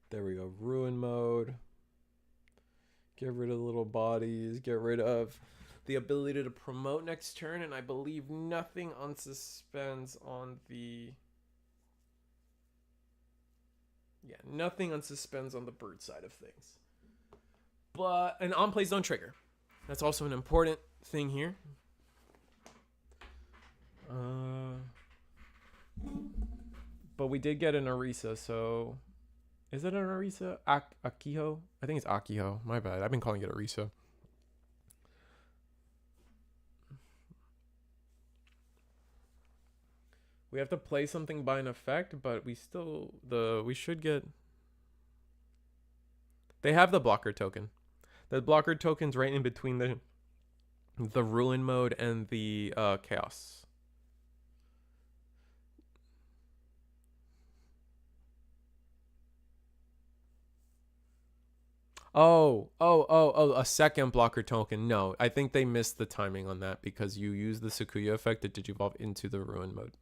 There we go. Ruin mode. Get rid of the little bodies. Get rid of the ability to promote next turn. And I believe nothing on suspends on the... Yeah, nothing on suspends on the bird side of things. But an on plays don't trigger. That's also an important thing here. But we did get an Orisa, so... Is it an Orisa? Akiho? I think it's Akiho. My bad. I've been calling it Orisa. We have to play something by an effect, but we should get... They have the blocker token. The blocker token's right in between the ruin mode and the chaos. Oh, a second blocker token. No, I think they missed the timing on that because you use the Sakuya effect to digivolve into the ruin mode.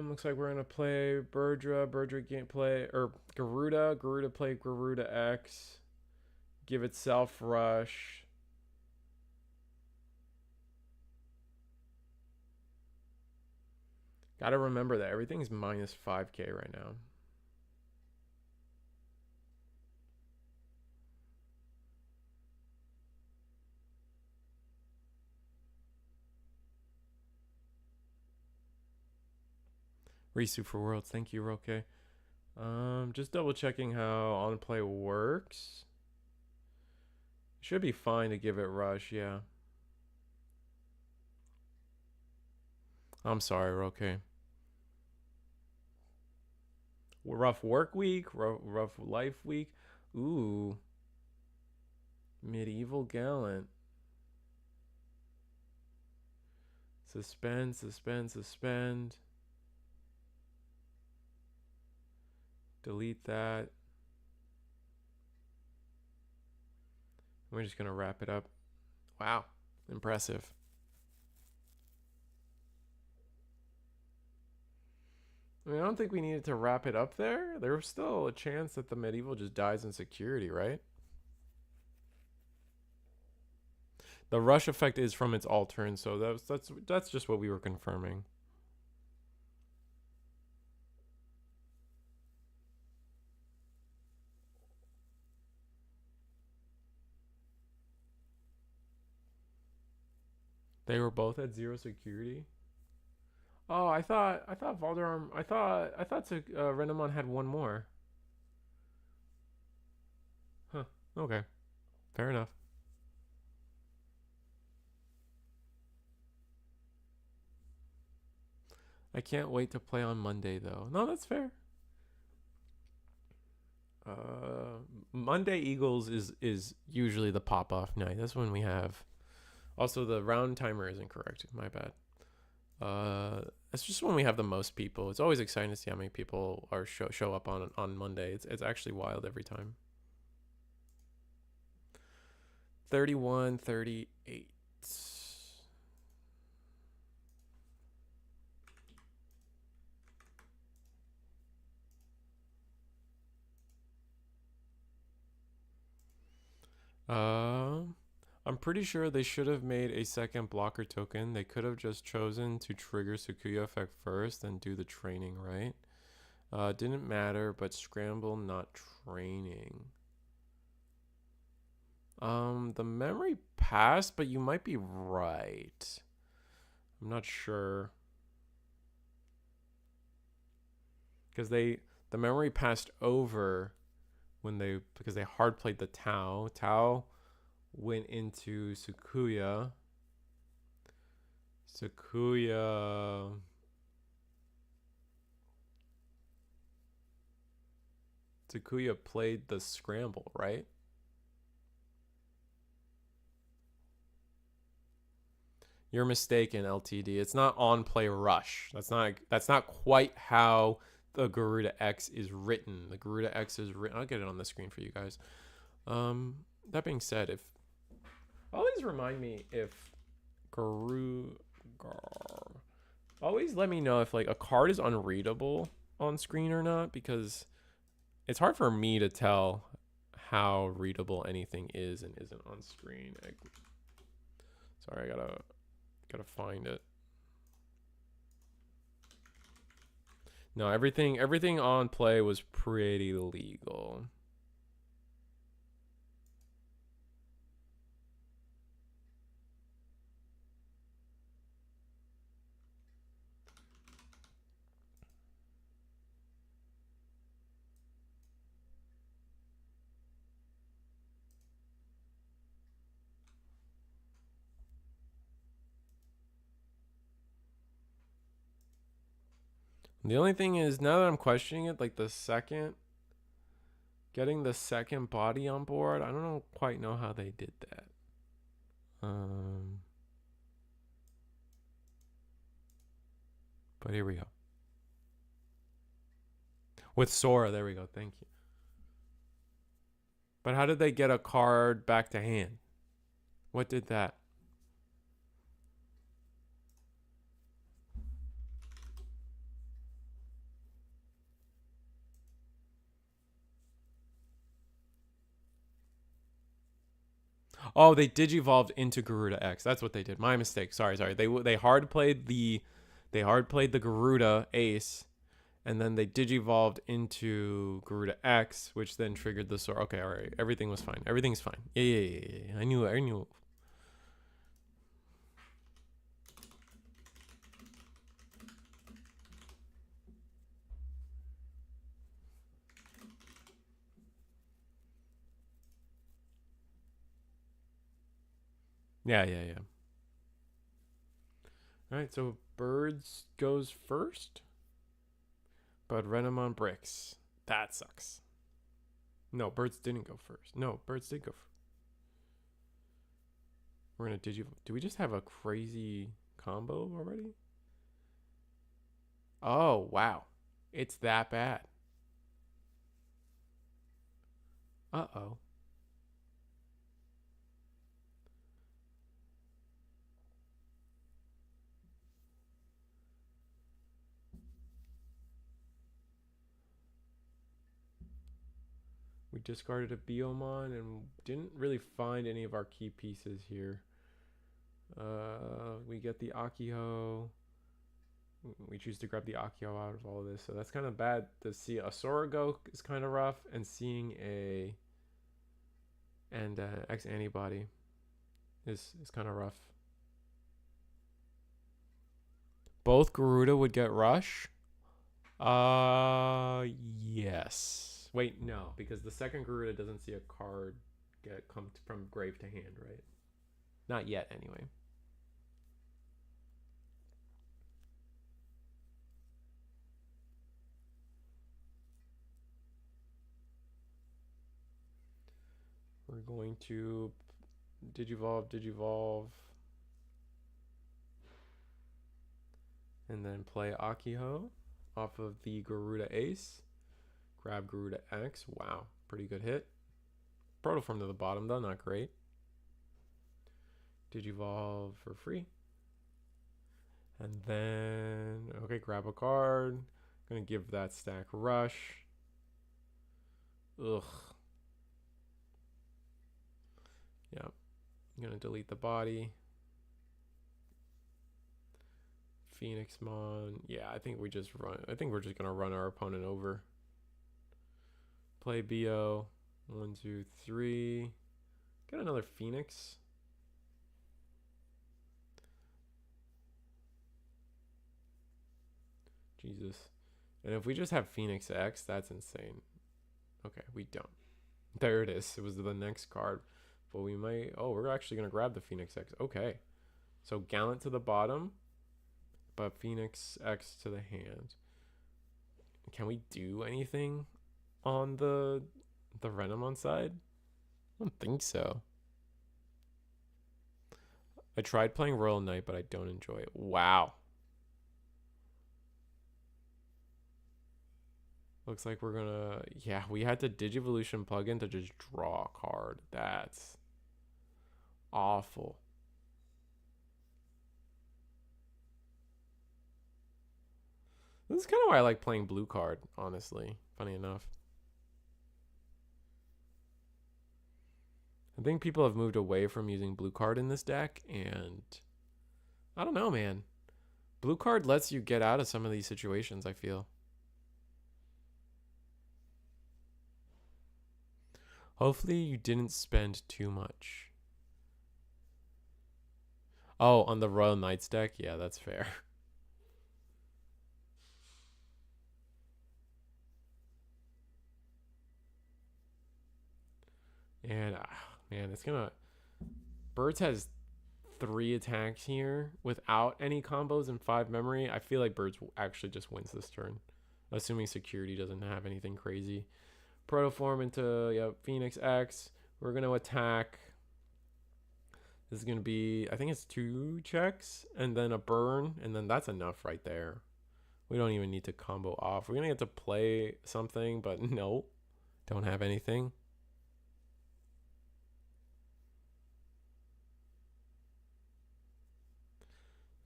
Looks like we're gonna play Birdra gameplay, or Garuda play Garuda X, give it self rush. Gotta remember that everything's minus 5k right now. Risu for Worlds, thank you, Roque. Just double checking how on play works. Should be fine to give it rush, yeah. I'm sorry, Roque. Rough work week, rough life week. Ooh. Medieval Gallant. Suspend. Delete that. We're just gonna wrap it up. Wow, impressive. I mean, I don't think we needed to wrap it up there. There was still a chance that the medieval just dies in security, right? The rush effect is from its all turn, so that's just what we were confirming. They were both at 0 security. Oh, I thought Valderarm. I thought Renamon had one more. Huh. Okay. Fair enough. I can't wait to play on Monday though. No, that's fair. Monday Eagles is usually the pop off night. That's when we have. Also, the round timer is incorrect. My bad. It's just when we have the most people. It's always exciting to see how many people are show up on Monday. It's actually wild every time. 31, 38. I'm pretty sure they should have made a second blocker token. They could have just chosen to trigger Sakuya effect first and do the training, right? Didn't matter, but scramble, not training. The memory passed, but you might be right. I'm not sure. Because the the memory passed over when because they hard played the Tau. Tau went into Sakuya. Sakuya played the scramble, right? You're mistaken, LTD. It's not on play rush. That's not quite how the Garuda X is written. The Garuda X is written. I'll get it on the screen for you guys. That being said, if always remind me if always let me know if like a card is unreadable on screen or not, because it's hard for me to tell how readable anything is and isn't on screen. Sorry, I gotta find it. No, everything on play was pretty legal. The only thing is, now that I'm questioning it, like getting the second body on board, I don't quite know how they did that. But here we go. With Sora, there we go. Thank you. But how did they get a card back to hand? What did that? Oh, they digivolved into Garuda X. That's what they did. My mistake. Sorry. They hard played the Garuda Ace, and then they digivolved into Garuda X, which then triggered the Sora. Okay, all right. Everything was fine. Everything's fine. Yeah. I knew. Yeah. All right, so Birds goes first, but Renamon bricks. That sucks. No, Birds didn't go first. No, Birds did go first. We're gonna do we just have a crazy combo already? Oh, wow. It's that bad. Uh-oh. We discarded a Biomon and didn't really find any of our key pieces here. We get the Akiho. We choose to grab the Akio out of all of this, so that's kind of bad. To see a Sorogo is kind of rough, and seeing a X antibody is kind of rough. Both Garuda would get rush. Yes. Wait, no, because the second Garuda doesn't see a card come from grave to hand, right? Not yet, anyway. We're going to digivolve, and then play Akiho off of the Garuda Ace. Grab Garuda X. Wow, pretty good hit. Protoform to the bottom though, not great. Digivolve for free. And then, okay, grab a card. Gonna give that stack rush. Ugh. Yeah. I'm gonna delete the body. Phoenixmon. Yeah, I think we're just gonna run our opponent over. Play BO. 1, 2, 3. Get another Phoenix. Jesus. And if we just have Phoenix X, that's insane. Okay, we don't. There it is. It was the next card. But we might... Oh, we're actually going to grab the Phoenix X. Okay. So Gallant to the bottom, but Phoenix X to the hand. Can we do anything on the Renamon side? I don't think so. I tried playing Royal Knight, but I don't enjoy it. Wow. Looks like we're gonna... Yeah, we had to Digivolution plugin to just draw a card. That's awful. This is kind of why I like playing blue card, honestly. Funny enough. I think people have moved away from using blue card in this deck, and I don't know, man. Blue card lets you get out of some of these situations, I feel. Hopefully you didn't spend too much. Oh, on the Royal Knights deck? Yeah, that's fair. And, man, it's gonna... Birds has 3 attacks here without any combos and 5 memory. I feel like Birds actually just wins this turn, assuming security doesn't have anything crazy. Protoform into Phoenix X. We're going to attack. This is going to be, I think it's 2 checks and then a burn, and then that's enough right there. We don't even need to combo off. We're going to get to play something, but no, don't have anything.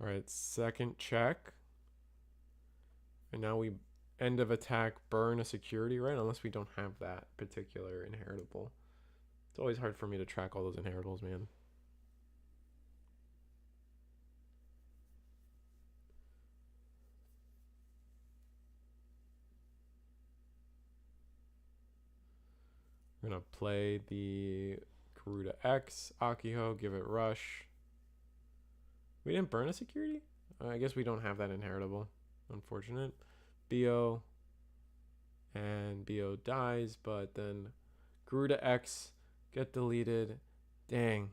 All right, second check. And now we end of attack, burn a security, right? Unless we don't have that particular inheritable. It's always hard for me to track all those inheritables, man. We're going to play the Garuda X, Akiho, give it rush. We didn't burn a security? I guess we don't have that inheritable. Unfortunate. BO. And BO dies, but then Garuda X get deleted. Dang.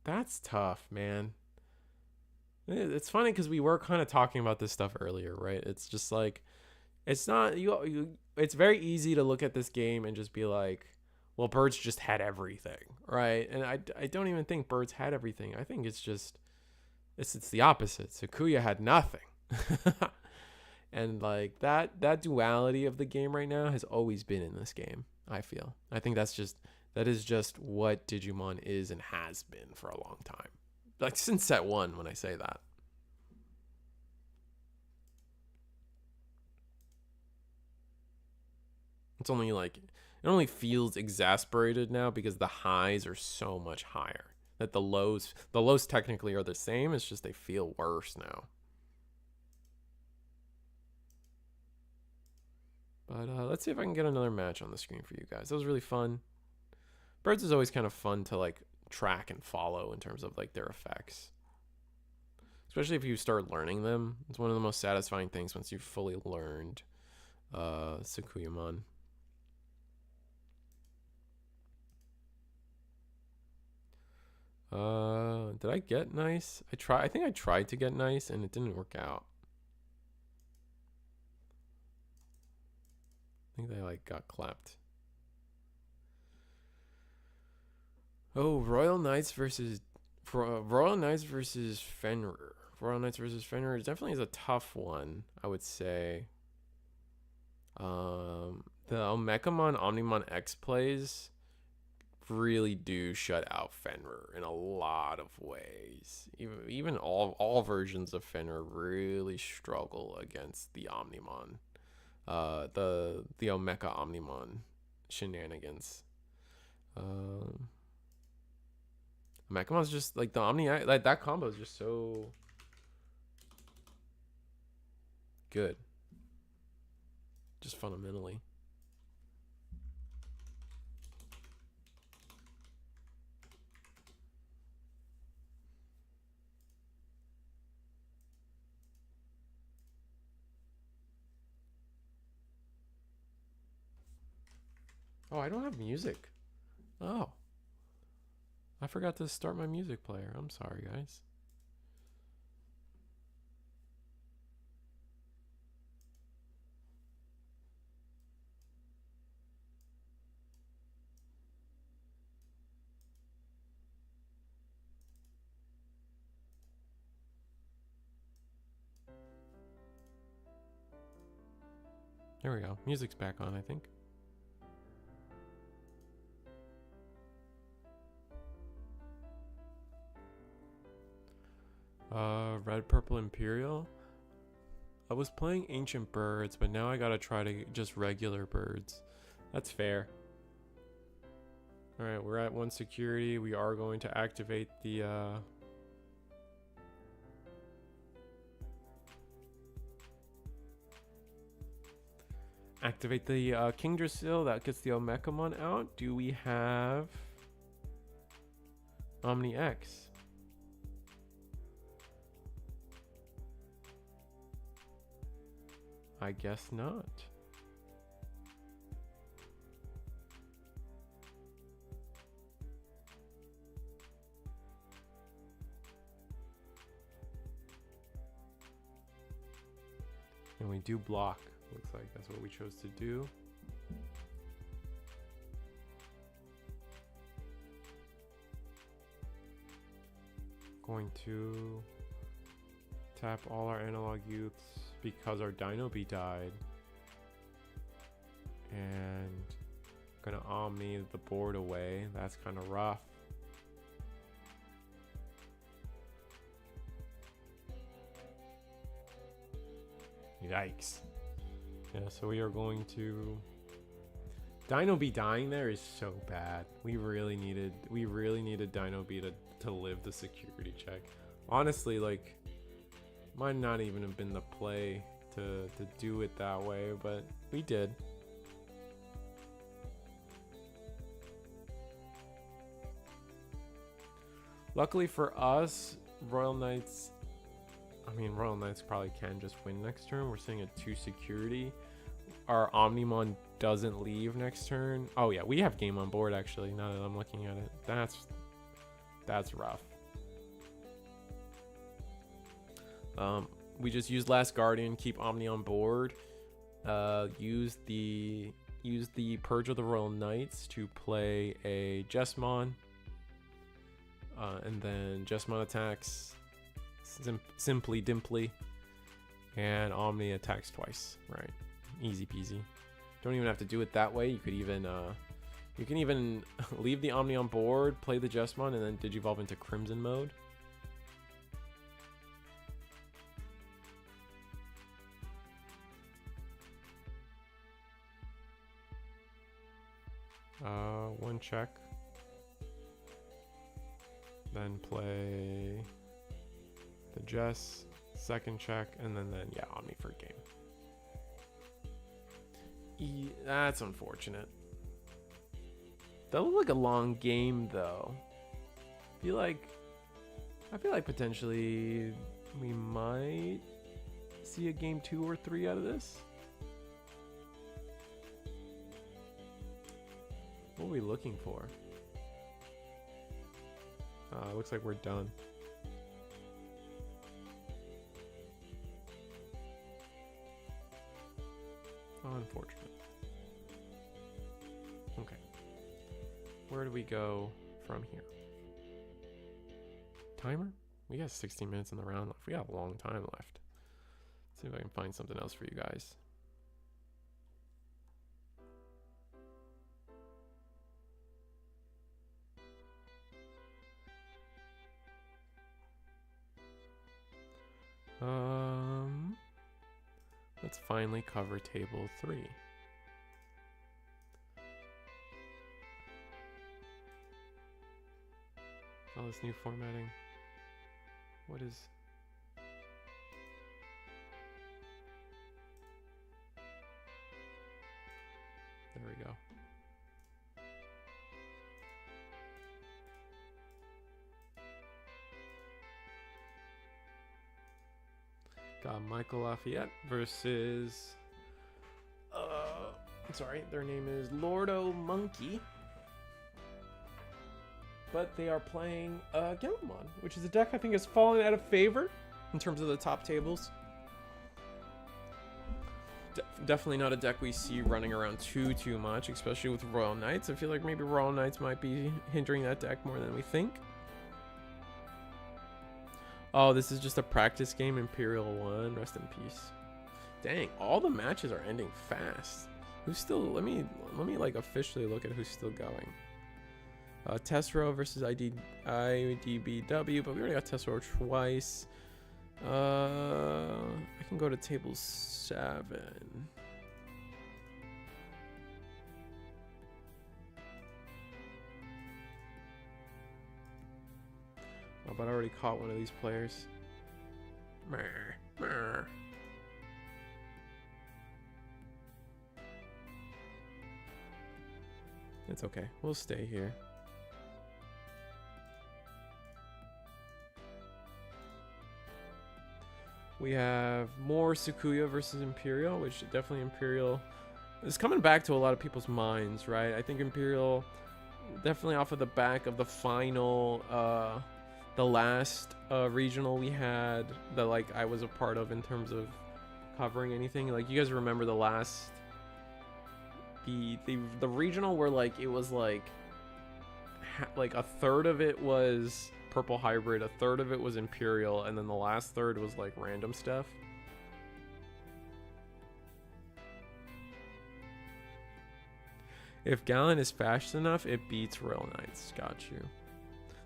That's tough, man. It's funny because we were kind of talking about this stuff earlier, right? It's just like, it's not, it's very easy to look at this game and just be like, well, Birds just had everything, right? And I don't even think Birds had everything. I think it's just, it's the opposite. Sakuya had nothing. And like that duality of the game right now has always been in this game, I feel. I think that is just what Digimon is and has been for a long time. Like since set 1 when I say that. It's only like, it only feels exasperated now because the highs are so much higher. That the lows technically are the same, it's just they feel worse now. But let's see if I can get another match on the screen for you guys. That was really fun. Birds is always kind of fun to like track and follow in terms of like their effects. Especially if you start learning them. It's one of the most satisfying things once you've fully learned Sakuyamon. Did I get nice? I think I tried to get nice and it didn't work out. I think they like got clapped. Oh, Royal Knights versus Fenrir. Royal Knights versus Fenrir definitely is a tough one, I would say. The Omekamon Omnimon X plays really do shut out Fenrir in a lot of ways. Even all versions of Fenrir really struggle against the Omnimon. The Omeka Omnimon shenanigans. Omegamon's just like the Omni, like that combo is just so good. Just fundamentally. Oh, I don't have music. Oh. I forgot to start my music player. I'm sorry, guys. There we go. Music's back on, I think. Red, Purple, Imperial. I was playing Ancient Birds, but now I gotta try to just regular birds. That's fair. Alright, we're at 1 security. We are going to activate the, Kingdrasil. That gets the Omecamon out. Do we have OmniX? I guess not. And we do block. Looks like that's what we chose to do. Going to tap all our analog youths because our Dino Bee died. And gonna Omni the board away. That's kind of rough. Yikes. Yeah, so we are going to... Dino Bee dying there is so bad. We really needed Dino Bee to live the security check. Honestly, like, might not even have been the play to do it that way, but we did. Luckily for us, Royal Knights probably can just win next turn. We're sitting at 2 security. Our Omnimon doesn't leave next turn. Oh yeah, we have game on board actually, now that I'm looking at it. That's rough. We just use Last Guardian, keep Omni on board. Use the Purge of the Royal Knights to play a Jesmon. And then Jesmon attacks simply Dimply, and Omni attacks twice. Right, easy peasy. Don't even have to do it that way. You could even you can even leave the Omni on board, play the Jesmon, and then Digivolve into Crimson mode. One check, then play the Jess, second check, and then yeah, Omni for game. That's unfortunate. That looked like a long game though. I feel like potentially we might see a game 2 or 3 out of this. What are we looking for? Looks like we're done. Unfortunate. Okay. Where do we go from here? Timer? We got 16 minutes in the round left. We got a long time left. Let's see if I can find something else for you guys. Let's finally cover table 3. All this new formatting. What is... There we go. Got Michael Lafayette versus Sorry, their name is Lordo Monkey. But they are playing Digimon, which is a deck I think has fallen out of favor in terms of the top tables. Definitely not a deck we see running around too much, especially with Royal Knights. I feel like maybe Royal Knights might be hindering that deck more than we think. Oh, this is just a practice game. Imperial 1, rest in peace. Dang, all the matches are ending fast. Who's still? Let me like officially look at who's still going. Tessero versus IDBW, but we already got Tessero twice. I can go to table 7. Oh, but I already caught one of these players. It's okay. We'll stay here. We have more Sakuya versus Imperial, which definitely Imperial is coming back to a lot of people's minds, right? I think Imperial definitely off of the back of the final, the last regional we had that like I was a part of in terms of covering anything. Like you guys remember the last, the regional where like it was like a third of it was purple hybrid, a third of it was Imperial, and then the last third was like random stuff. If Gallon is fast enough, it beats Royal Knights. Got you.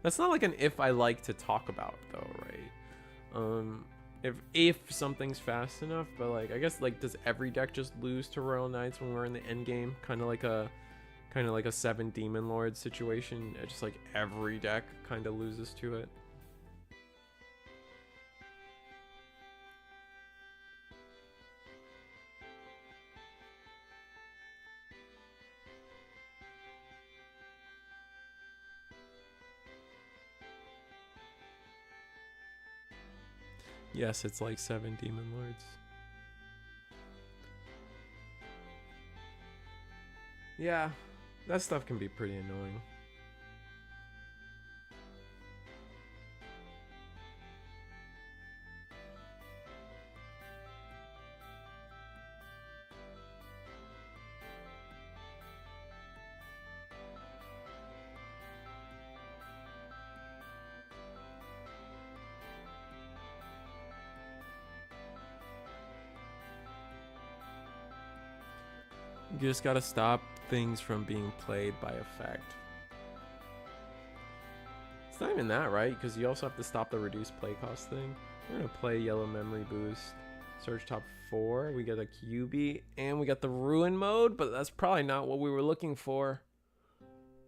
That's not like an if I like to talk about though, right? If something's fast enough, but like I guess like does every deck just lose to Royal Knights when we're in the end game? Kind of like a 7 Demon Lord situation. Just like every deck kind of loses to it. Yes, it's like 7 Demon Lords. Yeah, that stuff can be pretty annoying. You just gotta stop things from being played by effect. It's not even that, right? Because you also have to stop the reduced play cost thing. We're gonna play Yellow Memory Boost, search top 4. We get a QB, and we got the Ruin mode, but that's probably not what we were looking for.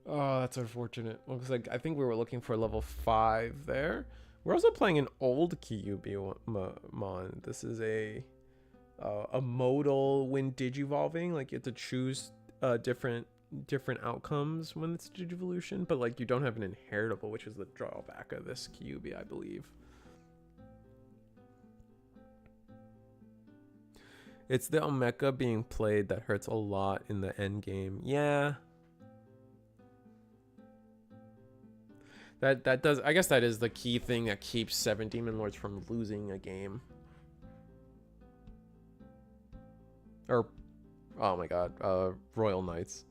Oh, that's unfortunate. Looks like I think we were looking for level 5 there. We're also playing an old Kyubi-mon. This is a modal when digivolving. Like you have to choose different outcomes when it's digivolution, but like you don't have an inheritable, which is the drawback of this Kyubi, I believe. It's the Omeka being played that hurts a lot in the end game. Yeah. That does, I guess that is the key thing that keeps 7 Demon Lords from losing a game. Or, oh my god, Royal Knights.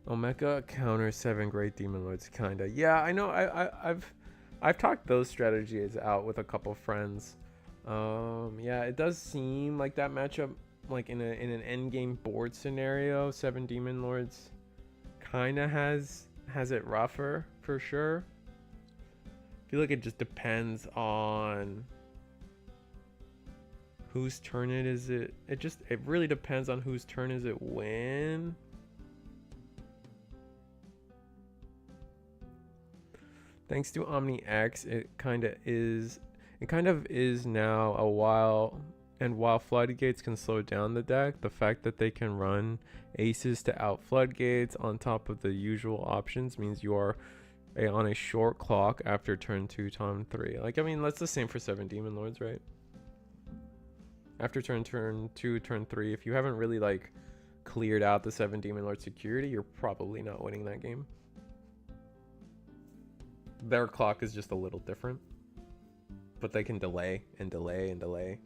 Omeka counters 7 Great Demon Lords, kinda. Yeah, I know. I've talked those strategies out with a couple friends. Yeah, it does seem like that matchup, like in an end game board scenario, 7 Demon Lords, kinda has it rougher for sure. I feel like it just depends on whose turn it is. It really depends on whose turn is it when. Thanks to Omni X, it kind of is now a while. And while floodgates can slow down the deck, the fact that they can run aces to out floodgates on top of the usual options means you are on a short clock after turn 2, turn 3. Like, I mean, that's the same for 7 Demon Lords, right? After turn 2, turn 3, if you haven't really like cleared out the 7 Demon Lord security, you're probably not winning that game. Their clock is just a little different, but they can delay and delay and delay.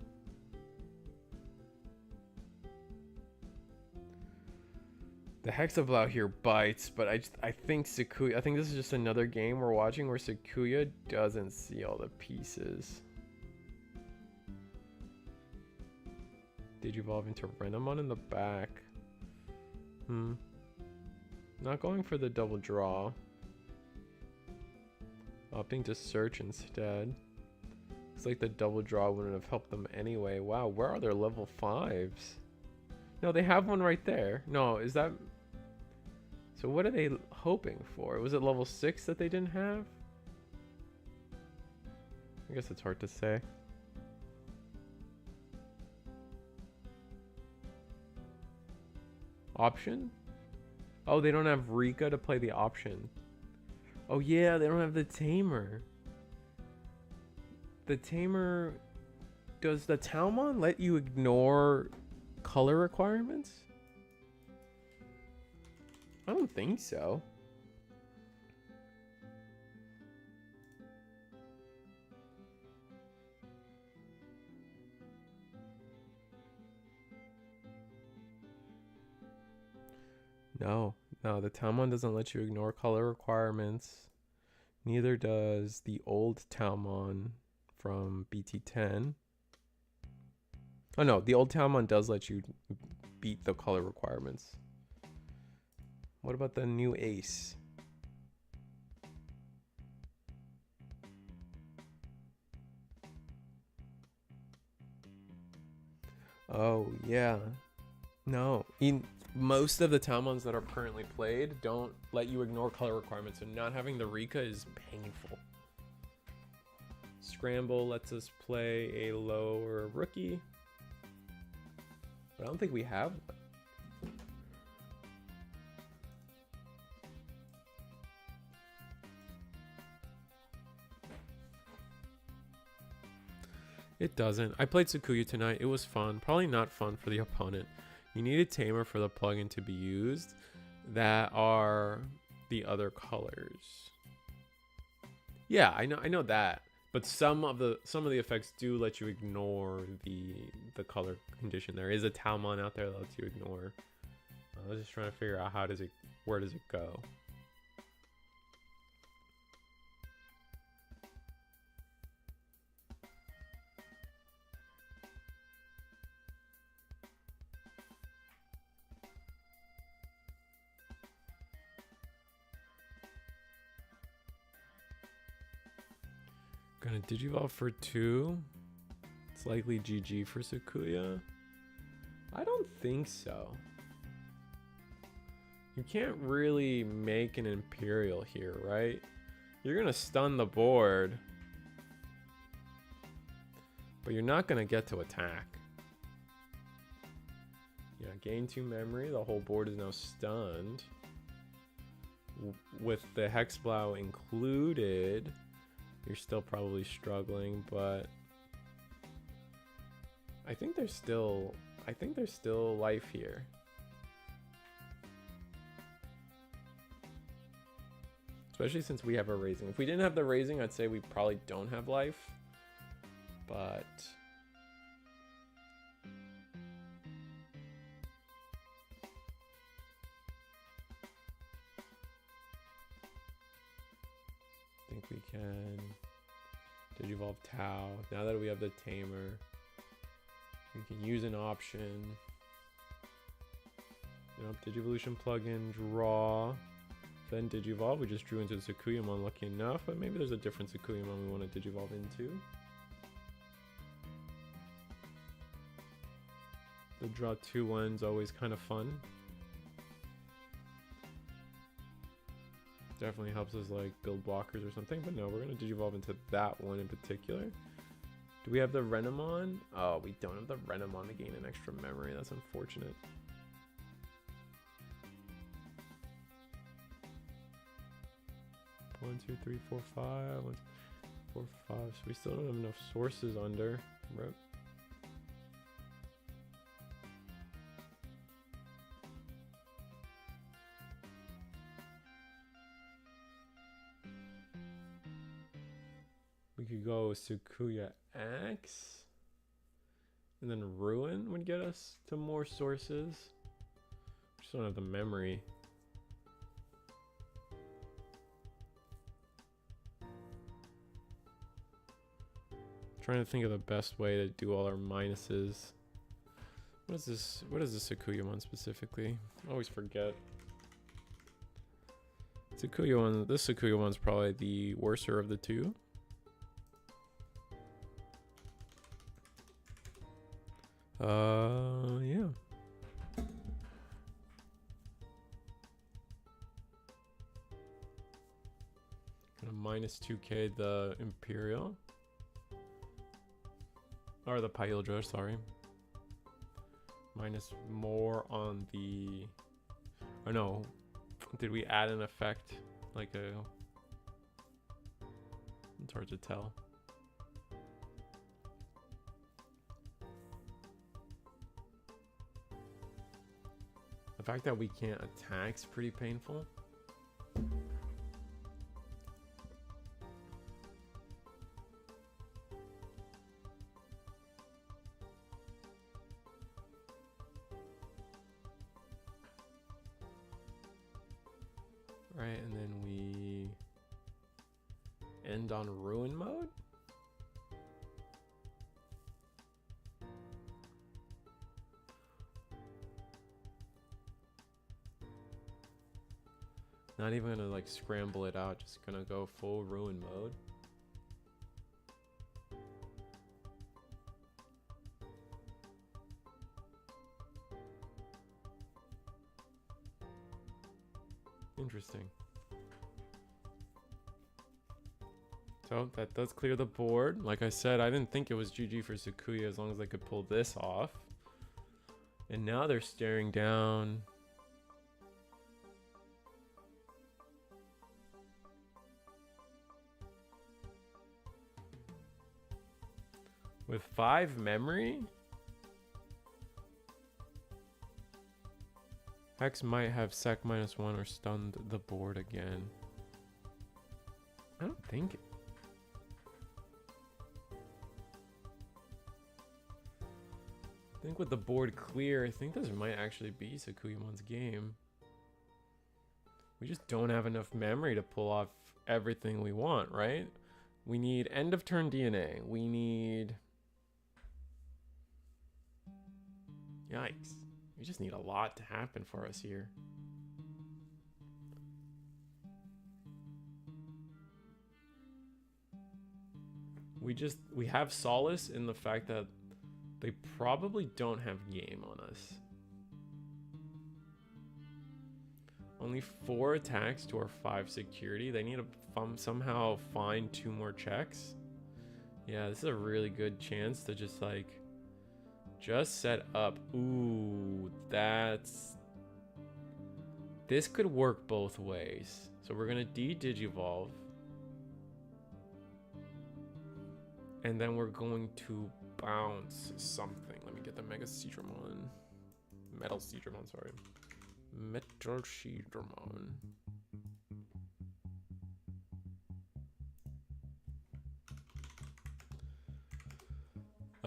The Hexablow here bites, but I think Sakuya, I think this is just another game we're watching where Sakuya doesn't see all the pieces. Digivolve into Renamon in the back. Not going for the double draw. Opting to search instead. It's like the double draw wouldn't have helped them anyway. Wow, where are their level 5s? No, they have one right there. No, is that... So what are they hoping for? Was it level 6 that they didn't have? I guess it's hard to say. Option? Oh, they don't have Rika to play the option. Oh yeah, they don't have the Tamer. The Tamer... Does the Talmon let you ignore color requirements? I don't think so. No, the Talmon doesn't let you ignore color requirements. Neither does the old Talmon from BT10. Oh no, the old Talmon does let you beat the color requirements. What about the new ace? Oh yeah. No, most of the Talmons that are currently played don't let you ignore color requirements, and not having the Rika is painful. Scramble lets us play a lower rookie, but I don't think we have one. It doesn't. I played Sakuya tonight. It was fun. Probably not fun for the opponent. You need a Tamer for the plugin to be used that are the other colors. Yeah, I know that. But some of the effects do let you ignore the color condition. There is a Talmon out there that lets you ignore. I was just trying to figure out where does it go? Gonna Digivolve for 2. It's likely GG for Sakuya. I don't think so. You can't really make an Imperial here, right? You're gonna stun the board, but you're not gonna get to attack. Yeah, gain 2 memory. The whole board is now stunned. With the Hexblow included, you're still probably struggling, but I think there's still life here. Especially since we have a raising. If we didn't have the raising, I'd say we probably don't have life. But I think we can Digivolve Tau. Now that we have the Tamer, we can use an option. Yep, Digivolution plugin, draw. Then Digivolve. We just drew into the Sakuyamon, lucky enough, but maybe there's a different Sakuyamon we want to Digivolve into. The draw 2 one's always kind of fun. Definitely helps us like build blockers or something, but no, we're gonna digivolve into that one in particular. Do we have the Renamon? Oh, we don't have the Renamon to gain an extra memory. That's unfortunate. One, two, three, four, five. 1, 2, 4, 5. So we still don't have enough sources under. Right. We could go Sukuya X. And then Ruin would get us to more sources. Just don't have the memory. Trying to think of the best way to do all our minuses. What is this? What is the Sukuya one specifically? I always forget. Sukuya one. This Sukuya one's probably the worser of the two. Yeah. Minus 2k the Imperial. Or the Pyldra, sorry. Minus more on the... Oh no. Did we add an effect? Like a... It's hard to tell. The fact that we can't attack's pretty painful. Right, and then we end on Ruin mode. Not even gonna like scramble it out, just gonna go full Ruin mode. Interesting. So that does clear the board. Like I said, I didn't think it was GG for Sukuya as long as I could pull this off. And now they're staring down. With 5 memory? Hex might have sec -1 or stunned the board again. I don't think. I think with the board clear, I think this might actually be Sukuyamon's game. We just don't have enough memory to pull off everything we want, right? We need end of turn DNA. We need... Yikes. We just need a lot to happen for us here. We have solace in the fact that they probably don't have game on us. Only 4 attacks to our 5 security. They need to somehow find 2 more checks. Yeah, this is a really good chance to just like... Just set up. Ooh, that's... This could work both ways. So we're going to de-digivolve. And then we're going to bounce something. Let me get the Mega Seadramon. Metal Seadramon, sorry. Metal Seadramon.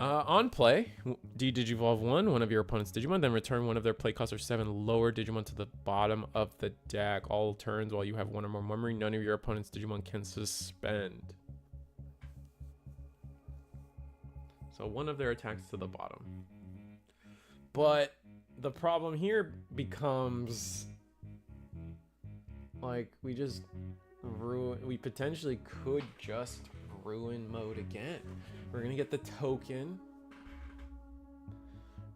On play, de-digivolve one of your opponent's Digimon, then return one of their play cost or 7 lower Digimon to the bottom of the deck. All turns while you have 1 or more memory, none of your opponent's Digimon can suspend. So 1 of their attacks to the bottom. But the problem here becomes like we potentially could just ruin mode again. We're gonna get the token.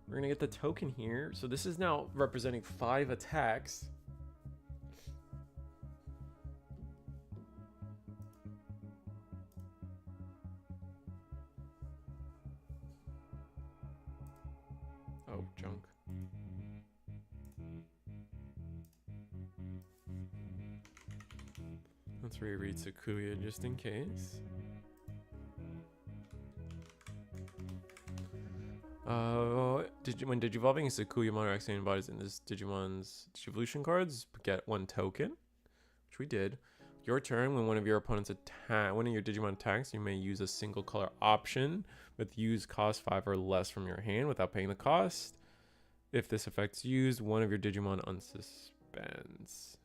We're gonna get the token here. So this is now representing 5 attacks. junk. Let's reread Sakuya just in case. When Digivolving Sakuyamon or accident bodies in this Digimon's Digivolution cards, get 1 token, which we did. Your turn, when one of your opponents one of your Digimon attacks, you may use a single color option with use cost 5 or less from your hand without paying the cost. If this effect's used, one of your Digimon unsuspends.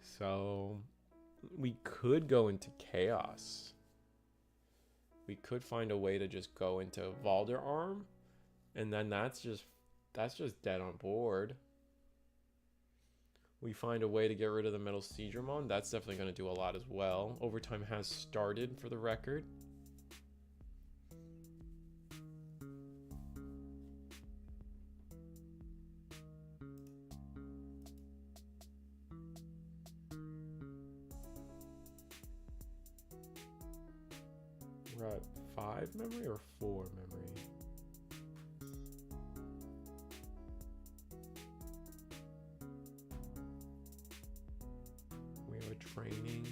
So we could go into chaos. We could find a way to just go into Valderarm, and then that's just dead on board. We find a way to get rid of the Metal Siegramon. That's definitely going to do a lot as well. Overtime has started, for the record. We're at 5 memory or 4 memory? We have a training.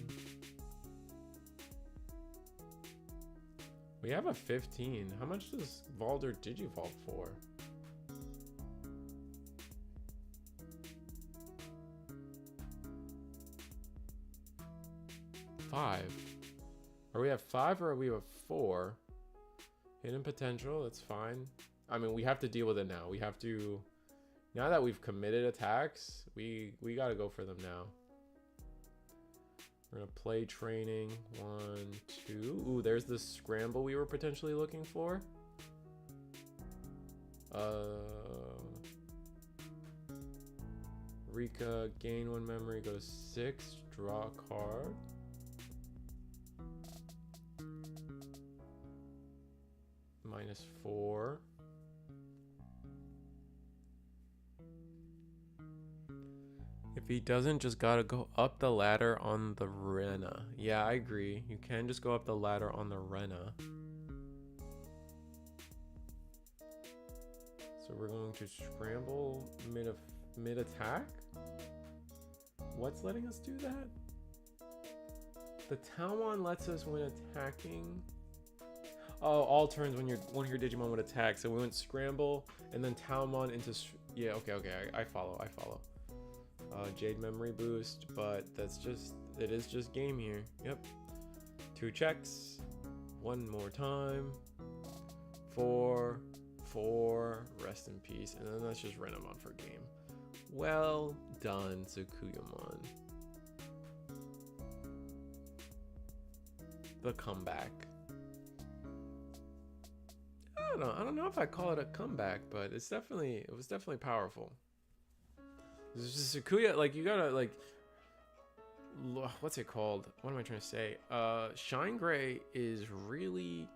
We have a 15. How much does Valder Digivolve for? 5. Are we at 5 or are we at 4? Hidden potential, that's fine. I mean, we have to deal with it now. We have to, now that we've committed attacks, we gotta go for them now. We're gonna play training. 1, 2. Ooh, there's the scramble we were potentially looking for. Rika, gain 1 memory, go to 6, draw a card. -4. If he doesn't, just gotta go up the ladder on the Rena. Yeah, I agree. You can just go up the ladder on the Rena. So we're going to scramble mid attack. What's letting us do that? The Talmon lets us when attacking. Oh, all turns when one of your Digimon would attack. So we went scramble and then Talmon into. Yeah, okay. I follow. Jade memory boost, but it is just game here. Yep. 2 checks. 1 more time. 4. Rest in peace. And then let's just run him on for game. Well done, Sakuyamon. The comeback. I don't know if I call it a comeback, but it was definitely powerful. This is Sakuya, like, you gotta, like, what's it called? What am I trying to say? Shine Gray is really,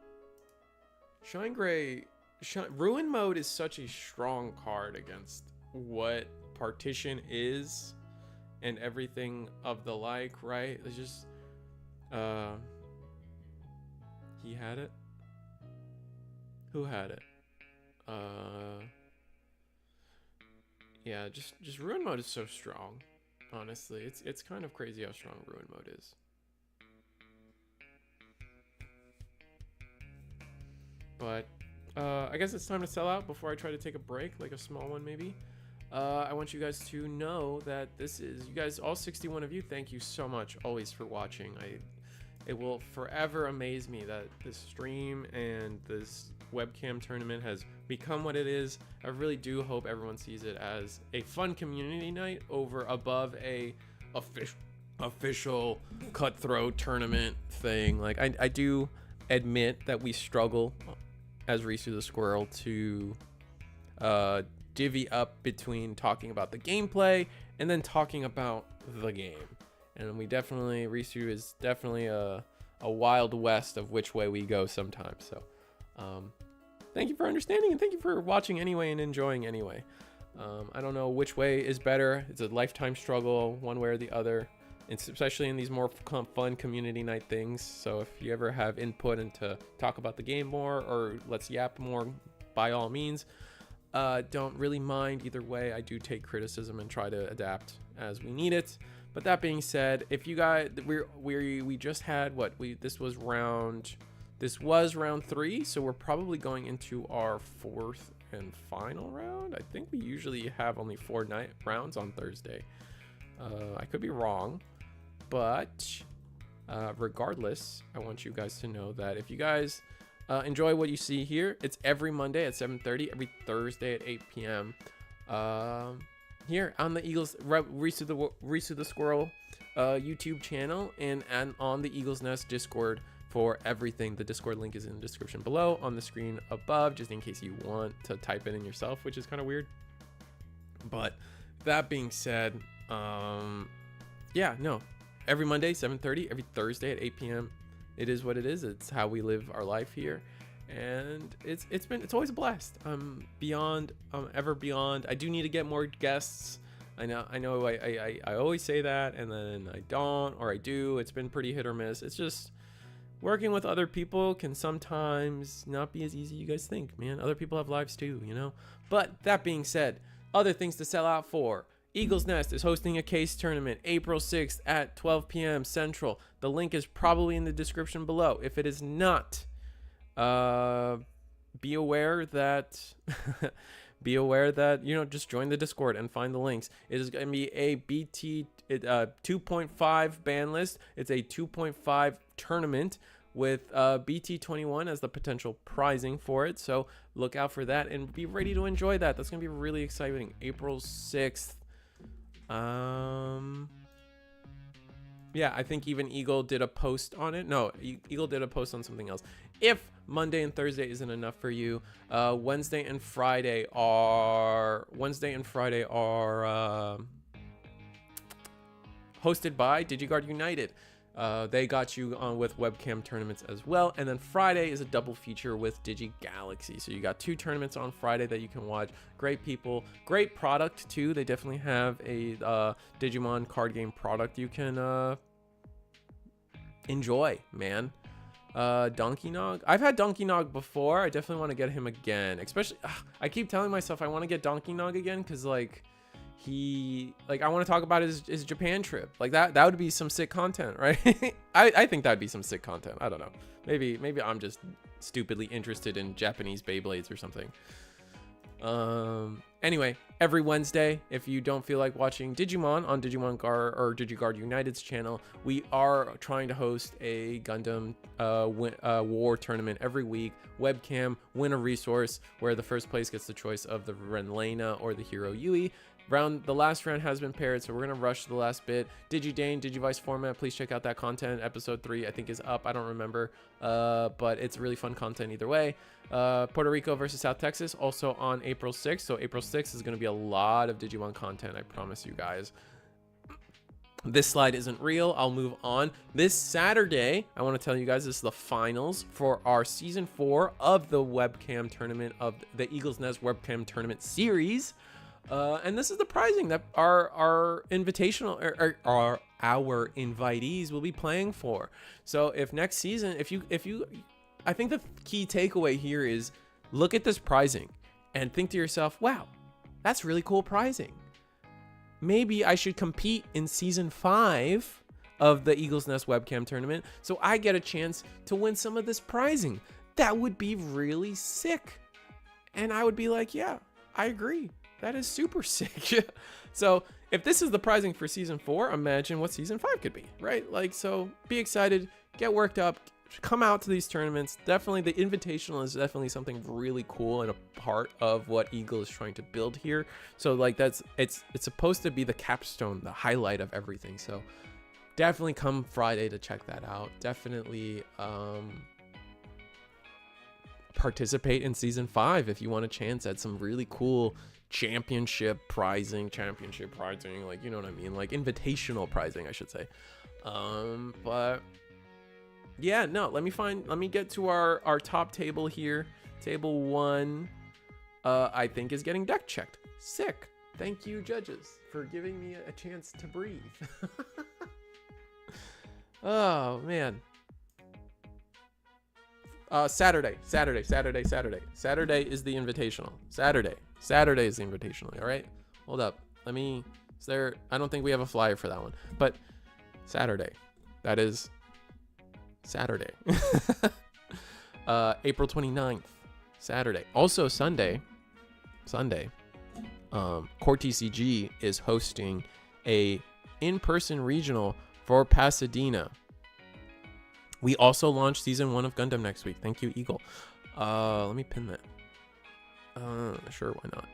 Ruin Mode is such a strong card against what Partition is and everything of the like, right? It's just, he had it. Who had it? Yeah, just Ruin Mode is so strong. Honestly, it's kind of crazy how strong Ruin Mode is. But I guess it's time to sell out before I try to take a break, like a small one maybe. I want you guys to know that this is, you guys, all 61 of you, thank you so much always for watching. It will forever amaze me that this stream and this webcam tournament has become what it is. I really do hope everyone sees it as a fun community night above a official cutthroat tournament thing. Like, I do admit that we struggle as Risu the Squirrel to divvy up between talking about the gameplay and then talking about the game. And we definitely, Risu is definitely a wild west of which way we go sometimes. So thank you for understanding, and thank you for watching anyway and enjoying anyway. I don't know which way is better. It's a lifetime struggle one way or the other. especially in these more fun community night things. So if you ever have input into talk about the game more, or let's yap more, by all means. Don't really mind either way. I do take criticism and try to adapt as we need it. But that being said, if you guys, we just had this was round 3, so we're probably going into our 4th and final round. I think we usually have only 4 night rounds on Thursday. I could be wrong, but regardless, I want you guys to know that if you guys enjoy what you see here, it's every Monday at 7:30, every Thursday at 8 p.m. Here on the Eagles Reese the Squirrel YouTube channel, and on the Eagles Nest Discord for everything. The Discord link is in the description below, on the screen above, just in case you want to type it in yourself, which is kind of weird. But that being said, yeah, no, every Monday 7:30, every Thursday at 8 p.m. It is what it is. It's how we live our life here, and it's always a blast. Ever beyond. I do need to get more guests. I know I always say that, and then I don't, or I do. It's been pretty hit or miss. It's just working with other people can sometimes not be as easy as you guys think, man. Other people have lives too, you know. But that being said, other things to sell out for. Eagles Nest is hosting a case tournament April 6th at 12 p.m. Central. The link is probably in the description below. If it is not, be aware that just join the Discord and find the links. It is going to be a BT 2.5 ban list. It's a 2.5 tournament with BT21 as the potential prizing for it. So look out for that and be ready to enjoy that. That's going to be really exciting. April 6th. Yeah, I think even Eagle did a post on it. No, Eagle did a post on something else. If Monday and Thursday isn't enough for you, Wednesday and Friday are hosted by DigiGuard United. They got you on with webcam tournaments as well. And then Friday is a double feature with DigiGalaxy. So you got 2 tournaments on Friday that you can watch. Great people, great product too. They definitely have a Digimon card game product you can enjoy, man. Donkey Nog. I've had Donkey Nog before. I definitely want to get him again. Especially, I keep telling myself I want to get Donkey Nog again because I want to talk about his Japan trip. Like that would be some sick content, right? I think that'd be some sick content. I don't know. Maybe I'm just stupidly interested in Japanese Beyblades or something. Anyway, every Wednesday, if you don't feel like watching Digimon on DigiGuard United's channel, we are trying to host a Gundam war tournament every week. Webcam, win a resource, where the first place gets the choice of the Renlena or the hero Yui. The last round has been paired, so we're gonna rush the last bit. DigiDane, Digivice format, please check out that content. Episode 3 I think is up, I don't remember, but it's really fun content either way. Puerto Rico versus South Texas, also on April 6th. So April 6th is gonna be a lot of Digimon content, I promise you guys. This slide isn't real. I'll move on. This Saturday, I want to tell you guys, this is the finals for our season 4 of the webcam tournament, of the Eagles Nest webcam tournament series. And this is the prizing that our invitational or our invitees will be playing for. So if next season, if you, I think the key takeaway here is look at this prizing and think to yourself, wow, that's really cool prizing. Maybe I should compete in season 5 of the Eagles Nest webcam tournament so I get a chance to win some of this prizing. That would be really sick. And I would be like, yeah, I agree. That is super sick. So if this is the prizing for season 4, imagine what season 5 could be, right? Like, so be excited, get worked up, come out to these tournaments. Definitely the invitational is definitely something really cool and a part of what Eagle is trying to build here. So like it's supposed to be the capstone, the highlight of everything. So definitely come Friday to check that out. Definitely participate in season 5 if you want a chance at some really cool championship prizing, like, you know what I mean, like invitational prizing, I should say. But yeah, no, let me get to our top table here. Table 1 I think is getting deck checked. Sick. Thank you, judges, for giving me a chance to breathe. Oh man. Saturday is the invitational. Saturday is the invitational. All right, hold up. Let me. Is there? I don't think we have a flyer for that one, but Saturday. That is Saturday. April 29th, Saturday. Also Sunday. Core TCG is hosting a in-person regional for Pasadena. We also launched season 1 of Gundam next week. Thank you, Eagle. Let me pin that. Sure, why not?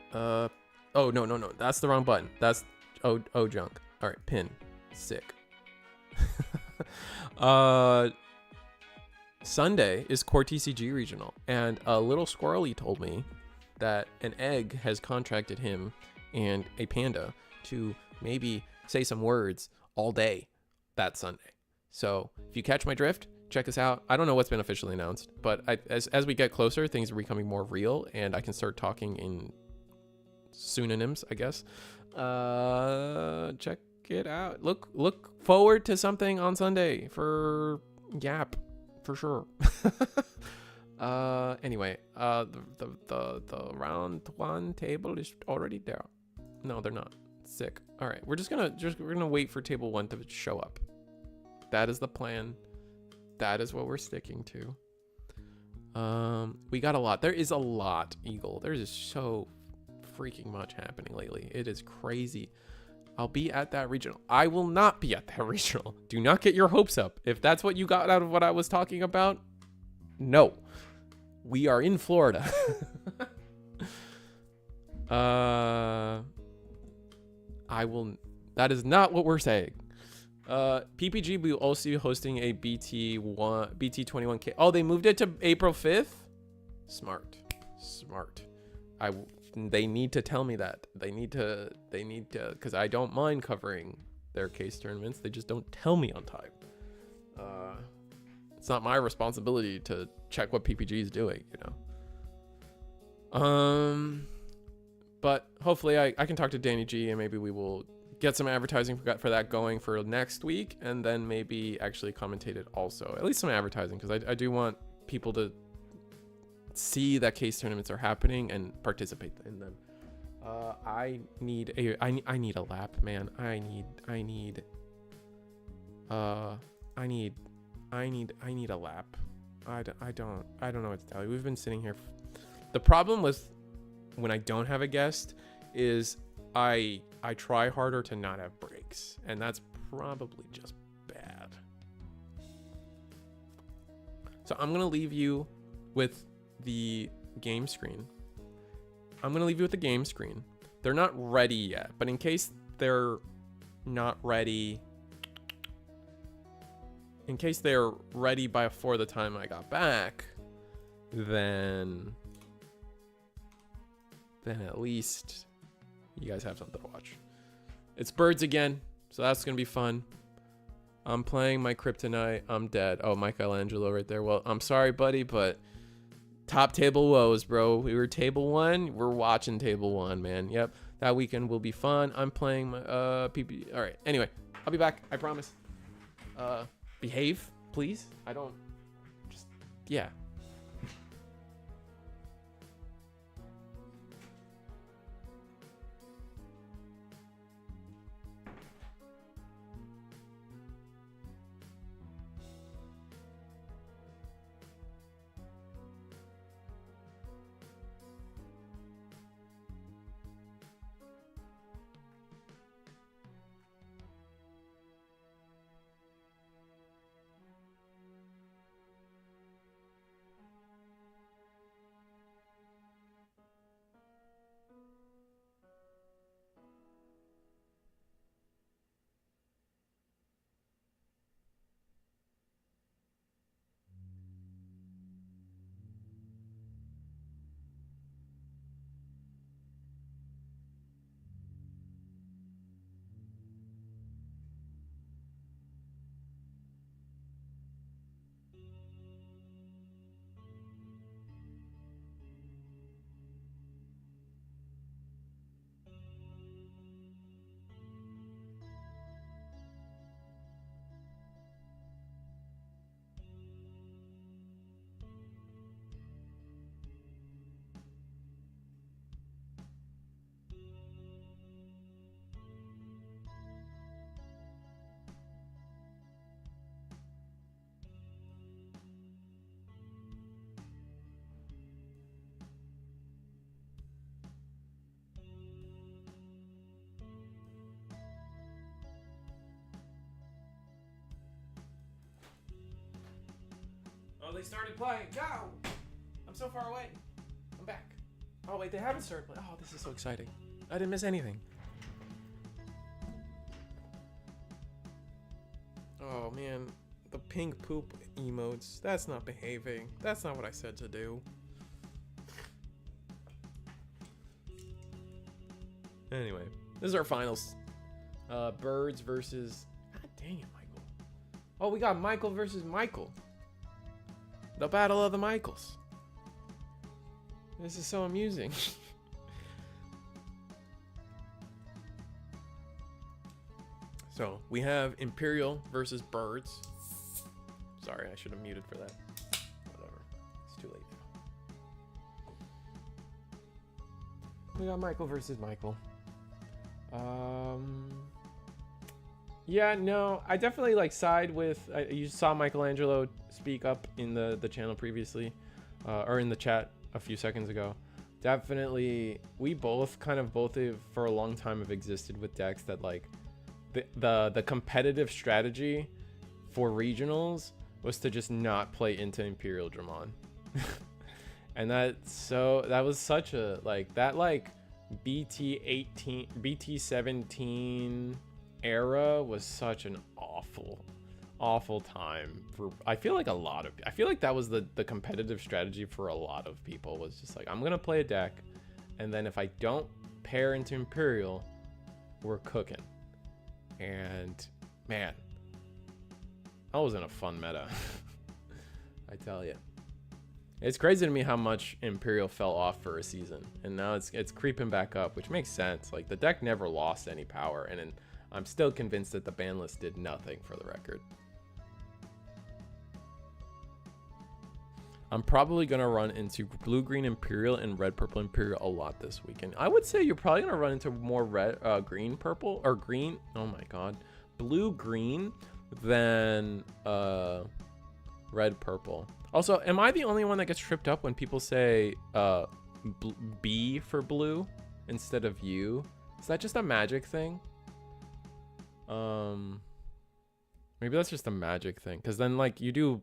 Oh, no. That's the wrong button. That's junk. All right, pin. Sick. Sunday is Core TCG regional, and a little squirrely told me that an egg has contracted him and a panda to maybe say some words all day that Sunday. So if you catch my drift, check us out. I don't know what's been officially announced, but as we get closer, things are becoming more real, and I can start talking in pseudonyms, I guess. Check it out. Look forward to something on Sunday for Yap, for sure. Anyway, the round one table is already there. No, they're not. Sick. All right, we're gonna wait for table 1 to show up. That is the plan. That is what we're sticking to. We got a lot. There is a lot, Eagle. There's just so freaking much happening lately. It is crazy. I'll be at that regional. I will not be at that regional. Do not get your hopes up. If that's what you got out of what I was talking about, no. We are in Florida. That is not what we're saying. PPG will also be hosting a BT21K. Oh, they moved it to April 5th? Smart. They need to tell me that. They need to, because I don't mind covering their case tournaments. They just don't tell me on time. It's not my responsibility to check what PPG is doing, you know? But hopefully I can talk to Danny G, and maybe we will get some advertising for that going for next week, and then maybe actually commentate it also. At least some advertising, because I do want people to see that case tournaments are happening and participate in them. I need a lap, man. I need a lap. I don't know what to tell you. We've been sitting here. The problem with when I don't have a guest is I try harder to not have breaks, and that's probably just bad. So I'm gonna leave you with the game screen. They're not ready yet, but in case they're not ready, in case they're ready before the time I got back, then at least you guys have something to watch. It's birds again, so that's gonna be fun. I'm playing my kryptonite. I'm dead. Oh, Michelangelo right there. Well, I'm sorry, buddy, but top table woes, bro. We were table 1. We're watching table 1, man. Yep, that weekend will be fun. I'm playing my PP. All right. Anyway, I'll be back. I promise. Behave, please. Yeah. Oh, they started playing. Go! I'm so far away. I'm back. Oh, wait, they haven't started playing. Oh, this is so exciting. I didn't miss anything. Oh, man. The pink poop emotes. That's not behaving. That's not what I said to do. Anyway, this is our finals. Birds versus... God dang it, Michael. Oh, we got Michael versus Michael. The battle of the Michaels. This is so amusing. So, we have Imperial versus Birds. Sorry, I should have muted for that. Whatever. It's too late now. We got Michael versus Michael. Yeah, no, I definitely like side with. You saw Michelangelo speak up in the channel previously, or in the chat a few seconds ago. Definitely, we both for a long time have existed with decks that like the competitive strategy for regionals was to just not play into Imperial Dramon. And that was such a BT 17 era was such an awful time for I feel like that was the competitive strategy for a lot of people, was just like, I'm gonna play a deck, and then if I don't pair into Imperial, we're cooking. And man, that wasn't a fun meta. I tell you, it's crazy to me how much Imperial fell off for a season, and now it's creeping back up, which makes sense. Like, the deck never lost any power, and I'm still convinced that the ban list did nothing, for the record. I'm probably gonna run into blue-green Imperial and red-purple Imperial a lot this weekend. I would say you're probably gonna run into more green-purple or green. Oh my god, blue-green than red-purple. Also, am I the only one that gets tripped up when people say B for blue instead of U? Is that just a Magic thing? Maybe that's just a Magic thing, because then like you do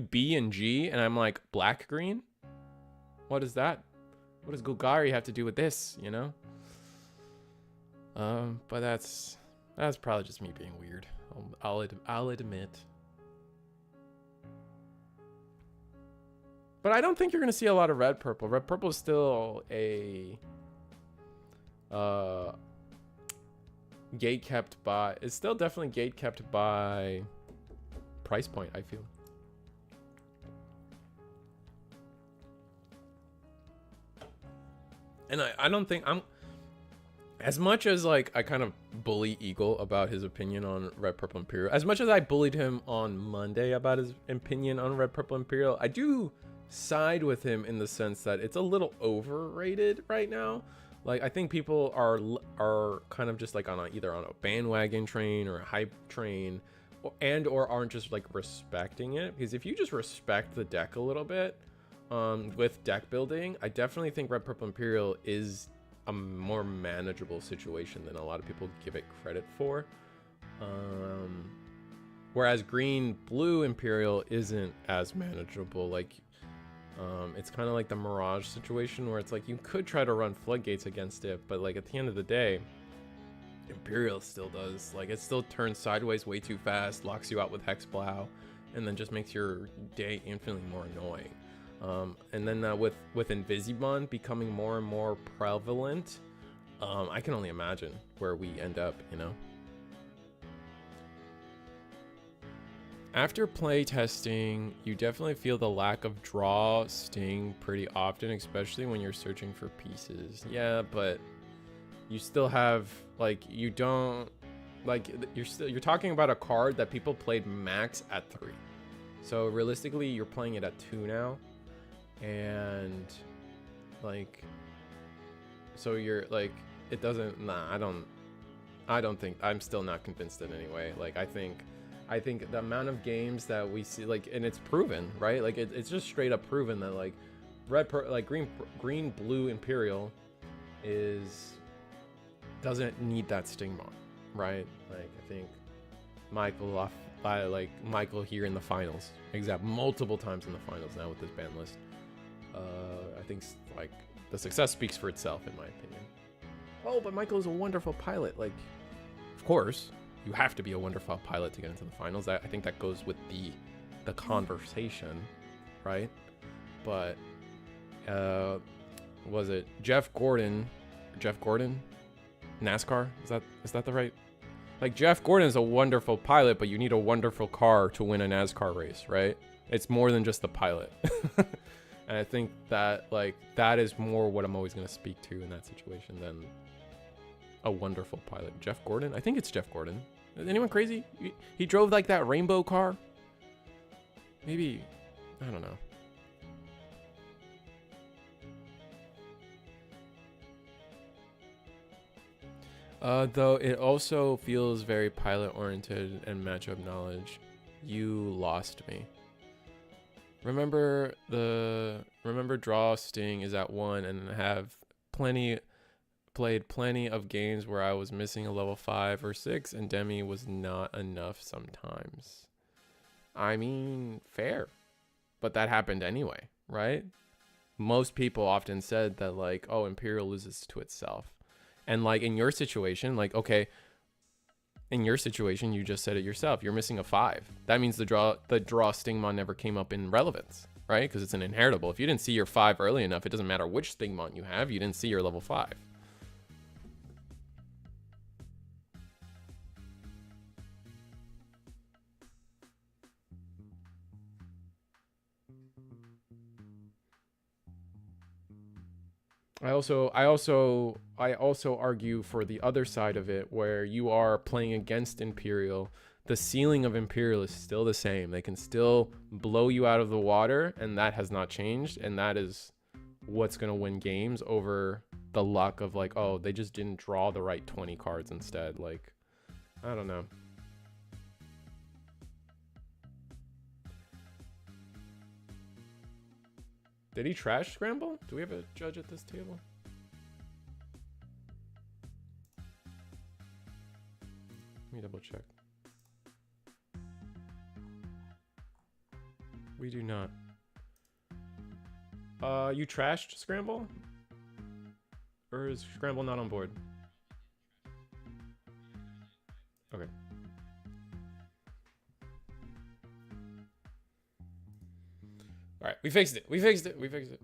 B and G, and I'm like, black green? What is that? What does Golgari have to do with this, you know? But that's probably just me being weird. I'll admit. But I don't think you're gonna see a lot of red purple. Red purple is still a gate kept by. It's still definitely gate kept by price point, I feel. And I don't think I'm, as much as like I kind of bully Eagle about his opinion on Red Purple Imperial, as much as I bullied him on Monday about his opinion on Red Purple Imperial, I do side with him in the sense that it's a little overrated right now. Like, I think people are kind of just like either on a bandwagon train or a hype train, or aren't just like respecting it. Because if you just respect the deck a little bit, with deck building, I definitely think Red Purple Imperial is a more manageable situation than a lot of people give it credit for. Whereas Green Blue Imperial isn't as manageable. Like, it's kind of like the Mirage situation, where it's like you could try to run Floodgates against it, but like at the end of the day, Imperial still does, like, it still turns sideways way too fast, locks you out with Hexblow, and then just makes your day infinitely more annoying. And then with Ingenuity becoming more and more prevalent, I can only imagine where we end up, you know? After play testing, you definitely feel the lack of draw sting pretty often, especially when you're searching for pieces. Yeah, but you still have, like, you don't, like, you're talking about a card that people played max at 3. So realistically, you're playing it at 2 now. And like, so you're like, it doesn't, I don't think, I'm still not convinced in any way. Like, I think the amount of games that we see, like, and it's proven, right? Like, it's just straight up proven that like green blue Imperial doesn't need that Stingmon, right? Like, I think Michael by like Michael here in the finals. Multiple times in the finals now with this ban list. I think like the success speaks for itself in my opinion. Oh, but Michael is a wonderful pilot. Like, of course, you have to be a wonderful pilot to get into the finals. I think that goes with the conversation, right? But was it Jeff Gordon? NASCAR? Is that the right? Like, Jeff Gordon is a wonderful pilot, but you need a wonderful car to win a NASCAR race, right? It's more than just the pilot. And I think that, like, that is more what I'm always going to speak to in that situation than a wonderful pilot. Jeff Gordon? I think it's Jeff Gordon. Is anyone crazy? He drove, like, that rainbow car? Maybe, I don't know. Though it also feels very pilot-oriented and matchup knowledge. You lost me. Remember draw sting is at 1 and have played plenty of games where I was missing a level 5 or 6 and Demi was not enough sometimes. I mean, fair. But that happened anyway, right? Most people often said that, like, oh, Imperial loses to itself. And, like, in your situation, like, okay, in your situation, you just said it yourself. You're missing a 5. That means the draw Stingmon never came up in relevance, right? Because it's an inheritable. If you didn't see your 5 early enough, it doesn't matter which Stingmon you have. You didn't see your level 5. I also argue for the other side of it, where you are playing against Imperial. The ceiling of Imperial is still the same. They can still blow you out of the water, and that has not changed. And that is what's going to win games over the luck of, like, oh, they just didn't draw the right 20 cards instead. Like, I don't know. Did he trash Scramble? Do we have a judge at this table? Let me double check. We do not. You trashed Scramble? Or is Scramble not on board? Okay. All right, we fixed it. We fixed it. We fixed it.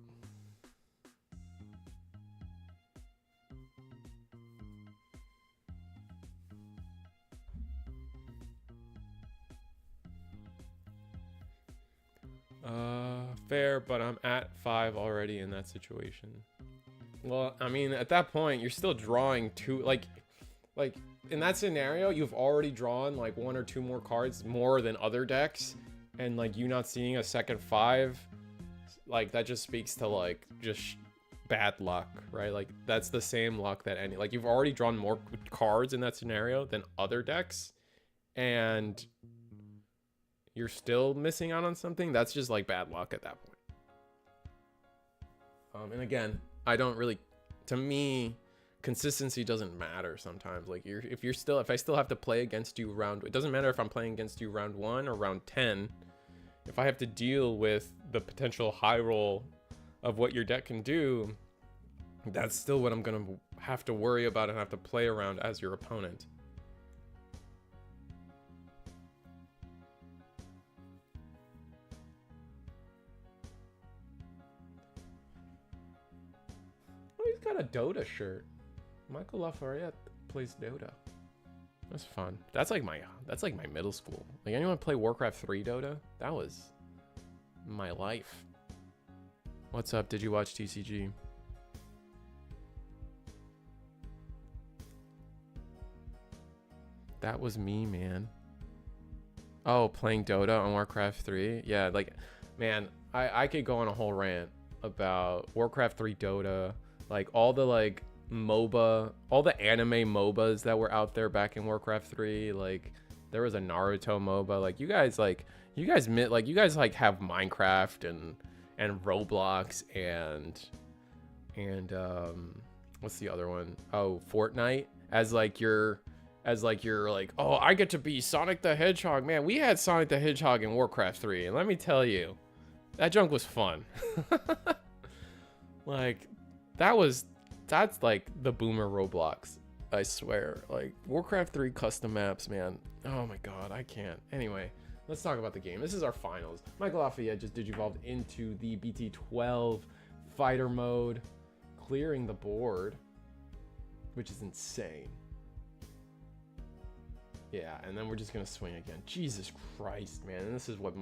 Fair, but I'm at 5 already in that situation. Well, I mean, at that point, you're still drawing 2, like in that scenario, you've already drawn like 1 or 2 more cards more than other decks, and like you not seeing a second 5, like that just speaks to like just bad luck, right? Like that's the same luck that any, like, you've already drawn more cards in that scenario than other decks, and you're still missing out on something. That's just like bad luck at that point. And again, I don't really, to me, consistency doesn't matter sometimes. Like if I still have to play against you it doesn't matter if I'm playing against you round 1 or round 10. If I have to deal with the potential high roll of what your deck can do, that's still what I'm gonna have to worry about and have to play around as your opponent. He's got a Dota shirt. Michael Lafayette plays Dota. That's fun. That's like my middle school. Like, anyone play Warcraft 3 Dota? That was my life. What's up? Did you watch TCG? That was me, man. Oh, playing Dota on Warcraft 3? Yeah, like, man, I could go on a whole rant about Warcraft 3 Dota. Like, all the, like, MOBA, all the anime MOBAs that were out there back in Warcraft 3. Like, there was a Naruto MOBA. Like, you guys have Minecraft and Roblox and what's the other one? Oh, Fortnite as like your as like you're like, oh, I get to be Sonic the Hedgehog. Man, we had Sonic the Hedgehog in Warcraft 3, and let me tell you, that junk was fun. Like, that's like the boomer Roblox, I swear. Like, Warcraft 3 custom maps, man. Oh my god, I can't. Anyway, let's talk about the game. This is our finals. Michael Lafayette just digivolved into the BT12 fighter mode, clearing the board, which is insane. Yeah, and then we're just gonna swing again. Jesus Christ, man. And this is what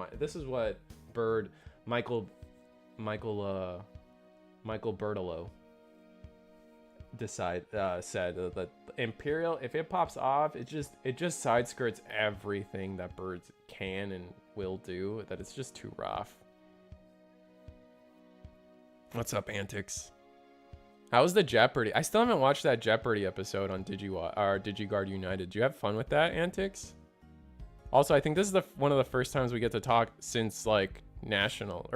Michael Bertolo said that Imperial, if it pops off, it just side skirts everything that birds can and will do, that it's just too rough. What's up, Antics? How was the Jeopardy? I still haven't watched that Jeopardy episode on DigiGuard United. Do you have fun with that, Antics? Also, I think this is one of the first times we get to talk since like nationals.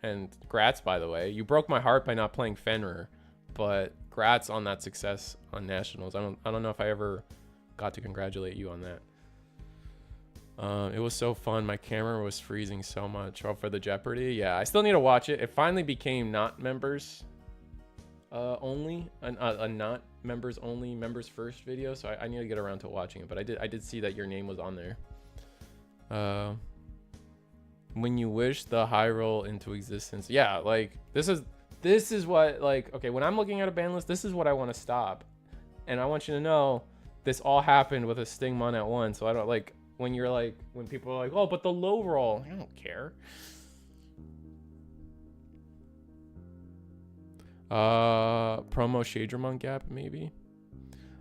And grats, by the way. You broke my heart by not playing Fenrir, but grats on that success on nationals. I don't know if I ever got to congratulate you on that. It was so fun. My camera was freezing so much. Oh, for the Jeopardy? Yeah, I still need to watch it. It finally became not members only, a not members only, members first video, so I need to get around to watching it. But I did see that your name was on there. When you wish the high roll into existence. Yeah, like this is what, like, okay, when I'm looking at a ban list, this is what I want to stop. And I want you to know this all happened with a Stingmon at once. So I don't like when people are like, oh, but the low roll, I don't care. Promo Shadramon gap, maybe.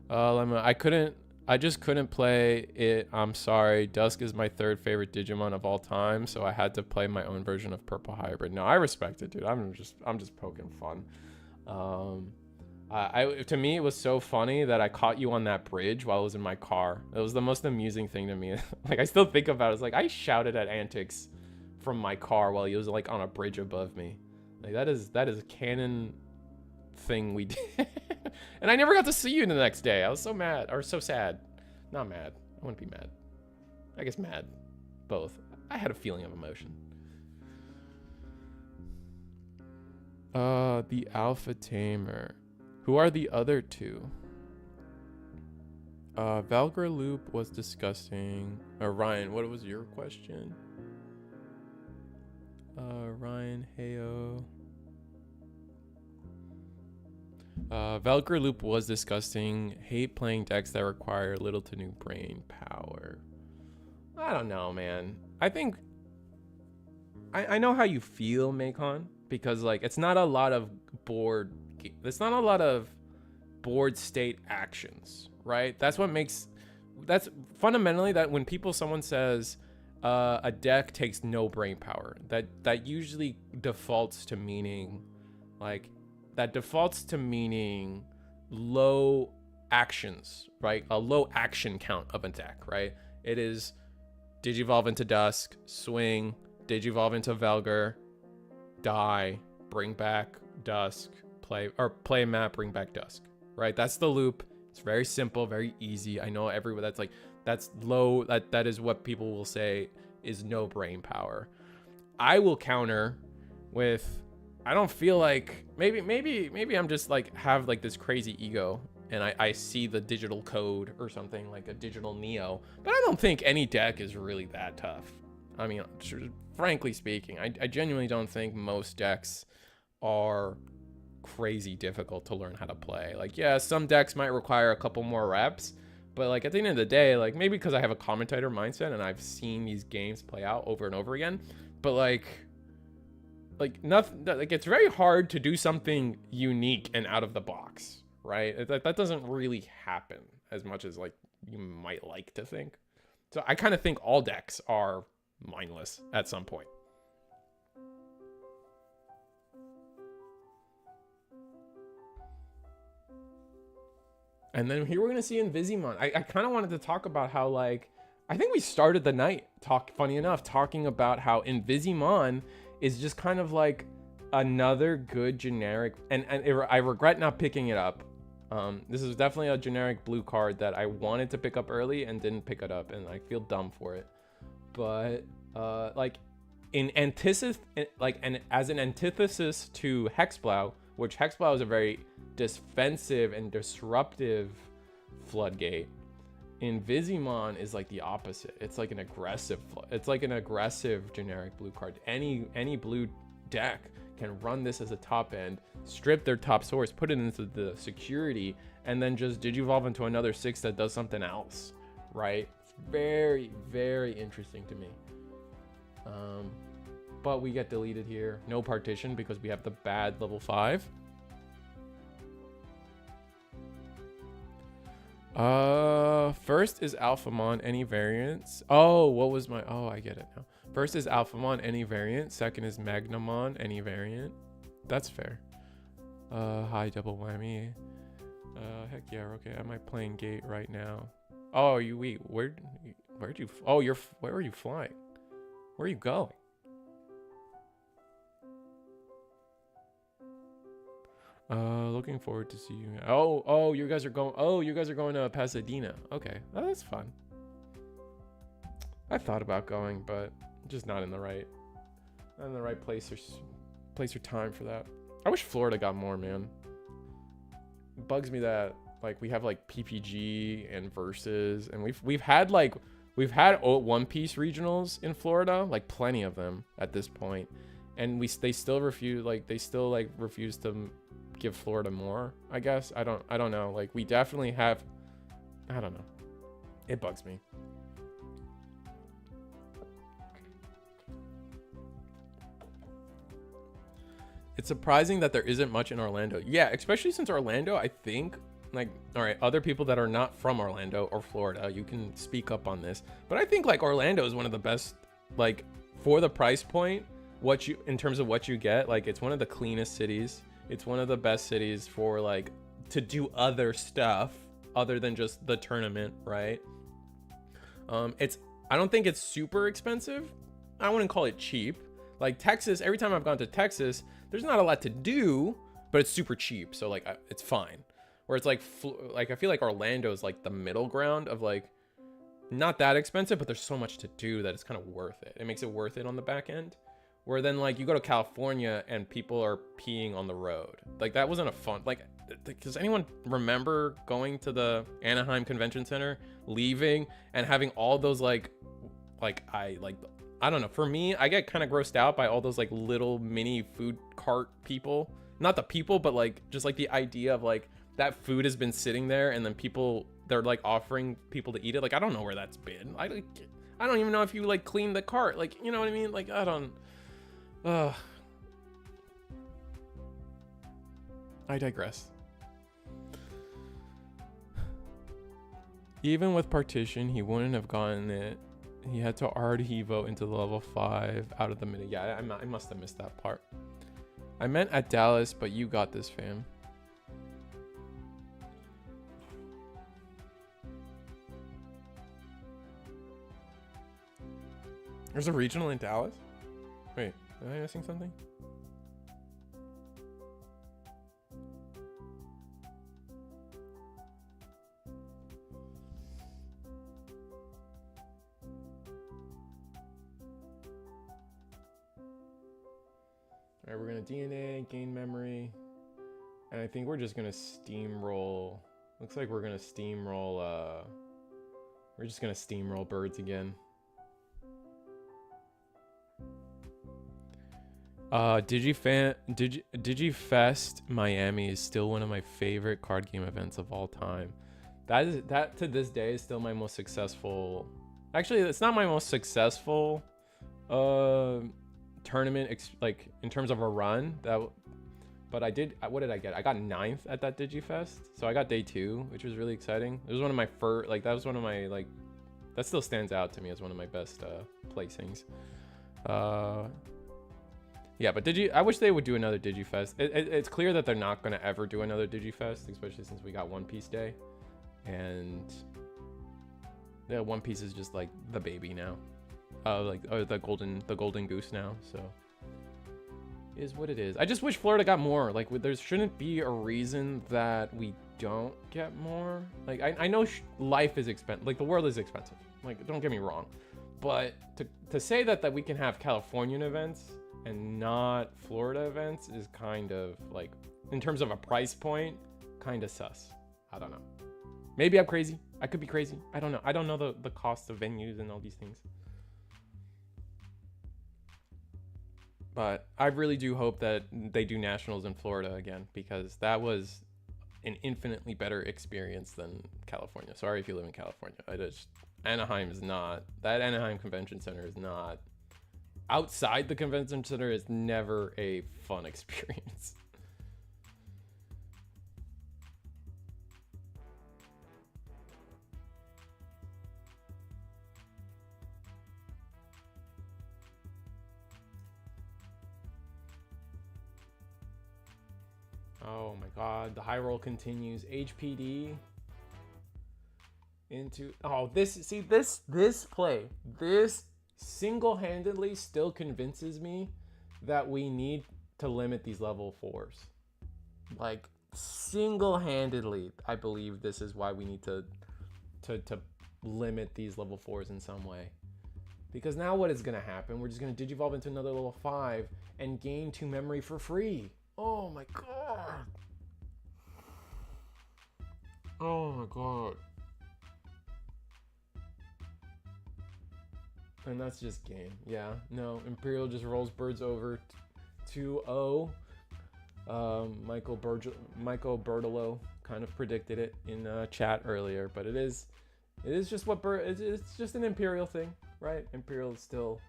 I just couldn't play it. I'm sorry. Dusk is my third favorite Digimon of all time, so I had to play my own version of Purple Hybrid. No, I respect it, dude. I'm just poking fun. To me, it was so funny that I caught you on that bridge while I was in my car. It was the most amusing thing to me. Like, I still think about it. It's like I shouted at Antics from my car while he was like on a bridge above me. Like that is a canon thing we did. And I never got to see you the next day. I was so mad, or so sad. Not mad. I wouldn't be mad. I guess mad. Both. I had a feeling of emotion. The Alpha Tamer. Who are the other two? Valkyr Loop was disgusting. Ryan, what was your question? Ryan, heyo. Valkyr Loop was disgusting. Hate playing decks that require little to no brain power. I don't know, man. I think I know how you feel, Macon, because like it's not a lot of board state actions, right? That's fundamentally that when someone says a deck takes no brain power, that usually defaults to meaning low actions, right? A low action count of a deck, right? It is Digivolve into Dusk, swing, Digivolve into Velgar, die, bring back Dusk, play a map, bring back Dusk, right? That's the loop. It's very simple, very easy. I know that's low. That is what people will say is no brain power. I will counter with, I don't feel like, maybe I'm just like have like this crazy ego and I see the digital code or something, like a digital Neo, but I don't think any deck is really that tough. I mean, frankly speaking, I genuinely don't think most decks are crazy difficult to learn how to play. Like, yeah, some decks might require a couple more reps, but like at the end of the day, like maybe because I have a commentator mindset and I've seen these games play out over and over again, but like nothing, like it's very hard to do something unique and out of the box, right? That doesn't really happen as much as like you might like to think. So I kind of think all decks are mindless at some point. And then here we're gonna see Invisimon. I kind of wanted to talk about how, like, I think we started the night funny enough, talking about how Invisimon is just kind of like another good generic, and I regret not picking it up. This is definitely a generic blue card that I wanted to pick up early and didn't pick it up, and I feel dumb for it. But like in antithesis, as an antithesis to Hexblow, which Hexblow is a very defensive and disruptive floodgate. Invisimon is like the opposite. It's like an aggressive. It's like an aggressive generic blue card. Any blue deck can run this as a top end, strip their top source, put it into the security, and then just digivolve into another 6 that does something else, right? It's very, very interesting to me. But we get deleted here. No partition because we have the bad level 5. First is Alphamon, any variants. Oh, what was my... Oh, I get it now. First is Alphamon, any variant. Second is Magnamon, any variant. That's fair. High double whammy. Heck yeah, okay. Am I playing gate right now? Oh, you wait. Where'd you... Oh, where are you flying? Where are you going? Looking forward to see you. Oh, you guys are going. Oh, you guys are going to Pasadena. Okay, oh, that's fun. I thought about going, but just not in the right place or time for that. I wish Florida got more, man. It bugs me that like we have like PPG and Versus, and we've had One Piece regionals in Florida, like plenty of them at this point, and they still refuse to give Florida more, I guess. I don't know. Like we definitely have, I don't know. It bugs me. It's surprising that there isn't much in Orlando. Yeah, especially since Orlando, I think, like, all right, other people that are not from Orlando or Florida, you can speak up on this. But I think like Orlando is one of the best, like for the price point, in terms of what you get, like it's one of the cleanest cities. It's one of the best cities for like to do other stuff other than just the tournament, right? I don't think it's super expensive. I wouldn't call it cheap. Like Texas, every time I've gone to Texas, there's not a lot to do, but it's super cheap. So like it's fine. Where it's like I feel like Orlando is like the middle ground of like not that expensive, but there's so much to do that it's kind of worth it. It makes it worth it on the back end. Where then like you go to California and people are peeing on the road. Like that wasn't a fun, like, does anyone remember going to the Anaheim Convention Center, leaving and having all those I don't know. For me, I get kind of grossed out by all those like little mini food cart people. Not the people, but like just like the idea of like that food has been sitting there and then they're like offering people to eat it. Like I don't know where that's been. I don't even know if you like clean the cart. Like, you know what I mean? Like I don't. I digress. Even with partition, he wouldn't have gotten it. He had to already vote into the level 5 out of the minute. Yeah, I must have missed that part. I meant at Dallas, but you got this, fam. There's a regional in Dallas? Wait, am I missing something? All right, we're gonna DNA, gain memory, and I think we're just gonna steamroll. Looks like we're gonna steamroll, we're just gonna steamroll birds again. Digifest Miami is still one of my favorite card game events of all time. That to this day is still my most successful. Actually, it's not my most successful tournament like in terms of a run. But I did. What did I get? I got 9th at that Digifest, so I got day 2, which was really exciting. It was one of my first. Like that was one of my like. That still stands out to me as one of my best placings. Yeah, but I wish they would do another Digifest. It's clear that they're not going to ever do another Digifest, especially since we got One Piece Day. And yeah, One Piece is just like the baby now. The golden goose now, so is what it is. I just wish Florida got more. Like, there shouldn't be a reason that we don't get more. Like, I know life is expensive. Like, the world is expensive. Like, don't get me wrong. But to say that we can have Californian events and not Florida events is kind of like, in terms of a price point, kind of sus. I don't know. Maybe I'm crazy. I could be crazy. I don't know. I don't know the cost of venues and all these things. But I really do hope that they do nationals in Florida again, because that was an infinitely better experience than California. Sorry if you live in California. Anaheim is not, that Anaheim Convention Center is not, outside the convention center is never a fun experience. Oh my god, the high roll continues. HPD into, oh, this play, this single-handedly still convinces me that we need to limit these level 4s. Like, single-handedly, I believe this is why we need to limit these level 4s in some way. Because now what is going to happen? We're just going to digivolve into another level 5 and gain 2 memory for free. Oh my god. Oh my god. And that's just game. Yeah, no, Imperial just rolls birds over 2-0. Michael Bertolo kind of predicted it in chat earlier, but it is just what it's just an Imperial thing, right? Imperial is still,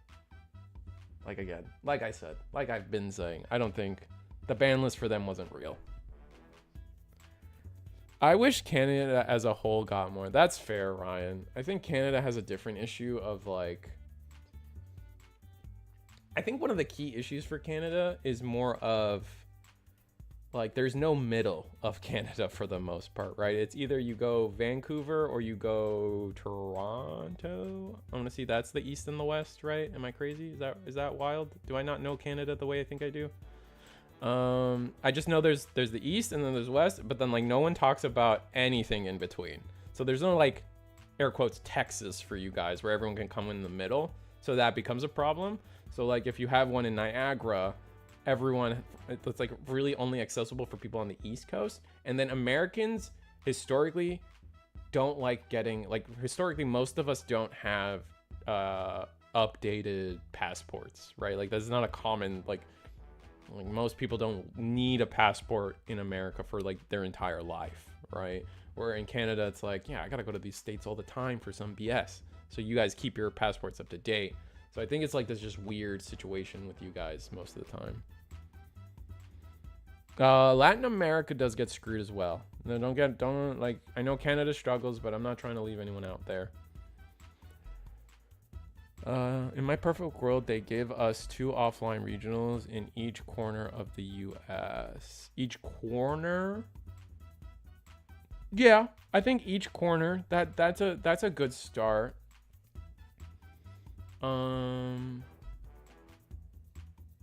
like, again, like I said, like I've been saying, I don't think the ban list for them wasn't real. I wish Canada as a whole got more. That's fair, Ryan. I think Canada has a different issue of, like, I think one of the key issues for Canada is more of, like, there's no middle of Canada for the most part, right? It's either you go Vancouver or you go Toronto. I want to see, that's the East and the West, right? Am I crazy? Is that wild? Do I not know Canada the way I think I do? I just know there's the East and then there's West, but then, like, no one talks about anything in between. So there's no, like, air quotes Texas for you guys where everyone can come in the middle. So that becomes a problem. So, like, if you have one in Niagara, everyone, it's like really only accessible for people on the East Coast. And then Americans historically don't like getting, like, historically most of us don't have updated passports, right? Like, that's not a common, like most people don't need a passport in America for, like, their entire life, right? Where in Canada, it's like, yeah, I gotta go to these states all the time for some BS. So you guys keep your passports up to date. So I think it's like this just weird situation with you guys most of the time. Latin America does get screwed as well. No, don't like, I know Canada struggles, but I'm not trying to leave anyone out there. In my perfect world, they give us 2 offline regionals in each corner of the US. Each corner? Yeah, I think each corner, that's a good start.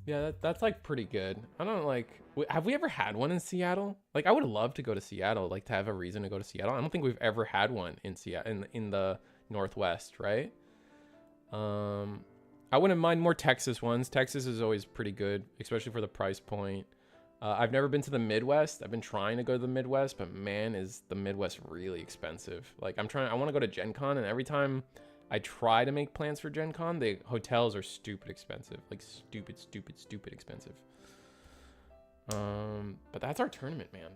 Yeah, that's like pretty good. I don't, like, have we ever had one in Seattle? Like, I would love to go to Seattle, like, to have a reason to go to Seattle. I don't think we've ever had one in Seattle, in the Northwest, right? I wouldn't mind more Texas ones. Texas is always pretty good, especially for the price point. I've never been to the Midwest. I've been trying to go to the Midwest, but man, is the Midwest really expensive. Like, I want to go to Gen Con, and every time I try to make plans for Gen Con, the hotels are stupid expensive. Like, stupid expensive. But that's our tournament, man.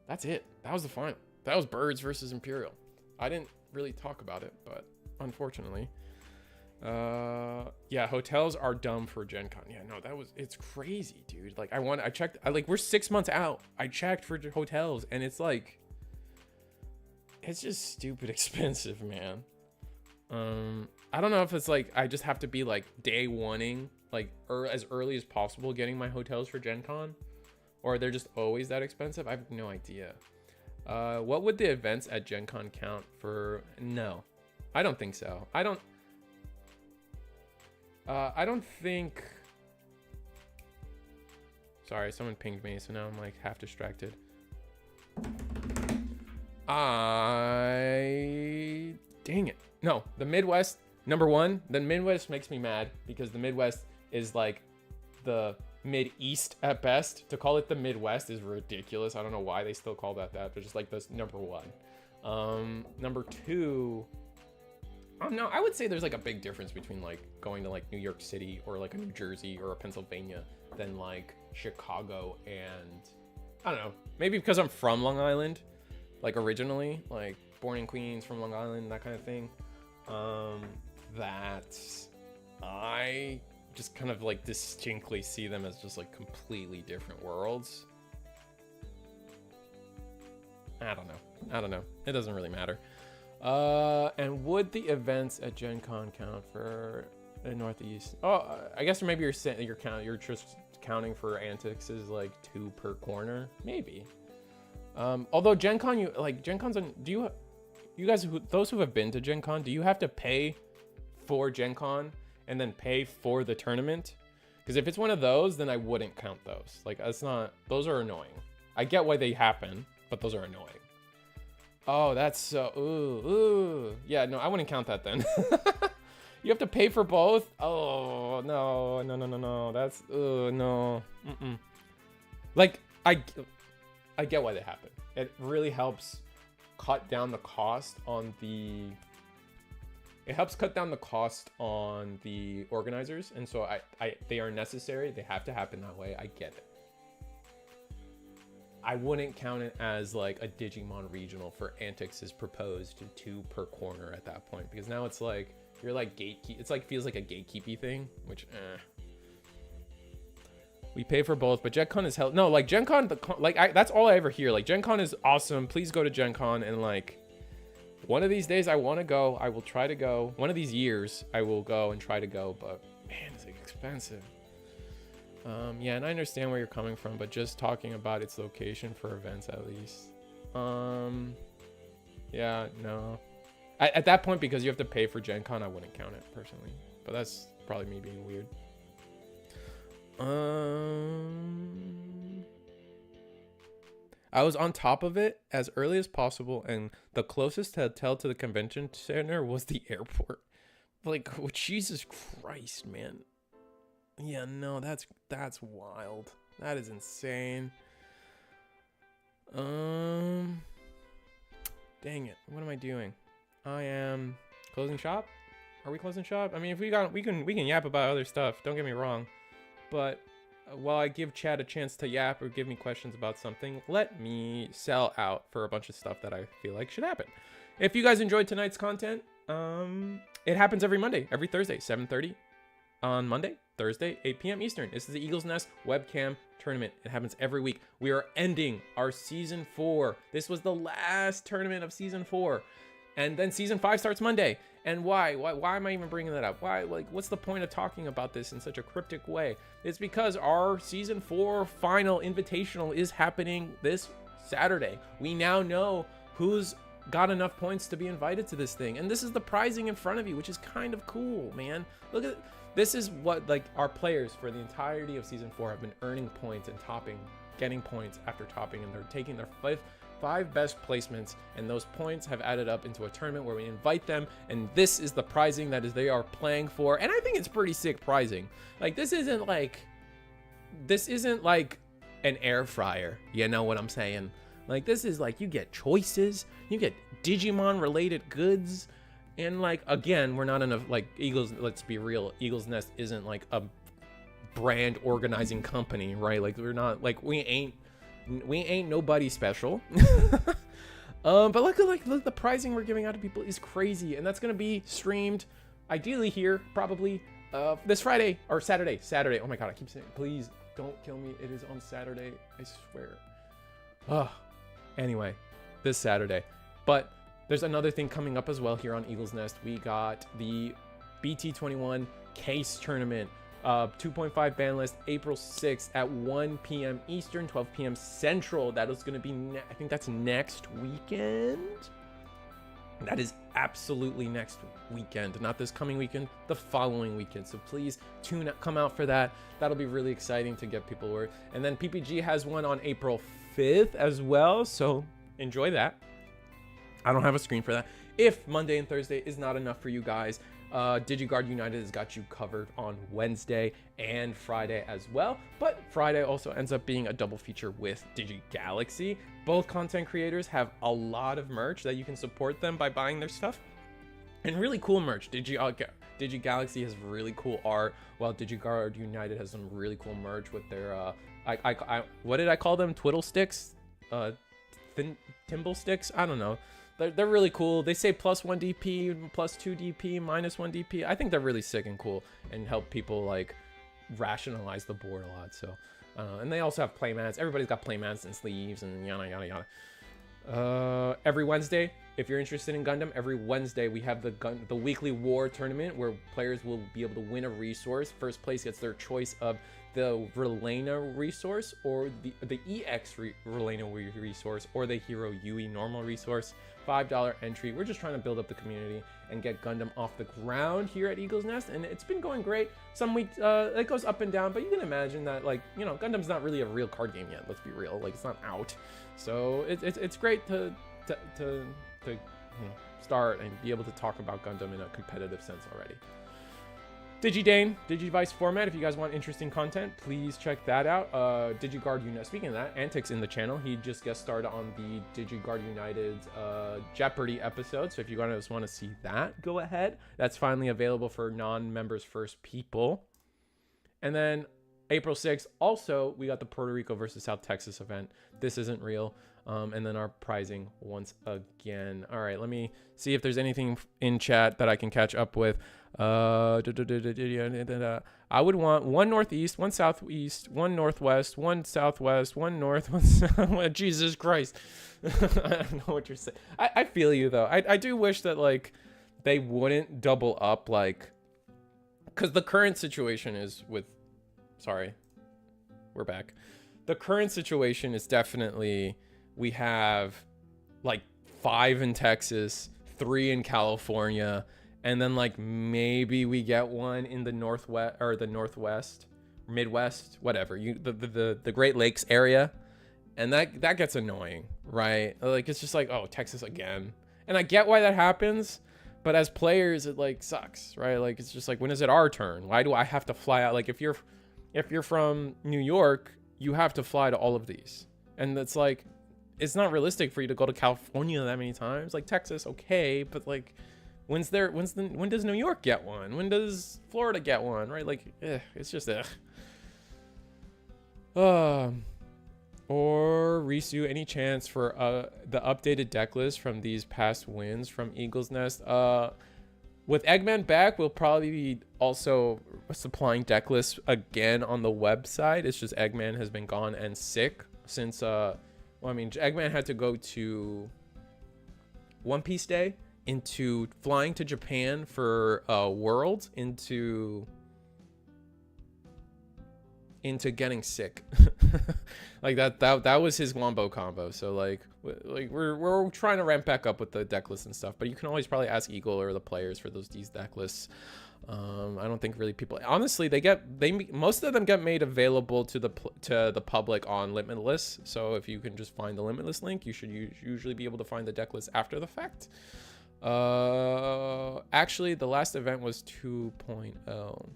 That's it. That was the final. That was Birds versus Imperial. I didn't really talk about it, but unfortunately. Yeah, hotels are dumb for Gen Con. Yeah, no, it's crazy, dude. Like, I checked, we're 6 months out. I checked for hotels, and it's like, it's just stupid expensive, man. I don't know if it's like, I just have to be like day oneing, like, as early as possible getting my hotels for Gen Con, or they're just always that expensive. I have no idea. What would the events at Gen Con count for? No, I don't think so. I don't think Sorry, someone pinged me, so now I'm like half distracted. Dang it. No, the Midwest, number one, the Midwest makes me mad because the Midwest is like the Mid-East at best. To call it the Midwest is ridiculous. I don't know why they still call that, but just like this number one. Number two, no, I would say there's like a big difference between like going to like New York City or like a New Jersey or a Pennsylvania than like Chicago and I don't know, maybe because I'm from Long Island, like originally, like born in Queens, from Long Island, that kind of thing. That I just kind of like distinctly see them as just like completely different worlds. I don't know. It doesn't really matter. And would the events at Gen Con count for the Northeast? Oh, I guess maybe you're just counting for antics is like 2 per corner, maybe. Although Gen Con, Gen Con's on, you guys, those who have been to Gen Con, do you have to pay for Gen Con and then pay for the tournament? Because if it's one of those, then I wouldn't count those. Like, that's not, those are annoying. I get why they happen, but those are annoying. Oh, that's so, ooh. Yeah, no, I wouldn't count that then. You have to pay for both? Oh, no. That's, no. Like, I get why they happen. It really helps cut down the cost on the, organizers. And so they are necessary. They have to happen that way. I get it. I wouldn't count it as like a Digimon regional for antics is proposed to 2 per corner at that point, because now it's like you're like gatekeep. It's like feels like a gatekeepy thing, which we pay for both, but Gen Con is hell. No, like Gen Con, that's all I ever hear. Like Gen Con is awesome. Please go to Gen Con, and like one of these days I want to go. I will try to go. One of these years I will go and try to go, but man, it's like expensive. Yeah, and I understand where you're coming from, but just talking about its location for events at least. Yeah, no. At that point, because you have to pay for Gen Con, I wouldn't count it personally. But that's probably me being weird. I was on top of it as early as possible, and the closest hotel to the convention center was the airport. Like, oh, Jesus Christ, man. Yeah, no, that's wild. That is insane. Dang it. What am I doing? I am closing shop. Are we closing shop? I mean, if we can yap about other stuff. Don't get me wrong. But while I give Chad a chance to yap or give me questions about something, let me sell out for a bunch of stuff that I feel like should happen. If you guys enjoyed tonight's content, it happens every Monday, every Thursday, 7:30 on Monday, Thursday, 8 p.m. Eastern. This is the Eagle's Nest webcam tournament. It happens every week. We are ending our season 4. This was the last tournament of season 4. And then season 5 starts Monday. And why am I even bringing that up? Why, like, what's the point of talking about this in such a cryptic way? It's because our season 4 final invitational is happening this Saturday. We now know who's got enough points to be invited to this thing. And this is the prizing in front of you, which is kind of cool, man. Look at this is what like our players for the entirety of season 4 have been earning points and getting points after topping, and they're taking their five best placements, and those points have added up into a tournament where we invite them, and this is the prizing that is they are playing for. And I think it's pretty sick prizing. Like this isn't like an air fryer, you know what I'm saying? Like this is like you get choices, you get Digimon related goods. And like, again, we're not in a, like Eagles, let's be real, Eagle's Nest isn't like a brand organizing company, right? Like we're not, like we ain't nobody special. But look, the pricing we're giving out to people is crazy. And that's going to be streamed ideally here, probably this Friday or Saturday. Oh my God, I keep saying, please don't kill me. It is on Saturday. I swear. Anyway, this Saturday, but there's another thing coming up as well here on Eagle's Nest. We got the BT21 case tournament, 2.5 ban list, April 6th at 1 p.m. Eastern, 12 p.m. Central. That is going to be, I think that's next weekend. That is absolutely next weekend, not this coming weekend, the following weekend. So please come out for that. That'll be really exciting to get people word. And then PPG has one on April 5th as well. So enjoy that. I don't have a screen for that. If Monday and Thursday is not enough for you guys, DigiGuard United has got you covered on Wednesday and Friday as well. But Friday also ends up being a double feature with DigiGalaxy. Both content creators have a lot of merch that you can support them by buying their stuff. And really cool merch. DigiGalaxy has really cool art, while DigiGuard United has some really cool merch with their, what did I call them? Twiddle sticks? Timble sticks? I don't know. They're really cool. They say +1 DP, +2 DP, -1 DP. I think they're really sick and cool and help people like rationalize the board a lot. So, and they also have playmats. Everybody's got playmats and sleeves and yada yada yada. Every Wednesday, if you're interested in Gundam, every Wednesday we have the weekly war tournament where players will be able to win a resource. First place gets their choice of the Relena resource or the EX Relena resource or the Hero Yui normal resource. $5 entry. We're just trying to build up the community and get Gundam off the ground here at Eagle's Nest, and it's been going great. Some weeks it goes up and down, but you can imagine that, like, you know, Gundam's not really a real card game yet. Let's be real, like, it's not out, so it's great to you know, start and be able to talk about Gundam in a competitive sense already. DigiDane, Digivice format. If you guys want interesting content, please check that out. DigiGuard United. Speaking of that, Antics in the channel. He just guest starred on the DigiGuard United's Jeopardy episode. So if you guys want to see that, go ahead. That's finally available for non-members first people. And then April 6th, also, we got the Puerto Rico versus South Texas event. This isn't real. And then our prizing once again. All right, let me see if there's anything in chat that I can catch up with. I would want one northeast, one southeast, one northwest, one southwest, one north, one south. Jesus Christ. I don't know what you're saying. I feel you, though. I do wish that, like, they wouldn't double up, like, because the current situation is with, sorry, we're back. The current situation is definitely, we have like 5 in Texas, 3 in California, and then like maybe we get one in the northwest or the northwest, Midwest, whatever, the Great Lakes area, and that gets annoying, right? Like, it's just like, oh, Texas again. And I get why that happens, but as players it like sucks, right? Like, it's just like, when is it our turn? Why do I have to fly out? Like, if you're from New York, you have to fly to all of these, and it's like, it's not realistic for you to go to California that many times. Like, Texas, okay, but like, when does New York get one? When does Florida get one? Right? Like, it's just or Risu, any chance for the updated deck list from these past wins from Eagle's Nest? With Eggman back, we'll probably be also supplying deck lists again on the website. It's just Eggman has been gone and sick since well, I mean, Eggman had to go to One Piece Day, into flying to Japan for Worlds, into getting sick. Like, that was his wombo combo. So like we're trying to ramp back up with the deck lists and stuff, but you can always probably ask Eagle or the players for these deck lists. I don't think really people, honestly, most of them get made available to the public on Limitless. So if you can just find the Limitless link, you should usually be able to find the deck list after the fact. Actually, the last event was 2.0.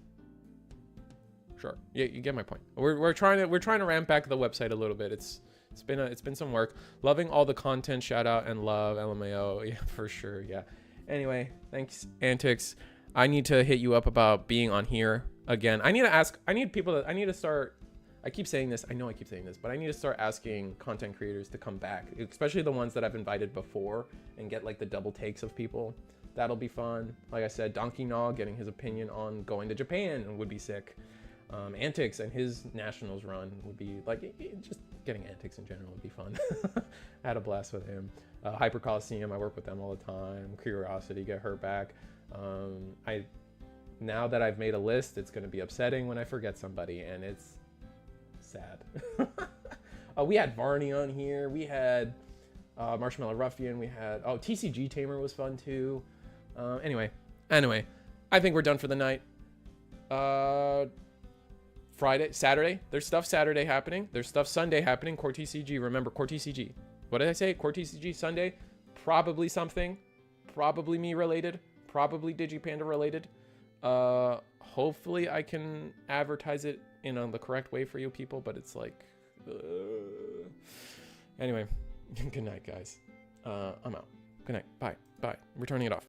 Sure, yeah, you get my point. We're trying to ramp back the website a little bit. It's been some work. Loving all the content. Shout out and love LMAO. Yeah, for sure. Yeah. Anyway, thanks, Antics. I need to hit you up about being on here again. I need to start. I keep saying this. I know I keep saying this, but I need to start asking content creators to come back, especially the ones that I've invited before, and get like the double takes of people. That'll be fun. Like I said, Donkey Gnaw getting his opinion on going to Japan would be sick. Antics and his nationals run would be like, just getting Antics in general would be fun. I had a blast with him. Hyper Coliseum, I work with them all the time. Curiosity, get her back. Now that I've made a list, it's going to be upsetting when I forget somebody, and it's sad. We had Varney on here. We had Marshmallow Ruffian. We had TCG Tamer was fun too. Anyway, I think we're done for the night. Saturday. There's stuff Saturday happening. There's stuff Sunday happening. Core TCG. Remember, Core TCG. What did I say? Core TCG Sunday. Probably something. Probably me related. Probably Digipanda related. Hopefully I can advertise it in the correct way for you people, but it's like... Anyway, good night, guys. I'm out. Good night. Bye. We're turning it off.